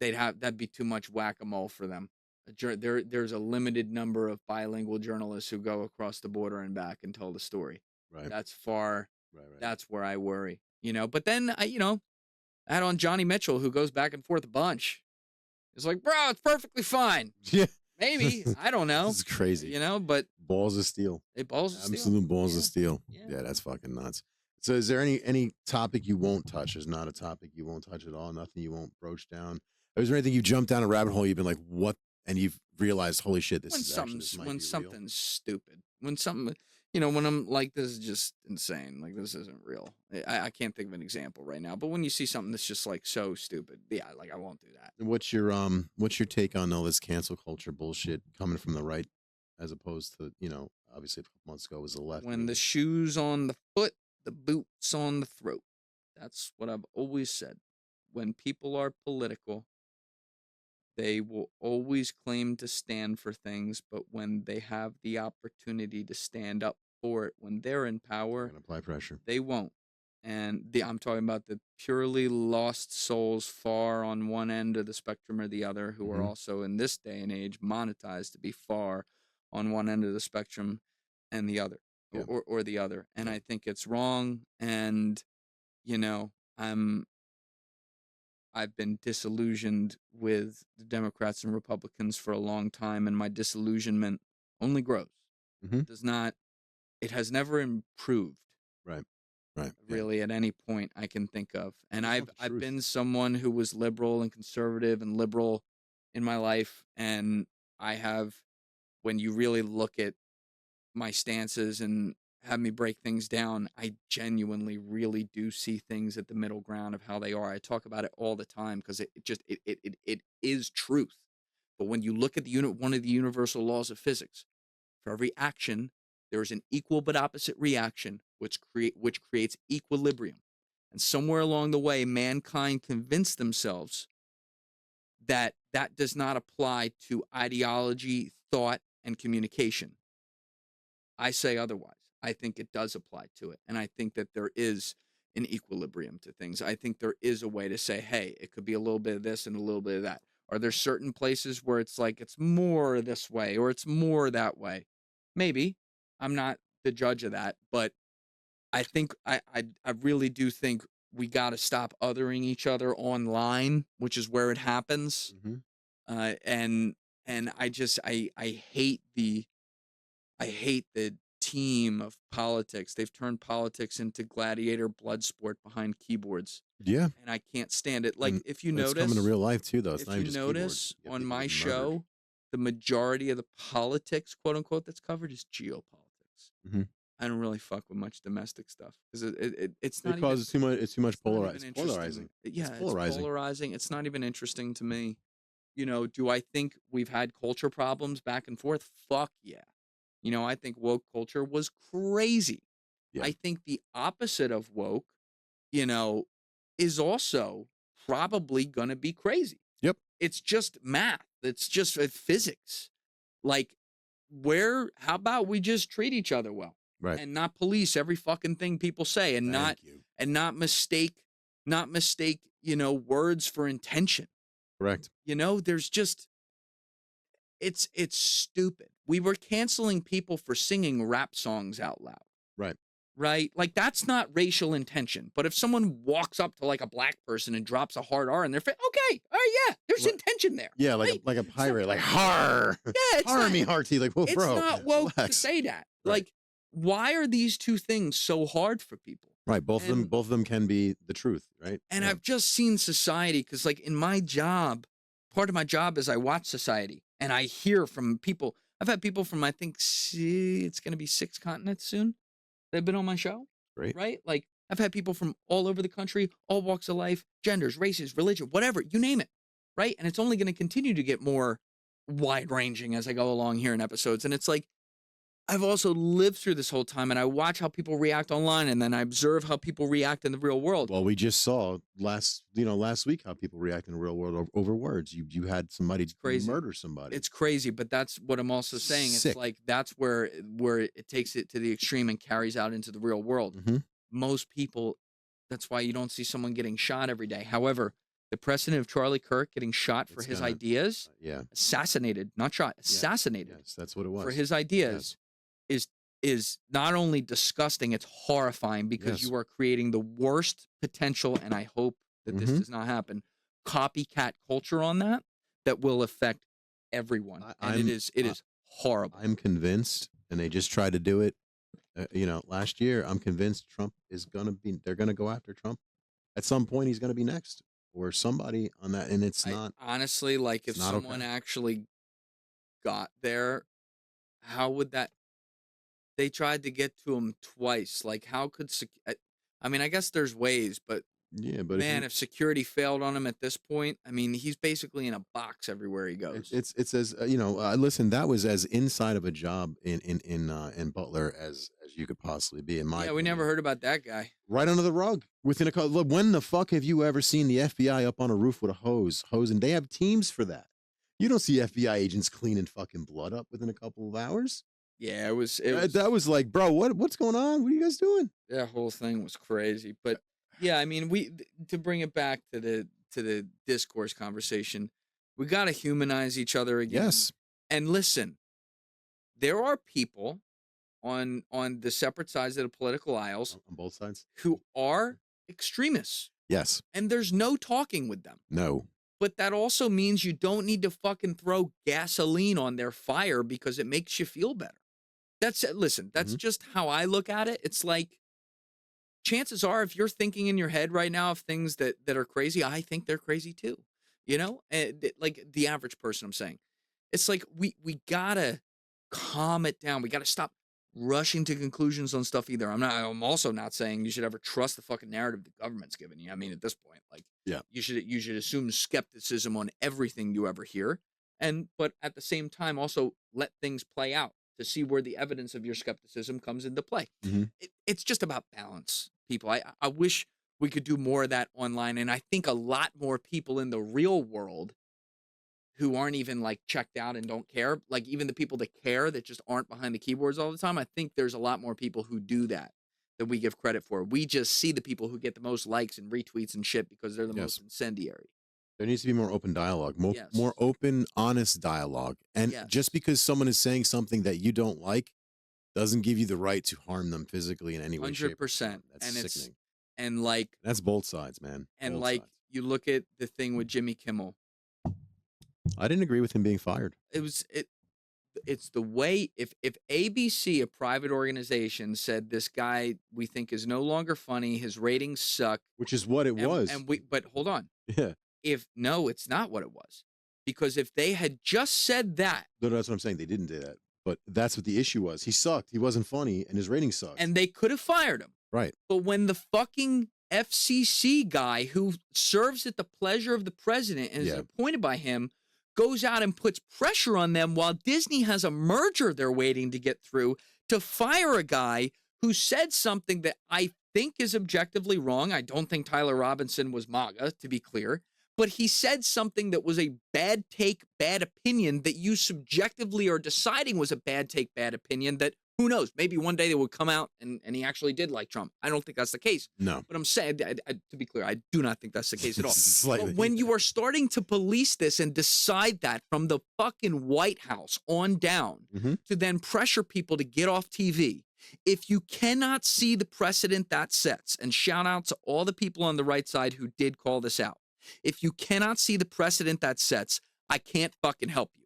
A: That'd be too much whack-a-mole for them. There's a limited number of bilingual journalists who go across the border and back and tell the story.
B: Right.
A: That's far. Right. That's where I worry. But then I had on Johnny Mitchell who goes back and forth a bunch. It's like, bro, it's perfectly fine.
B: Yeah.
A: Maybe. I don't know.
B: This is crazy.
A: But
B: balls of steel. Absolute balls of steel. Yeah, that's fucking nuts. So is there any topic you won't touch? There's not a topic you won't touch at all? Nothing you won't broach down? Or is there anything you jumped down a rabbit hole, you've been like, what? And you've realized, holy shit, this
A: when something's stupid. When something, when I'm like, this is just insane. Like, this isn't real. I can't think of an example right now. But when you see something that's just like so stupid, yeah, like I won't do that.
B: And what's your take on all this cancel culture bullshit coming from the right, as opposed to, obviously a couple months ago was the left.
A: When the shoe's on the foot, the boot's on the throat. That's what I've always said. When people are political, they will always claim to stand for things, but when they have the opportunity to stand up for it, when they're in power,
B: apply pressure.
A: They won't. And I'm talking about the purely lost souls far on one end of the spectrum or the other, who are also in this day and age monetized to be far on one end of the spectrum. and the other,
B: Yeah.
A: or the other. And I think it's wrong. And, I've been disillusioned with the Democrats and Republicans for a long time, and my disillusionment only grows.
B: Mm-hmm.
A: It has never improved.
B: Right.
A: Really, at any point I can think of. And I've been someone who was liberal and conservative and liberal in my life, and I have, when you really look at my stances and have me break things down, I genuinely really do see things at the middle ground of how they are. I talk about it all the time because it is truth. But when you look at one of the universal laws of physics, for every action, there is an equal but opposite reaction, which creates equilibrium. And somewhere along the way, mankind convinced themselves that that does not apply to ideology, thought, and communication. I say otherwise. I think it does apply to it. And I think that there is an equilibrium to things. I think there is a way to say, hey, it could be a little bit of this and a little bit of that. Are there certain places where it's like it's more this way or it's more that way? Maybe. I'm not the judge of that, but I think I really do think we got to stop othering each other online, which is where it happens.
B: Mm-hmm.
A: And I hate the team of politics. They've turned politics into gladiator blood sport behind keyboards.
B: Yeah.
A: And I can't stand it. Like, if you notice,
B: it's coming to real life too, though. It's
A: if
B: not even
A: you
B: just
A: notice
B: keyboards.
A: on my show, the majority of the politics, quote unquote, that's covered is geopolitics.
B: Mm-hmm.
A: I don't really fuck with much domestic stuff because it's not.
B: It causes too much. It's too much polarizing.
A: Yeah, it's polarizing. It's not even interesting to me. Do I think we've had culture problems back and forth? Fuck yeah. I think woke culture was crazy.
B: Yeah.
A: I think the opposite of woke, is also probably going to be crazy.
B: Yep.
A: It's just math. It's just physics. Like, how about we just treat each other well?
B: Right.
A: And not police every fucking thing people say and not mistake, words for intention.
B: Correct.
A: There's just, it's stupid. We were canceling people for singing rap songs out loud. Right? Like, that's not racial intention. But if someone walks up to like a black person and drops a hard R in their face, okay, all right, yeah, there's intention there.
B: Yeah, like a pirate, like har.
A: Yeah, it's
B: har me hearty, like, well,
A: it's
B: bro.
A: It's not woke to say that.
B: Right.
A: Like, why are these two things so hard for people?
B: Right, both of them can be the truth, right?
A: And I've just seen society, because like in my job, part of my job is I watch society and I hear from people. I've had people from, I think, it's going to be 6 continents soon. They've been on my show.
B: Great.
A: Right? Like, I've had people from all over the country, all walks of life, genders, races, religion, whatever, you name it. Right? And it's only going to continue to get more wide-ranging as I go along here in episodes. And it's like, I've also lived through this whole time, and I watch how people react online, and then I observe how people react in the real world.
B: Well, we just saw last week how people react in the real world over words. You had somebody murder somebody.
A: It's crazy, but that's what I'm also saying.
B: Sick.
A: It's like that's where it takes it to the extreme and carries out into the real world.
B: Mm-hmm.
A: Most people, that's why you don't see someone getting shot every day. However, the precedent of Charlie Kirk getting shot for his ideas, assassinated, not shot, assassinated.
B: Yes, that's what it was.
A: For his ideas. Is not only disgusting, it's horrifying, because you are creating the worst potential, and I hope that this does not happen, copycat culture on that will affect everyone. And it is horrible.
B: I'm convinced, and they just tried to do it, last year. I'm convinced Trump they're going to go after Trump. At some point, he's going to be next, or somebody on that, and it's not.
A: Honestly, like, if someone actually got there, how would that... They tried to get to him twice. Like, how could... I mean, I guess there's ways, but...
B: Yeah, but
A: man, if security failed on him at this point, I mean, he's basically in a box everywhere he goes.
B: It's as listen, that was as inside of a job in Butler as you could possibly be. In my opinion.
A: We never heard about that guy.
B: Right under the rug. Within when the fuck have you ever seen the FBI up on a roof with a hose, and they have teams for that? You don't see FBI agents cleaning fucking blood up within a couple of hours.
A: Yeah, it was
B: that was like, bro, what's going on? What are you guys doing?
A: That whole thing was crazy. But yeah, I mean, to bring it back to the discourse conversation, we got to humanize each other again.
B: Yes.
A: And listen, there are people on the separate sides of the political aisles,
B: on both sides,
A: who are extremists.
B: Yes.
A: And there's no talking with them.
B: No.
A: But that also means you don't need to fucking throw gasoline on their fire because it makes you feel better. Listen, that's just how I look at it. It's like, chances are, if you're thinking in your head right now of things that are crazy, I think they're crazy too. You know, like the average person, I'm saying. It's like we gotta calm it down. We gotta stop rushing to conclusions on stuff either. I'm also not saying you should ever trust the fucking narrative the government's giving you. I mean, at this point, like,
B: yeah,
A: you should assume skepticism on everything you ever hear, but at the same time also let things play out to see where the evidence of your skepticism comes into play. It's just about balance, people. I wish we could do more of that online, and I think a lot more people in the real world who aren't even like checked out and don't care, like even the people that care that just aren't behind the keyboards all the time, I think there's a lot more people who do that than we give credit for. We just see the people who get the most likes and retweets and shit because they're the most incendiary.
B: There needs to be more open dialogue, more open, honest dialogue. And just because someone is saying something that you don't like doesn't give you the right to harm them physically in any way, shape, or form. That's sickening.
A: And like,
B: that's both sides, man.
A: And
B: both
A: like,
B: sides.
A: you look at the thing with Jimmy Kimmel.
B: I didn't agree with him being fired.
A: It's the way, if ABC, a private organization, said this guy we think is no longer funny, his ratings suck,
B: which is what it was.
A: But hold on.
B: Yeah.
A: No, it's not what it was. Because if they had just said that.
B: No, that's what I'm saying. They didn't do that. But that's what the issue was. He sucked. He wasn't funny, and his ratings sucked.
A: And they could have fired him.
B: Right.
A: But when the fucking FCC guy who serves at the pleasure of the president and is appointed by him goes out and puts pressure on them while Disney has a merger they're waiting to get through to fire a guy who said something that I think is objectively wrong. I don't think Tyler Robinson was MAGA, to be clear. But he said something that was a bad take, bad opinion that you subjectively are deciding was a bad take, bad opinion that, who knows, maybe one day they would come out and he actually did like Trump. I don't think that's the case.
B: No.
A: But I'm saying, to be clear, I do not think that's the case at all.
B: Slightly.
A: But when you are starting to police this and decide that from the fucking White House on down to then pressure people to get off TV, if you cannot see the precedent that sets, and shout out to all the people on the right side who did call this out, if you cannot see the precedent that sets, I can't fucking help you.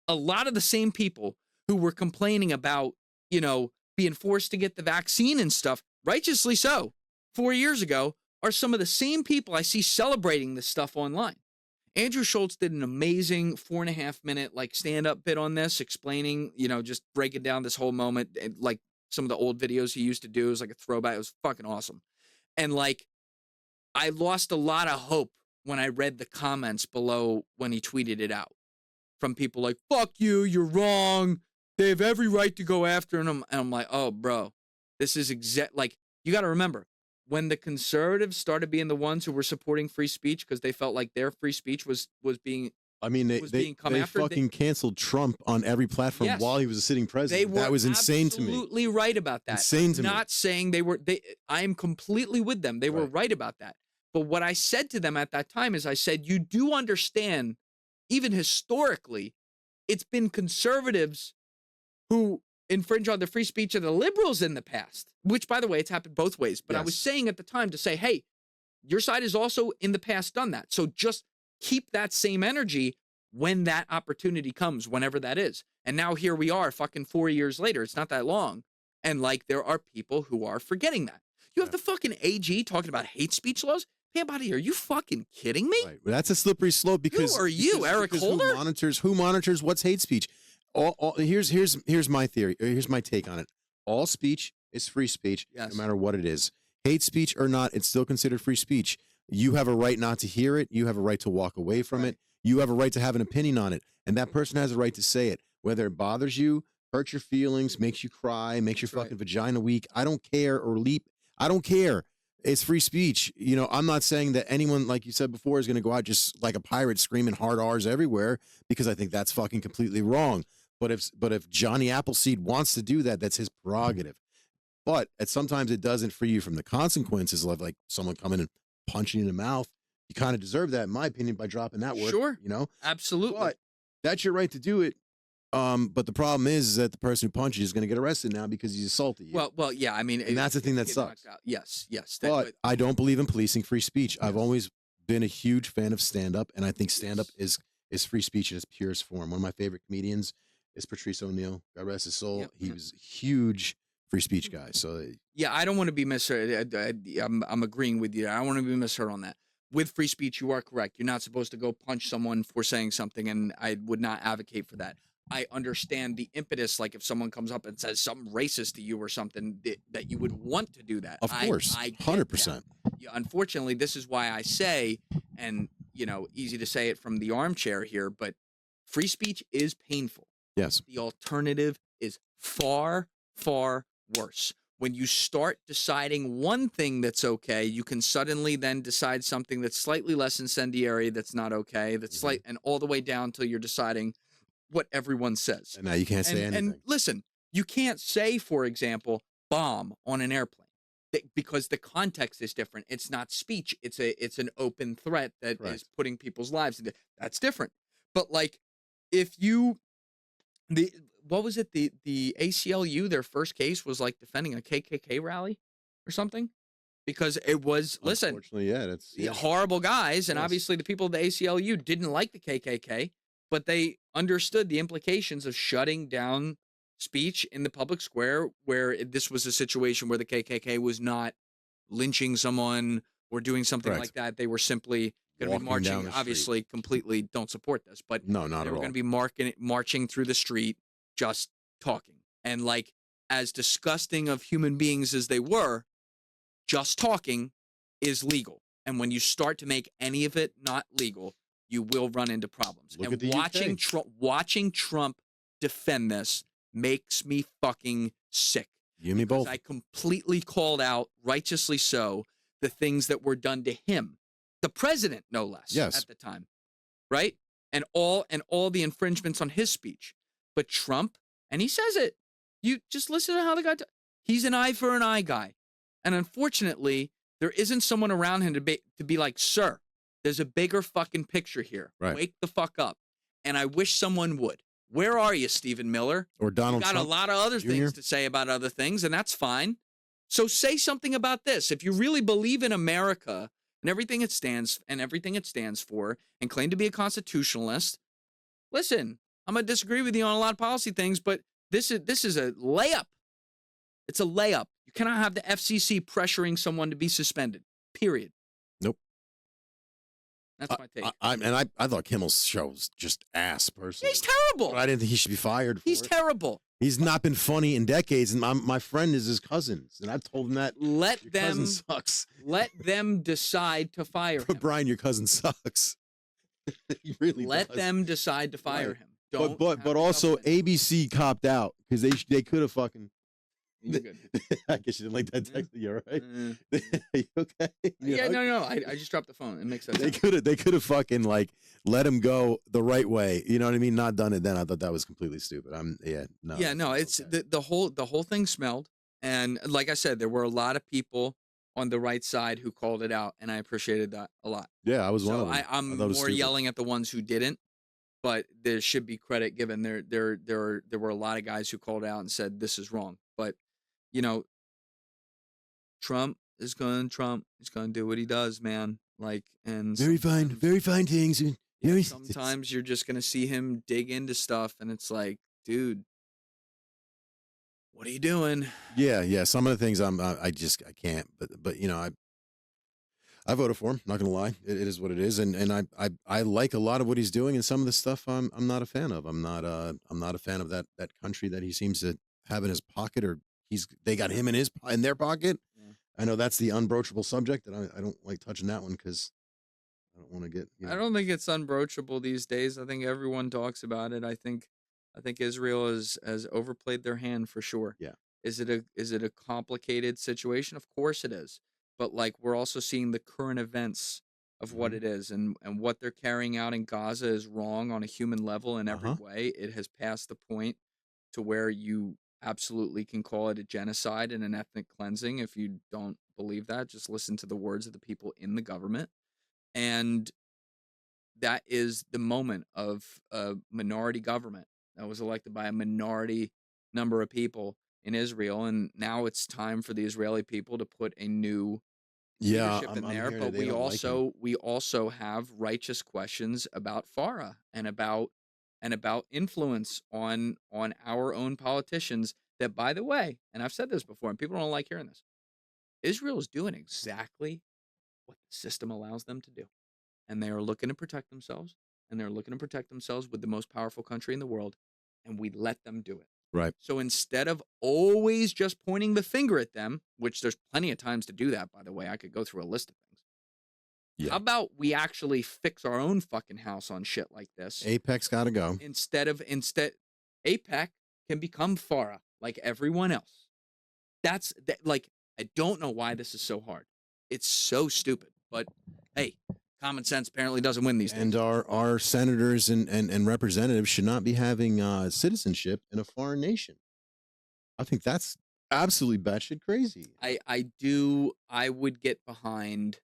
A: A lot of the same people who were complaining about, you know, being forced to get the vaccine and stuff, righteously so, 4 years ago, are some of the same people I see celebrating this stuff online. Andrew Schultz did an amazing 4.5-minute like stand-up bit on this, explaining, you know, just breaking down this whole moment, and like some of the old videos he used to do. It was like a throwback. It was fucking awesome. And like, I lost a lot of hope when I read the comments below when he tweeted it out from people like, fuck you, you're wrong. They have every right to go after him. And I'm like, oh, bro, this is like, you got to remember, when the conservatives started being the ones who were supporting free speech because they felt like their free speech was being
B: they fucking canceled Trump on every platform while he was a sitting president. That was insane to me.
A: Absolutely right about that.
B: Insane to me.
A: Not saying I am completely with them. They were right about that. But what I said to them at that time is I said, you do understand, even historically, it's been conservatives who infringe on the free speech of the liberals in the past, which, by the way, it's happened both ways. But I was saying at the time to say, hey, your side has also in the past done that. So just keep that same energy when that opportunity comes, whenever that is. And now here we are fucking 4 years later. It's not that long. And like, there are people who are forgetting that. You have the fucking AG talking about hate speech laws. Hey, out of here. Are you fucking kidding me?
B: Right. Well, that's a slippery slope because
A: who are you, Eric Holder?
B: Who monitors what's hate speech? Here's my theory. Here's my take on it. All speech is free speech, no matter what it is. Hate speech or not, it's still considered free speech. You have a right not to hear it. You have a right to walk away from it. You have a right to have an opinion on it. And that person has a right to say it. Whether it bothers you, hurts your feelings, makes you cry, makes your fucking vagina weak. I don't care, or leap. I don't care. It's free speech. You know, I'm not saying that anyone, like you said before, is going to go out just like a pirate screaming hard R's everywhere, because I think that's fucking completely wrong. But if Johnny Appleseed wants to do that, that's his prerogative. But sometimes it doesn't free you from the consequences of like someone coming and punching you in the mouth. You kind of deserve that, in my opinion, by dropping that word.
A: Sure.
B: You know?
A: Absolutely.
B: But that's your right to do it. But the problem is that the person who punched you is going to get arrested now because he's assaulted you.
A: Well, yeah. I mean,
B: and that's the thing that sucks.
A: Yes.
B: But I don't believe in policing free speech. I've always been a huge fan of stand-up, and I think stand-up is free speech in its purest form. One of my favorite comedians is Patrice O'Neill. God rest his soul. Yep. He was a huge free speech guy. So
A: yeah, I don't want to be misheard. I'm agreeing with you. I don't want to be misheard on that. With free speech, you are correct. You're not supposed to go punch someone for saying something, and I would not advocate for that. I understand the impetus, like if someone comes up and says something racist to you or something, that you would want to do that.
B: Of course, 100%.
A: Yeah, unfortunately, this is why I say, and easy to say it from the armchair here, but free speech is painful.
B: Yes.
A: The alternative is far, far worse. When you start deciding one thing that's okay, you can suddenly then decide something that's slightly less incendiary, that's not okay, that's slight, and all the way down till you're deciding what everyone says.
B: And now you can't say anything.
A: And listen, you can't say, for example, bomb on an airplane because the context is different. It's not speech. It's an open threat that is putting people's lives into. That's different. But like, if you what was it? The ACLU, their first case was like defending a KKK rally or something, because it was, listen,
B: unfortunately, that's
A: horrible guys, and obviously the people of the ACLU didn't like the KKK, but they understood the implications of shutting down speech in the public square, where this was a situation where the KKK was not lynching someone or doing something like that. They were simply going to be marching. Obviously, completely don't support this, but
B: no, not
A: they
B: at
A: were
B: all.
A: going to be marching through the street, just talking. And like, as disgusting of human beings as they were, just talking is legal. And when you start to make any of it not legal, you will run into problems.
B: Look
A: and
B: at the
A: watching Trump defend this makes me fucking sick.
B: You and me both.
A: I completely called out, righteously so, the things that were done to him, the president, no less, at the time, right? And all the infringements on his speech. But Trump, and he says it, you just listen to how the guy, he's an eye for an eye guy. And unfortunately, there isn't someone around him to be like, sir, there's a bigger fucking picture here.
B: Right.
A: Wake the fuck up. And I wish someone would. Where are you, Stephen Miller?
B: Or Donald
A: Trump? You got a lot of other things to say about other things, and that's fine. So say something about this. If you really believe in America and everything it stands for, and claim to be a constitutionalist, listen, I'm gonna disagree with you on a lot of policy things, but this is a layup. It's a layup. You cannot have the FCC pressuring someone to be suspended. Period.
B: Nope.
A: That's my take.
B: I thought Kimmel's show was just ass, personally.
A: He's terrible.
B: But I didn't think he should be fired for
A: He's terrible.
B: He's not been funny in decades, and my friend is his cousin, and I've told him that.
A: Your
B: cousin sucks.
A: Let them decide to fire him.
B: Brian, your cousin sucks. He really
A: let
B: does.
A: them decide to fire him. Don't
B: but also ABC copped out because they could have fucking. I guess you didn't like that text. You all right? Are you okay?
A: No. I just dropped the phone. It makes sense.
B: They could have fucking like let him go the right way. You know what I mean? Not done it then. I thought that was completely stupid.
A: It's okay. the whole thing smelled, and like I said, there were a lot of people on the right side who called it out, and I appreciated that a lot.
B: Yeah, I was one of them.
A: I'm more yelling at the ones who didn't, but there should be credit given. There were a lot of guys who called out and said this is wrong, but. Trump is going to do what he does, man. Like, and
B: very fine things.
A: Sometimes you're just going to see him dig into stuff, and it's like, dude, what are you doing?
B: Yeah. Some of the things I can't. But I voted for him. Not gonna lie, it is what it is, and I like a lot of what he's doing, and some of the stuff I'm not a fan of. I'm not a fan of that country that he seems to have in his pocket, or they got him in their pocket. Yeah. I know that's the unbroachable subject, and I don't like touching that one because I don't want to get.
A: I don't think it's unbroachable these days. I think everyone talks about it. I think Israel has overplayed their hand for sure.
B: Yeah.
A: Is it a complicated situation? Of course it is. But like, we're also seeing the current events of what it is, and what they're carrying out in Gaza is wrong on a human level in every way. It has passed the point to where you absolutely can call it a genocide and an ethnic cleansing. If you don't believe that, just listen to the words of the people in the government. And that is the moment of a minority government that was elected by a minority number of people in Israel, and now it's time for the Israeli people to put a new leadership in there. But we also have righteous questions about Farah and about influence on our own politicians. That, by the way, and I've said this before, and people don't like hearing this, Israel is doing exactly what the system allows them to do, and they are looking to protect themselves, and they're looking to protect themselves with the most powerful country in the world, and we let them do it.
B: Right.
A: So instead of always just pointing the finger at them, which there's plenty of times to do that, by the way, I could go through a list of things. Yeah. How about we actually fix our own fucking house on shit like this?
B: APEC's got to go.
A: Instead, APEC can become FARA like everyone else. Like, I don't know why this is so hard. It's so stupid, but hey, common sense apparently doesn't win these days.
B: And our senators and representatives should not be having citizenship in a foreign nation. I think that's absolutely batshit crazy.
A: I would get behind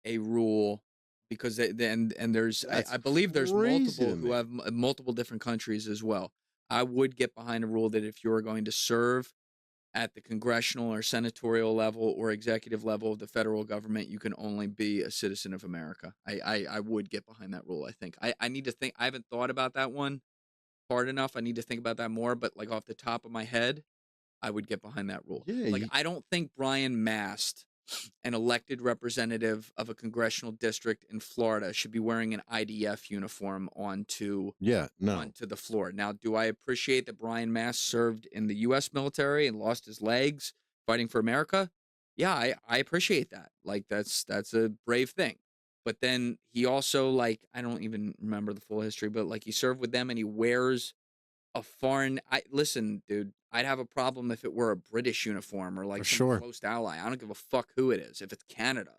A: a rule because there's I believe there's multiple who have multiple different countries as well. I would get behind a rule that if you're going to serve at the congressional or senatorial level or executive level of the federal government, you can only be a citizen of America. I would get behind that rule, I think. I need to think. I haven't thought about that one hard enough. I need to think about that more. But like off the top of my head, I would get behind that rule. Yeah, like, I don't think Brian Mast, an elected representative of a congressional district in Florida, should be wearing an IDF uniform onto the floor. Now, do I appreciate that Brian Mast served in the U.S. military and lost his legs fighting for America? Yeah, I appreciate that. Like, that's a brave thing. But then he also, like, I don't even remember the full history, but like, he served with them and he wears a foreign. Listen, dude, I'd have a problem if it were a British uniform or like some close ally. I don't give a fuck who it is. If it's Canada,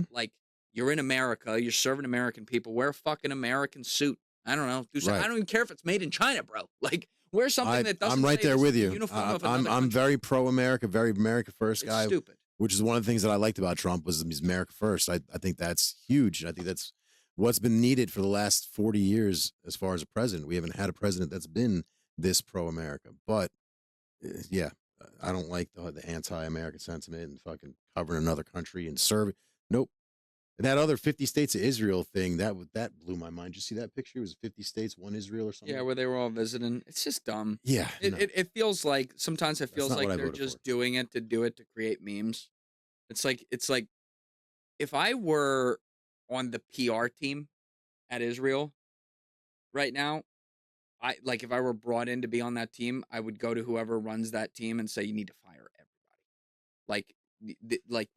A: like, you're in America, you're serving American people. Wear a fucking American suit. I don't know. I don't even care if it's made in China, bro. Like, wear something that doesn't.
B: I'm right there with you.
A: I'm
B: very pro America, very America first guy.
A: It's stupid.
B: Which is one of the things that I liked about Trump was he's America first. I think that's huge. I think that's what's been needed for the last 40 years as far as a president. We haven't had a president that's been this pro-America. But yeah, I don't like the anti-American sentiment and fucking covering another country and serving. Nope. And that other 50 states of Israel thing, that blew my mind. Did you see that picture? It was 50 states, one Israel or something?
A: Yeah, where they were all visiting. It's just dumb.
B: Yeah.
A: It feels like, sometimes it feels like they're just doing it to create memes. It's like if I were on the PR team at Israel right now, if I were brought in to be on that team, I would go to whoever runs that team and say, you need to fire everybody. Like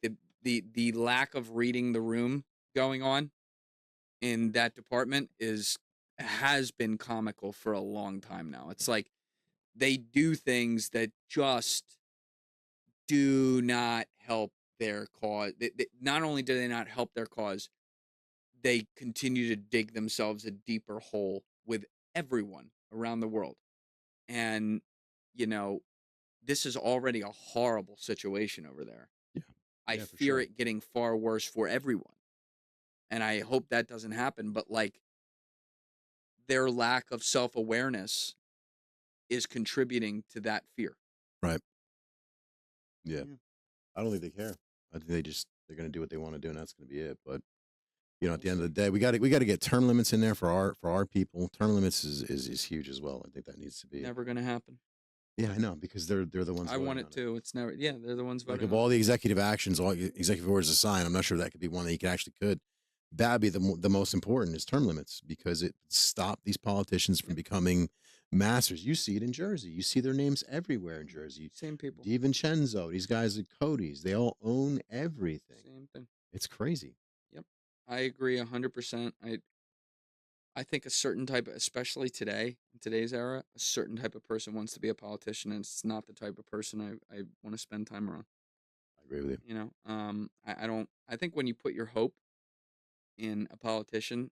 A: the lack of reading the room going on in that department has been comical for a long time now. It's like they do things that just do not help their cause. Not only do they not help their cause, they continue to dig themselves a deeper hole with everyone around the world. And, this is already a horrible situation over there.
B: Yeah.
A: I fear it getting far worse for everyone. And I hope that doesn't happen. But like, their lack of self-awareness is contributing to that fear.
B: Right. Yeah. I don't think they care. I think they're going to do what they want to do, and that's going to be it. But at the end of the day, we got to get term limits in there for our people. Term limits is huge as well. I think that needs to be
A: never going to happen.
B: Yeah, I know, because they're the ones.
A: I want it to. It's never. Yeah, they're the ones voting.
B: Like, of all the executive actions, all executive orders to sign, I'm not sure that could be one that you could. That would be the most important is term limits, because it stopped these politicians from becoming masters. You see it in Jersey. You see their names everywhere in Jersey.
A: Same people.
B: DiVincenzo, these guys at Cody's, they all own everything.
A: Same thing.
B: It's crazy.
A: Yep. I agree 100%. I think a certain type, especially today, in today's era, a certain type of person wants to be a politician, and it's not the type of person I want to spend time around.
B: I agree with you.
A: I think when you put your hope in a politician,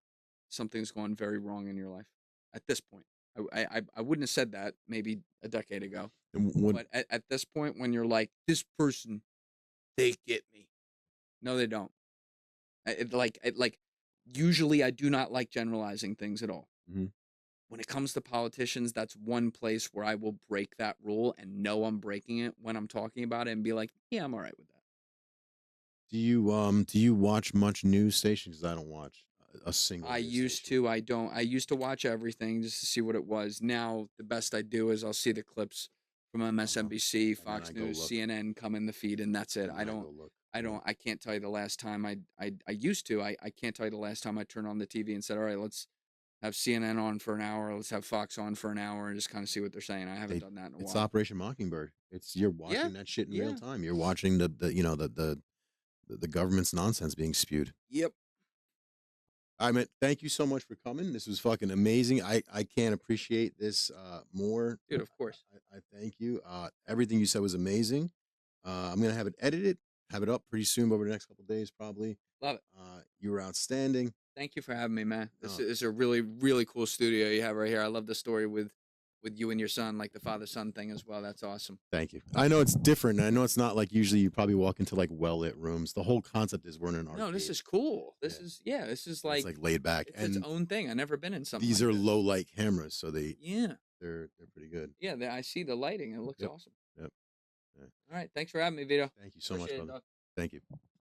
A: something's gone very wrong in your life at this point. I wouldn't have said that maybe a decade ago. But at this point, when you're like, this person, they get me. No, they don't. Usually I do not like generalizing things at all.
B: Mm-hmm.
A: when it comes to politicians, that's one place where I will break that rule and know I'm breaking it when I'm talking about it and be like, yeah, I'm all right with that.
B: Do you watch much news stations? 'Cause I don't watch a single.
A: I used to. I don't. I used to watch everything just to see what it was. Now the best I do is I'll see the clips from MSNBC, Fox News, CNN come in the feed, and that's it. I can't tell you the last time I used to. I can't tell you the last time I turned on the TV and said, all right, let's have CNN on for an hour. Let's have Fox on for an hour and just kind of see what they're saying. I haven't done that in a while.
B: It's Operation Mockingbird. You're watching that shit in real time. You're watching the government's nonsense being spewed.
A: Yep.
B: I mean, thank you so much for coming. This was fucking amazing. I can't appreciate this more.
A: Dude, of course.
B: I thank you. Everything you said was amazing. I'm gonna have it edited, have it up pretty soon over the next couple of days, probably.
A: Love it.
B: You were outstanding.
A: Thank you for having me, man. This is a really, really cool studio you have right here. I love the story with you and your son, like the father-son thing as well. That's awesome.
B: Thank you. I know it's different. I know it's not like usually you probably walk into like well-lit rooms. The whole concept is we're in an arcade.
A: No, this is cool. This is like,
B: it's like laid back.
A: It's its own thing. I've never been in something.
B: These
A: like
B: are
A: this.
B: low light cameras, so they're pretty good.
A: Yeah, I see the lighting. It looks awesome.
B: Yep.
A: All right. Thanks for having me, Vito.
B: Thank you so much, brother. Thank you.